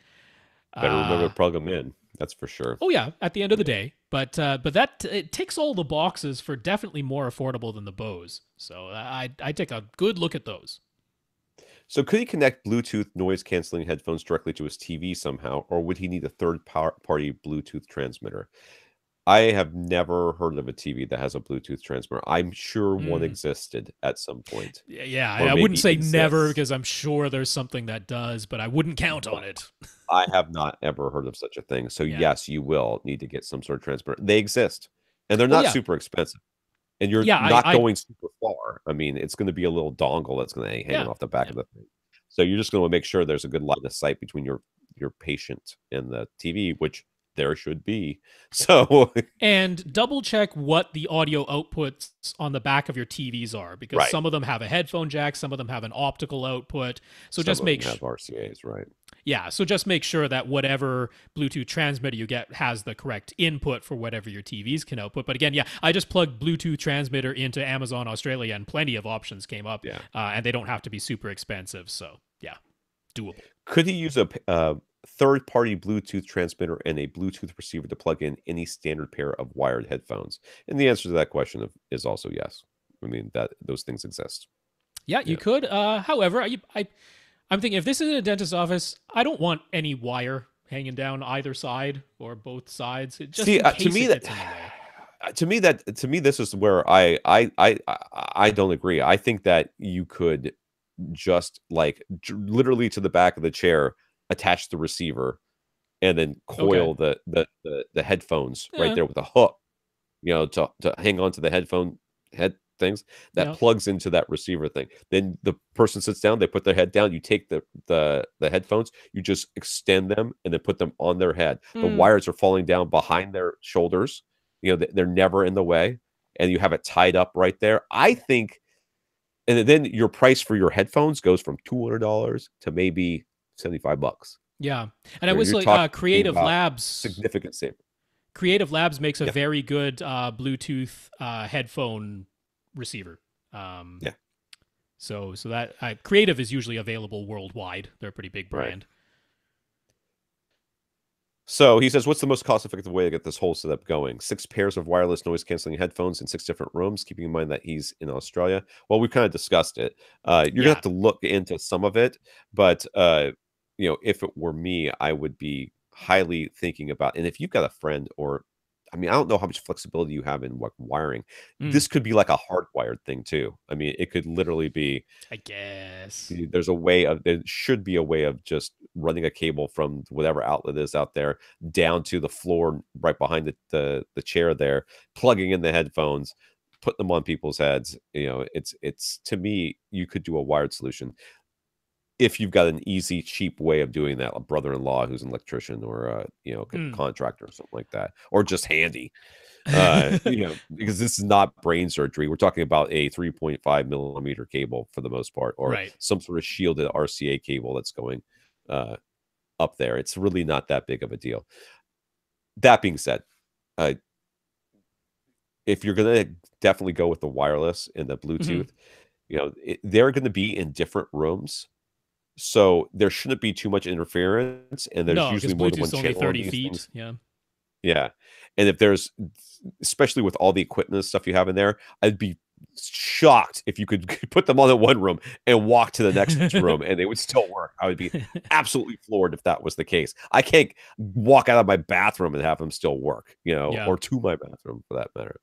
Better remember to plug them in. That's for sure. Oh yeah, at the end of the day. But that it ticks all the boxes for definitely more affordable than the Bose. So I take a good look at those. So could he connect Bluetooth noise-canceling headphones directly to his TV somehow, or would he need a third-party Bluetooth transmitter? I have never heard of a TV that has a Bluetooth transmitter. I'm sure one existed at some point. Yeah, I wouldn't say never because I'm sure there's something that does, but I wouldn't count on it. I have not ever heard of such a thing. So yes, you will need to get some sort of transmitter. They exist, and they're not super expensive. And you're not going super far. I mean, it's going to be a little dongle that's going to hang off the back of the thing. So you're just going to make sure there's a good line of sight between your patient and the TV, which there should be. So and double check what the audio outputs on the back of your TVs are, because some of them have a headphone jack, some of them have an optical output. So just make sure have RCAs, right? Yeah, so just make sure that whatever Bluetooth transmitter you get has the correct input for whatever your TVs can output. But again, I just plugged Bluetooth transmitter into Amazon Australia, and plenty of options came up. And they don't have to be super expensive. So yeah, doable. Could he use a third-party Bluetooth transmitter and a Bluetooth receiver to plug in any standard pair of wired headphones? And the answer to that question is also yes. I mean, that those things exist. Yeah, you could. However, I'm thinking if this is in a dentist's office, I don't want any wire hanging down either side or both sides. Just to me, this is where I don't agree. I think that you could just like literally to the back of the chair attach the receiver and then coil the headphones right there with a hook, to hang on to the head things that plugs into that receiver thing. Then the person sits down, they put their head down, you take the headphones, you just extend them and then put them on their head. The wires are falling down behind their shoulders, they're never in the way, and you have it tied up right there. I think, and then your price for your headphones goes from $200 to maybe $75. Yeah. And I was like, Creative Labs, significant saving. Creative Labs makes a very good Bluetooth headphone receiver. So that Creative is usually available worldwide. They're a pretty big brand. Right. So he says, what's the most cost-effective way to get this whole setup going? 6 pairs of wireless noise-canceling headphones in 6 different rooms, keeping in mind that he's in Australia. Well, we've kind of discussed it. You're going to have to look into some of it. But, if it were me, I would be highly thinking about, and if you've got a friend or, I mean, I don't know how much flexibility you have in wiring. This could be like a hardwired thing too. I mean, it could literally be, I guess there should be a way of just running a cable from whatever outlet is out there down to the floor right behind the chair there, plugging in the headphones, putting them on people's heads. It's to me, you could do a wired solution. If you've got an easy, cheap way of doing that, a brother-in-law who's an electrician or a contractor or something like that, or just handy. Because this is not brain surgery. We're talking about a 3.5 millimeter cable for the most part, or Right. some sort of shielded RCA cable that's going up there. It's really not that big of a deal. That being said, if you're going to definitely go with the wireless and the Bluetooth, they're going to be in different rooms. So there shouldn't be too much interference, and there's usually more than one only channel. 30 feet. Yeah. Yeah. And if there's, especially with all the equipment and stuff you have in there, I'd be shocked if you could put them all in one room and walk to the next room and they would still work. I would be absolutely floored if that was the case. I can't walk out of my bathroom and have them still work, or to my bathroom for that matter.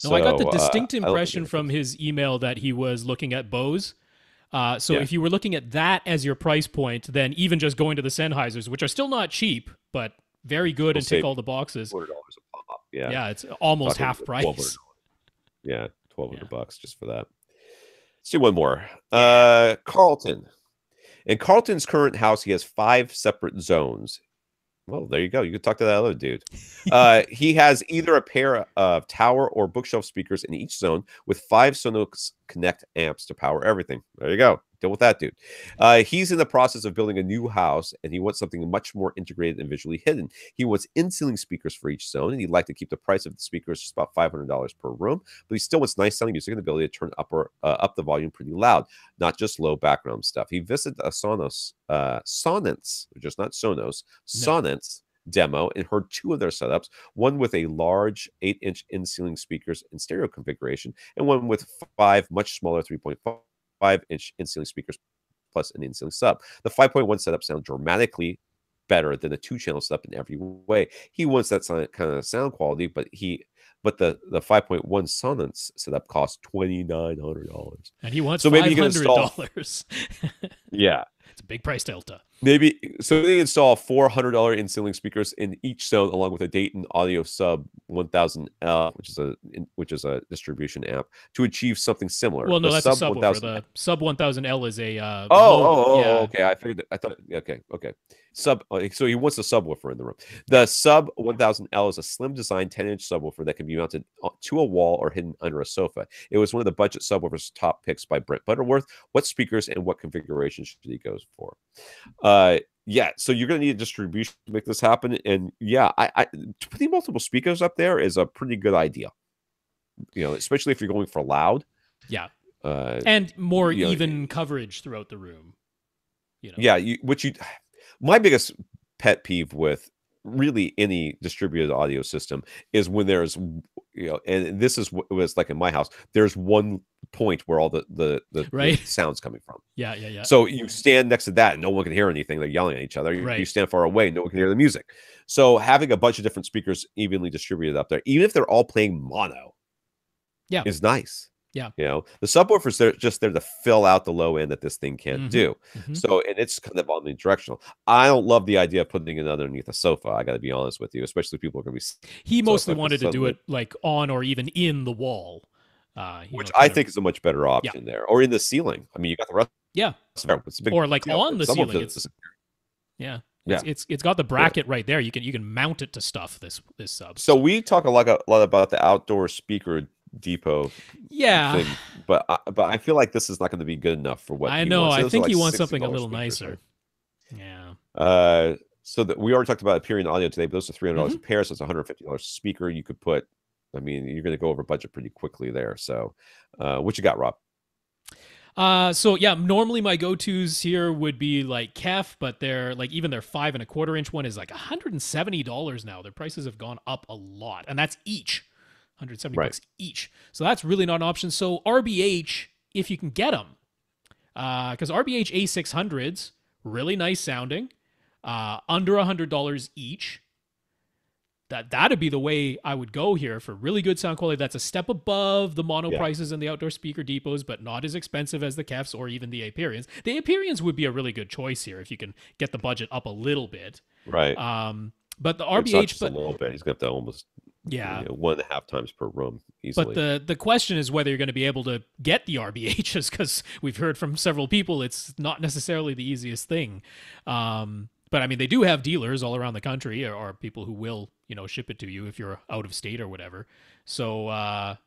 No, so, I got the distinct impression from his email that he was looking at Bose. If you were looking at that as your price point, then even just going to the Sennheisers, which are still not cheap, but very good and tick all the boxes. $400 a pop. Yeah. Yeah, it's almost half price. Yeah, $1,200 just for that. Let's do one more. Carlton. In Carlton's current house, he has 5 separate zones. Well, there you go. You can talk to that other dude. He has either a pair of tower or bookshelf speakers in each zone with 5 Sonos Connect amps to power everything. There you go. Deal with that dude. He's in the process of building a new house, and he wants something much more integrated and visually hidden. He wants in-ceiling speakers for each zone, and he'd like to keep the price of the speakers just about $500 per room, but he still wants nice sounding music and the ability to turn up the volume pretty loud, not just low background stuff. He visited a Sonance, just not Sonos, Sonance demo and heard 2 of their setups, one with a large 8-inch in-ceiling speakers in stereo configuration, and one with 5 much smaller 3.5-inch in-ceiling speakers plus an in-ceiling sub. The 5.1 setup sounds dramatically better than the 2-channel setup in every way. He wants that kind of sound quality, but the 5.1 Sonance setup costs $2,900, and he wants $500. Yeah, it's a big price delta. Maybe so they install $400 in-ceiling speakers in each zone, along with a Dayton Audio Sub 1000L, which is a distribution amp, to achieve something similar. Well, no, that's a subwoofer. The Sub 1000L is a okay. I thought okay. So he wants a subwoofer in the room. The Sub 1000L is a slim design 10-inch subwoofer that can be mounted to a wall or hidden under a sofa. It was one of the budget subwoofers top picks by Brent Butterworth. What speakers and what configuration should he go for? So you're going to need a distribution to make this happen. And I putting multiple speakers up there is a pretty good idea. Especially if you're going for loud. Yeah. And more even coverage throughout the room. My biggest pet peeve with really any distributed audio system is when there's, and this is what it was like in my house, there's one point where all the sound's coming from. Yeah. So you stand next to that and no one can hear anything. They're yelling at each other. You stand far away, no one can hear the music. So having a bunch of different speakers evenly distributed up there, even if they're all playing mono, is nice. Yeah. The subwoofers, they're just there to fill out the low end that this thing can't do. So, and it's kind of omnidirectional. I don't love the idea of putting it underneath a sofa. I got to be honest with you, especially people are going to be. He mostly wanted to do it like on or even in the wall, which I think is a much better option there, or in the ceiling. I mean, you got the rest. Yeah. Or like on the ceiling. It's got the bracket right there. You can mount it to stuff. This sub. So we talk a lot about the outdoor speaker depot thing, but I feel like this is not going to be good enough for what I know. I think he wants something a little nicer. So we already talked about Appearing Audio today, but those are $300 a pair, so it's $150 speaker. You could put, I mean, you're going to go over budget pretty quickly there. So what you got, Rob? Normally my go-tos here would be like Kef, but they're like, even their 5 1/4 inch one is like $170 now. Their prices have gone up a lot, and that's each. $170 each. So that's really not an option. So RBH, if you can get them, because RBH A600s, really nice sounding, under $100 each. That'd be the way I would go here for really good sound quality. That's a step above the mono prices in the outdoor speaker depots, but not as expensive as the Kefs or even the Aperions. The Aperions would be a really good choice here if you can get the budget up a little bit. Right. But the RBH, a little bit. He's got to almost 1.5 times per room easily. But the question is whether you're going to be able to get the RBHs, because we've heard from several people it's not necessarily the easiest thing. But I mean, they do have dealers all around the country, or people who will, ship it to you if you're out of state or whatever. So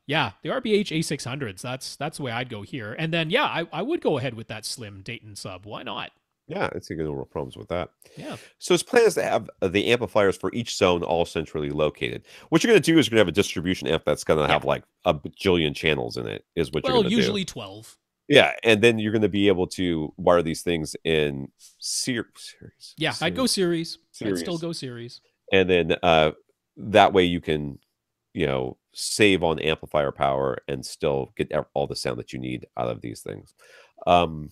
yeah, the RBH A600s. That's the way I'd go here. And then yeah, I would go ahead with that slim Dayton sub. Why not? Yeah, I think no real problems with that. Yeah. So his plan is to have the amplifiers for each zone all centrally located. What you're going to do is you're going to have a distribution amp that's going to have like a bajillion channels in it. Is what you're going to do. Well, usually 12. Yeah, and then you're going to be able to wire these things in series. Yeah, I'd go series. I'd still go series. And then that way you can, save on amplifier power and still get all the sound that you need out of these things. And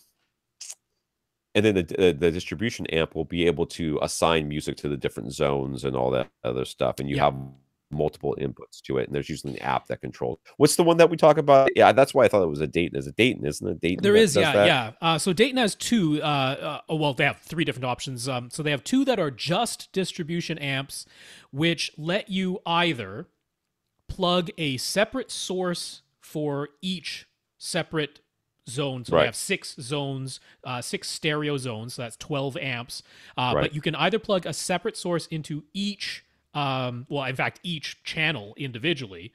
then the distribution amp will be able to assign music to the different zones and all that other stuff. And you have multiple inputs to it, and there's usually an app that controls. What's the one that we talk about? Yeah, that's why I thought it was a Dayton. Is it Dayton? Isn't it Dayton? There is, yeah. So Dayton has two. Well, they have three different options. So they have two that are just distribution amps, which let you either plug a separate source for each separate zone. So they have 6 zones, 6 stereo zones. So that's 12 amps. But you can either plug a separate source into each. Well, in fact, each channel individually,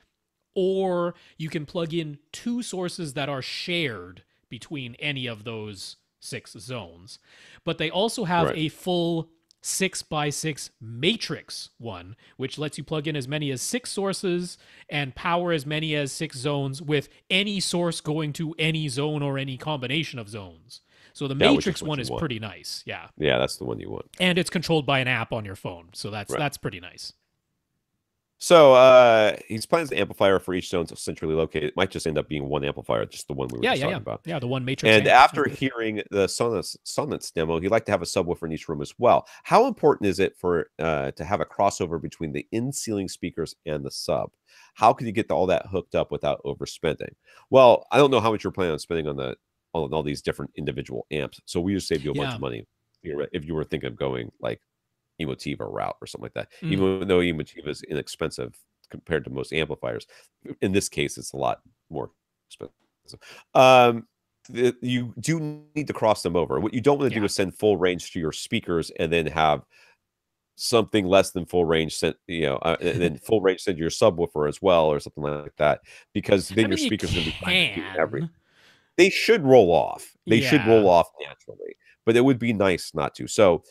or you can plug in 2 sources that are shared between any of those 6 zones. But they also have a full 6x6 matrix one, which lets you plug in as many as 6 sources and power as many as 6 zones with any source going to any zone or any combination of zones. So the Matrix one is pretty nice. Yeah. Yeah, that's the one you want. And it's controlled by an app on your phone. So that's pretty nice. So he's planning the amplifier for each zone centrally located. It might just end up being one amplifier, just the one we were talking about. Yeah, the one Matrix. And after hearing the Sonnets demo, he'd like to have a subwoofer in each room as well. How important is it for to have a crossover between the in-ceiling speakers and the sub? How can you get all that hooked up without overspending? Well, I don't know how much you're planning on spending on all these different individual amps. So we just saved you a bunch of money if you were thinking of going like Emotiva route or something like that. Even though Emotiva is inexpensive compared to most amplifiers, in this case, it's a lot more expensive. You do need to cross them over. What you don't want to do is send full range to your speakers and then have something less than full range sent, and then full range sent to your subwoofer as well, or something like that, because then your speakers are going to be trying to do everything. They should roll off. They should roll off naturally, but it would be nice not to. So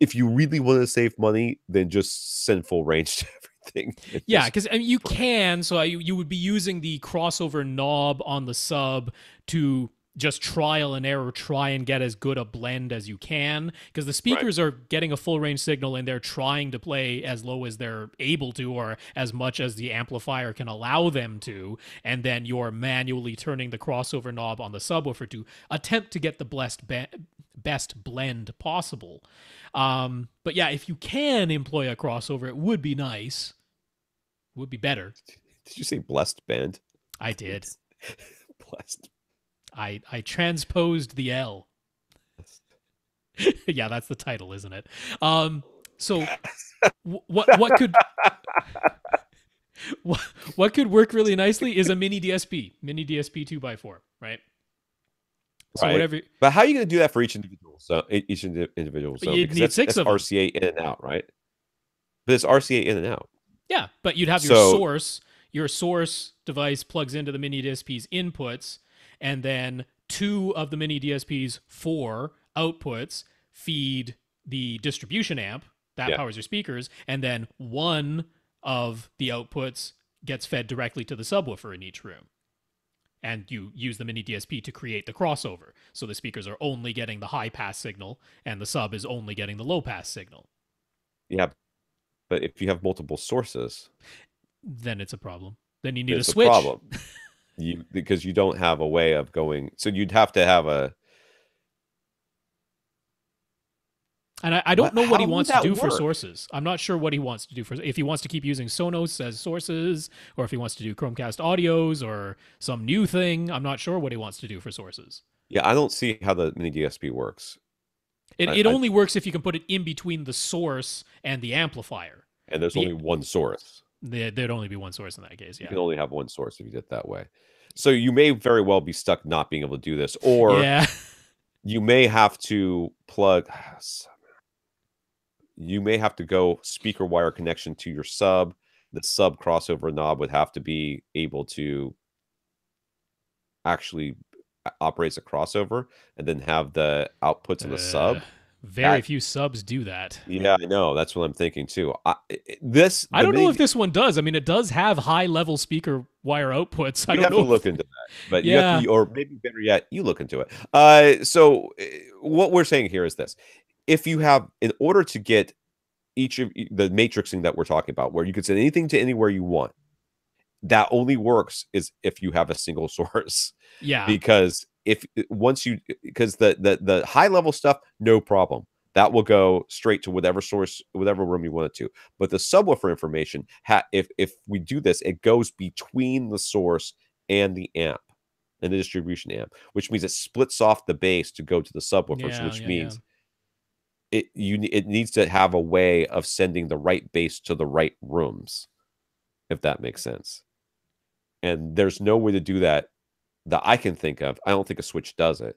if you really want to save money, then just send full range to everything. Yeah, because you can. So you would be using the crossover knob on the sub to just trial and error, try and get as good a blend as you can, because the speakers are getting a full range signal and they're trying to play as low as they're able to, or as much as the amplifier can allow them to, and then you're manually turning the crossover knob on the subwoofer to attempt to get the best blend possible. But yeah, if you can employ a crossover, it would be nice. It would be better. Did you say blessed band? I did. Blessed. I transposed the L. Yeah, that's the title, isn't it? So what could what could work really nicely is a mini DSP 2x4, right? So whatever. But how are you going to do that for each individual? So each individual zone, you'd need 6 of them. RCA in and out, right? But it's RCA in and out. Yeah, but you'd have your source. Your source device plugs into the mini DSP's inputs, and then 2 of the mini DSP's 4 outputs feed the distribution amp that powers your speakers, and then 1 of the outputs gets fed directly to the subwoofer in each room. And you use the mini DSP to create the crossover. So the speakers are only getting the high pass signal, and the sub is only getting the low pass signal. Yeah, but if you have multiple sources, then it's a problem. Then you need a switch. Problem. Because you don't have a way of going. So you'd have to have a. And I don't know what he wants to do for sources. I'm not sure what he wants to do for, if he wants to keep using Sonos as sources, or if he wants to do Chromecast audios or some new thing. I'm not sure what he wants to do for sources. Yeah, I don't see how the mini DSP works. It only works if you can put it in between the source and the amplifier. And there's only one source. There'd only be one source in that case, yeah. You can only have one source if you did it that way. So you may very well be stuck not being able to do this, or you may have to plug. you may have to go speaker wire connection to your sub. The sub crossover knob would have to be able to actually operate as a crossover, and then have the outputs of the sub. Very few subs do that. Yeah, I know. That's what I'm thinking too. I don't know if this one does. I mean, it does have high-level speaker wire outputs. I don't know. You have to look into that. But you have to, or maybe better yet, you look into it. So what we're saying here is this. If you have, in order to get each of the matrixing that we're talking about, where you can send anything to anywhere you want, that only works is if you have a single source. Yeah. Because the high level stuff, no problem. That will go straight to whatever source, whatever room you want it to. But the subwoofer information, if we do this, it goes between the source and the amp and the distribution amp, which means it splits off the bass to go to the subwoofer, which means it needs to have a way of sending the right bass to the right rooms, if that makes sense. And there's no way to do that I can think of. I don't think a switch does it.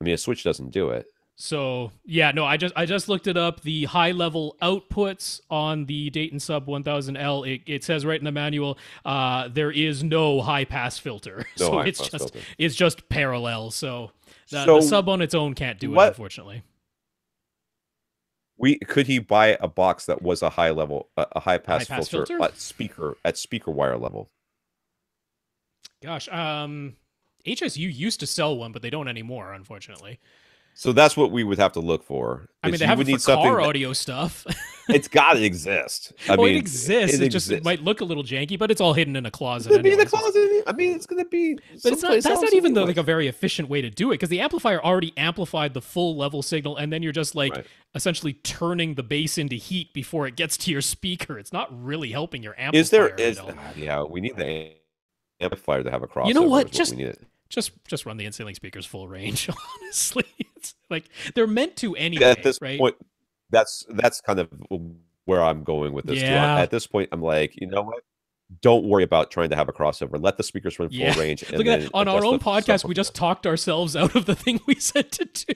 I mean, a switch doesn't do it. So yeah, no, I just looked it up. The high level outputs on the Dayton Sub 1000L, it says right in the manual, there is no high pass filter. So it's just parallel. So the sub on its own can't do it, unfortunately. Could he buy a box that was a high level, a high pass filter at speaker wire level? Gosh, HSU used to sell one, but they don't anymore, unfortunately. So that's what we would have to look for. I mean, they have it for car audio stuff. It's got to exist. I mean, it exists. It might look a little janky, but it's all hidden in a closet. It's going to be in the closet. I mean, it's going to be. But that's not even like a very efficient way to do it, because the amplifier already amplified the full level signal, and then you're just like essentially turning the bass into heat before it gets to your speaker. It's not really helping your amplifier. Yeah, we need the amplifier to have a crossover. You know what? Just run the InSync speakers full range. Honestly, it's like they're meant to anyway. At this right? point, that's kind of where I'm going with this too. At this point, I'm like, you know what? Don't worry about trying to have a crossover. Let the speakers run full range. Look at that. On our own podcast, we just talked ourselves out of the thing we said to do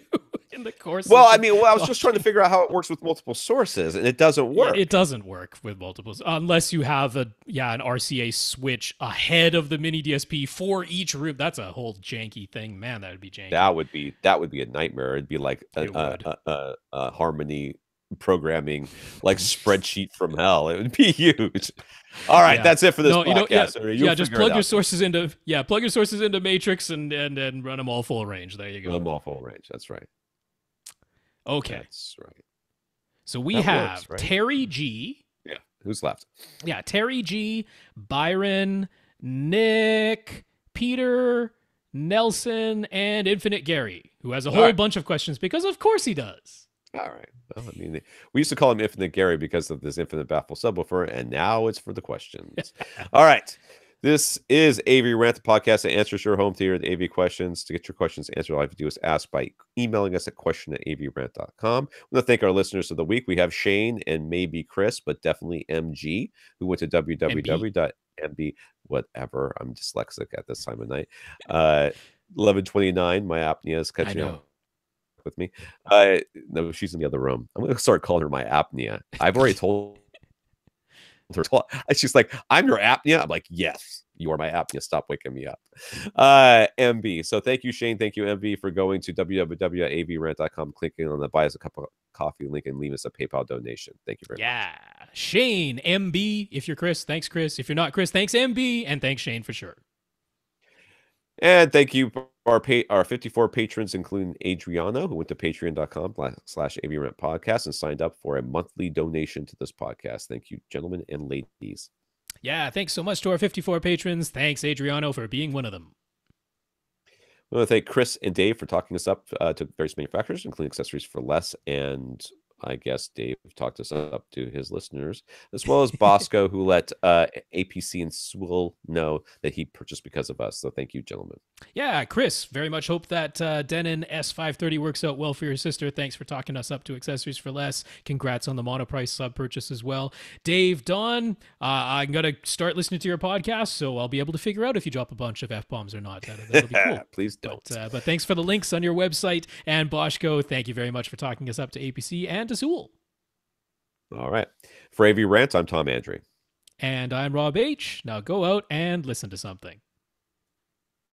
in the course. Well, I was just trying to figure out how it works with multiple sources, and it doesn't work. It doesn't work with multiples unless you have an RCA switch ahead of the mini DSP for each room. That's a whole janky thing, man. That would be janky. That would be a nightmare. It'd be like a harmony programming like spreadsheet from hell. It would be huge. All right, that's it for this podcast. Just plug your sources into Matrix and run them all full range. There you go. Run them all full range. That's right. Okay. That's right. So we have Terry G. Yeah. Who's left? Yeah, Terry G, Byron, Nick, Peter, Nelson, and Infinite Gary, who has a whole bunch of questions because of course he does. All right. Well, I mean, we used to call him Infinite Gary because of this Infinite Baffle subwoofer, and now it's for the questions. All right. This is AV Rant, the podcast that answers your home theater the AV questions. To get your questions answered, all you have to do is ask by emailing us at question@avrant.com. I want to thank our listeners of the week. We have Shane and maybe Chris, but definitely MG, who went to www.mb, whatever. I'm dyslexic at this time of night. 11:29, my apnea is catching up with me. No, she's in the other room. I'm going to start calling her my apnea. I've already told her. She's like, I'm your apnea. I'm like, yes, you are my apnea. Stop waking me up. MB. So thank you, Shane. Thank you, MB, for going to www.avrant.com, clicking on the buy us a cup of coffee link, and leave us a PayPal donation. Thank you very much. Yeah. Shane, MB. If you're Chris, thanks, Chris. If you're not Chris, thanks, MB. And thanks, Shane, for sure. And thank you our 54 patrons, including Adriano, who went to patreon.com/AVRant podcast and signed up for a monthly donation to this podcast. Thank you, gentlemen and ladies. Yeah, thanks so much to our 54 patrons. Thanks, Adriano, for being one of them. I want to thank Chris and Dave for talking us up to various manufacturers, including Accessories for Less, and I guess Dave talked us up to his listeners, as well as Bosco, who let APC and Swill know that he purchased because of us. So thank you, gentlemen. Yeah, Chris, very much hope that Denon S530 works out well for your sister. Thanks for talking us up to Accessories for Less. Congrats on the monoprice sub purchase as well. Dave, Don, I'm going to start listening to your podcast, so I'll be able to figure out if you drop a bunch of F-bombs or not. That'll be cool. Please don't. But thanks for the links on your website. And Boschko, thank you very much for talking us up to APC and and to Sewell. All right. For AV Rant, I'm Tom Andry. And I'm Rob H. Now go out and listen to something.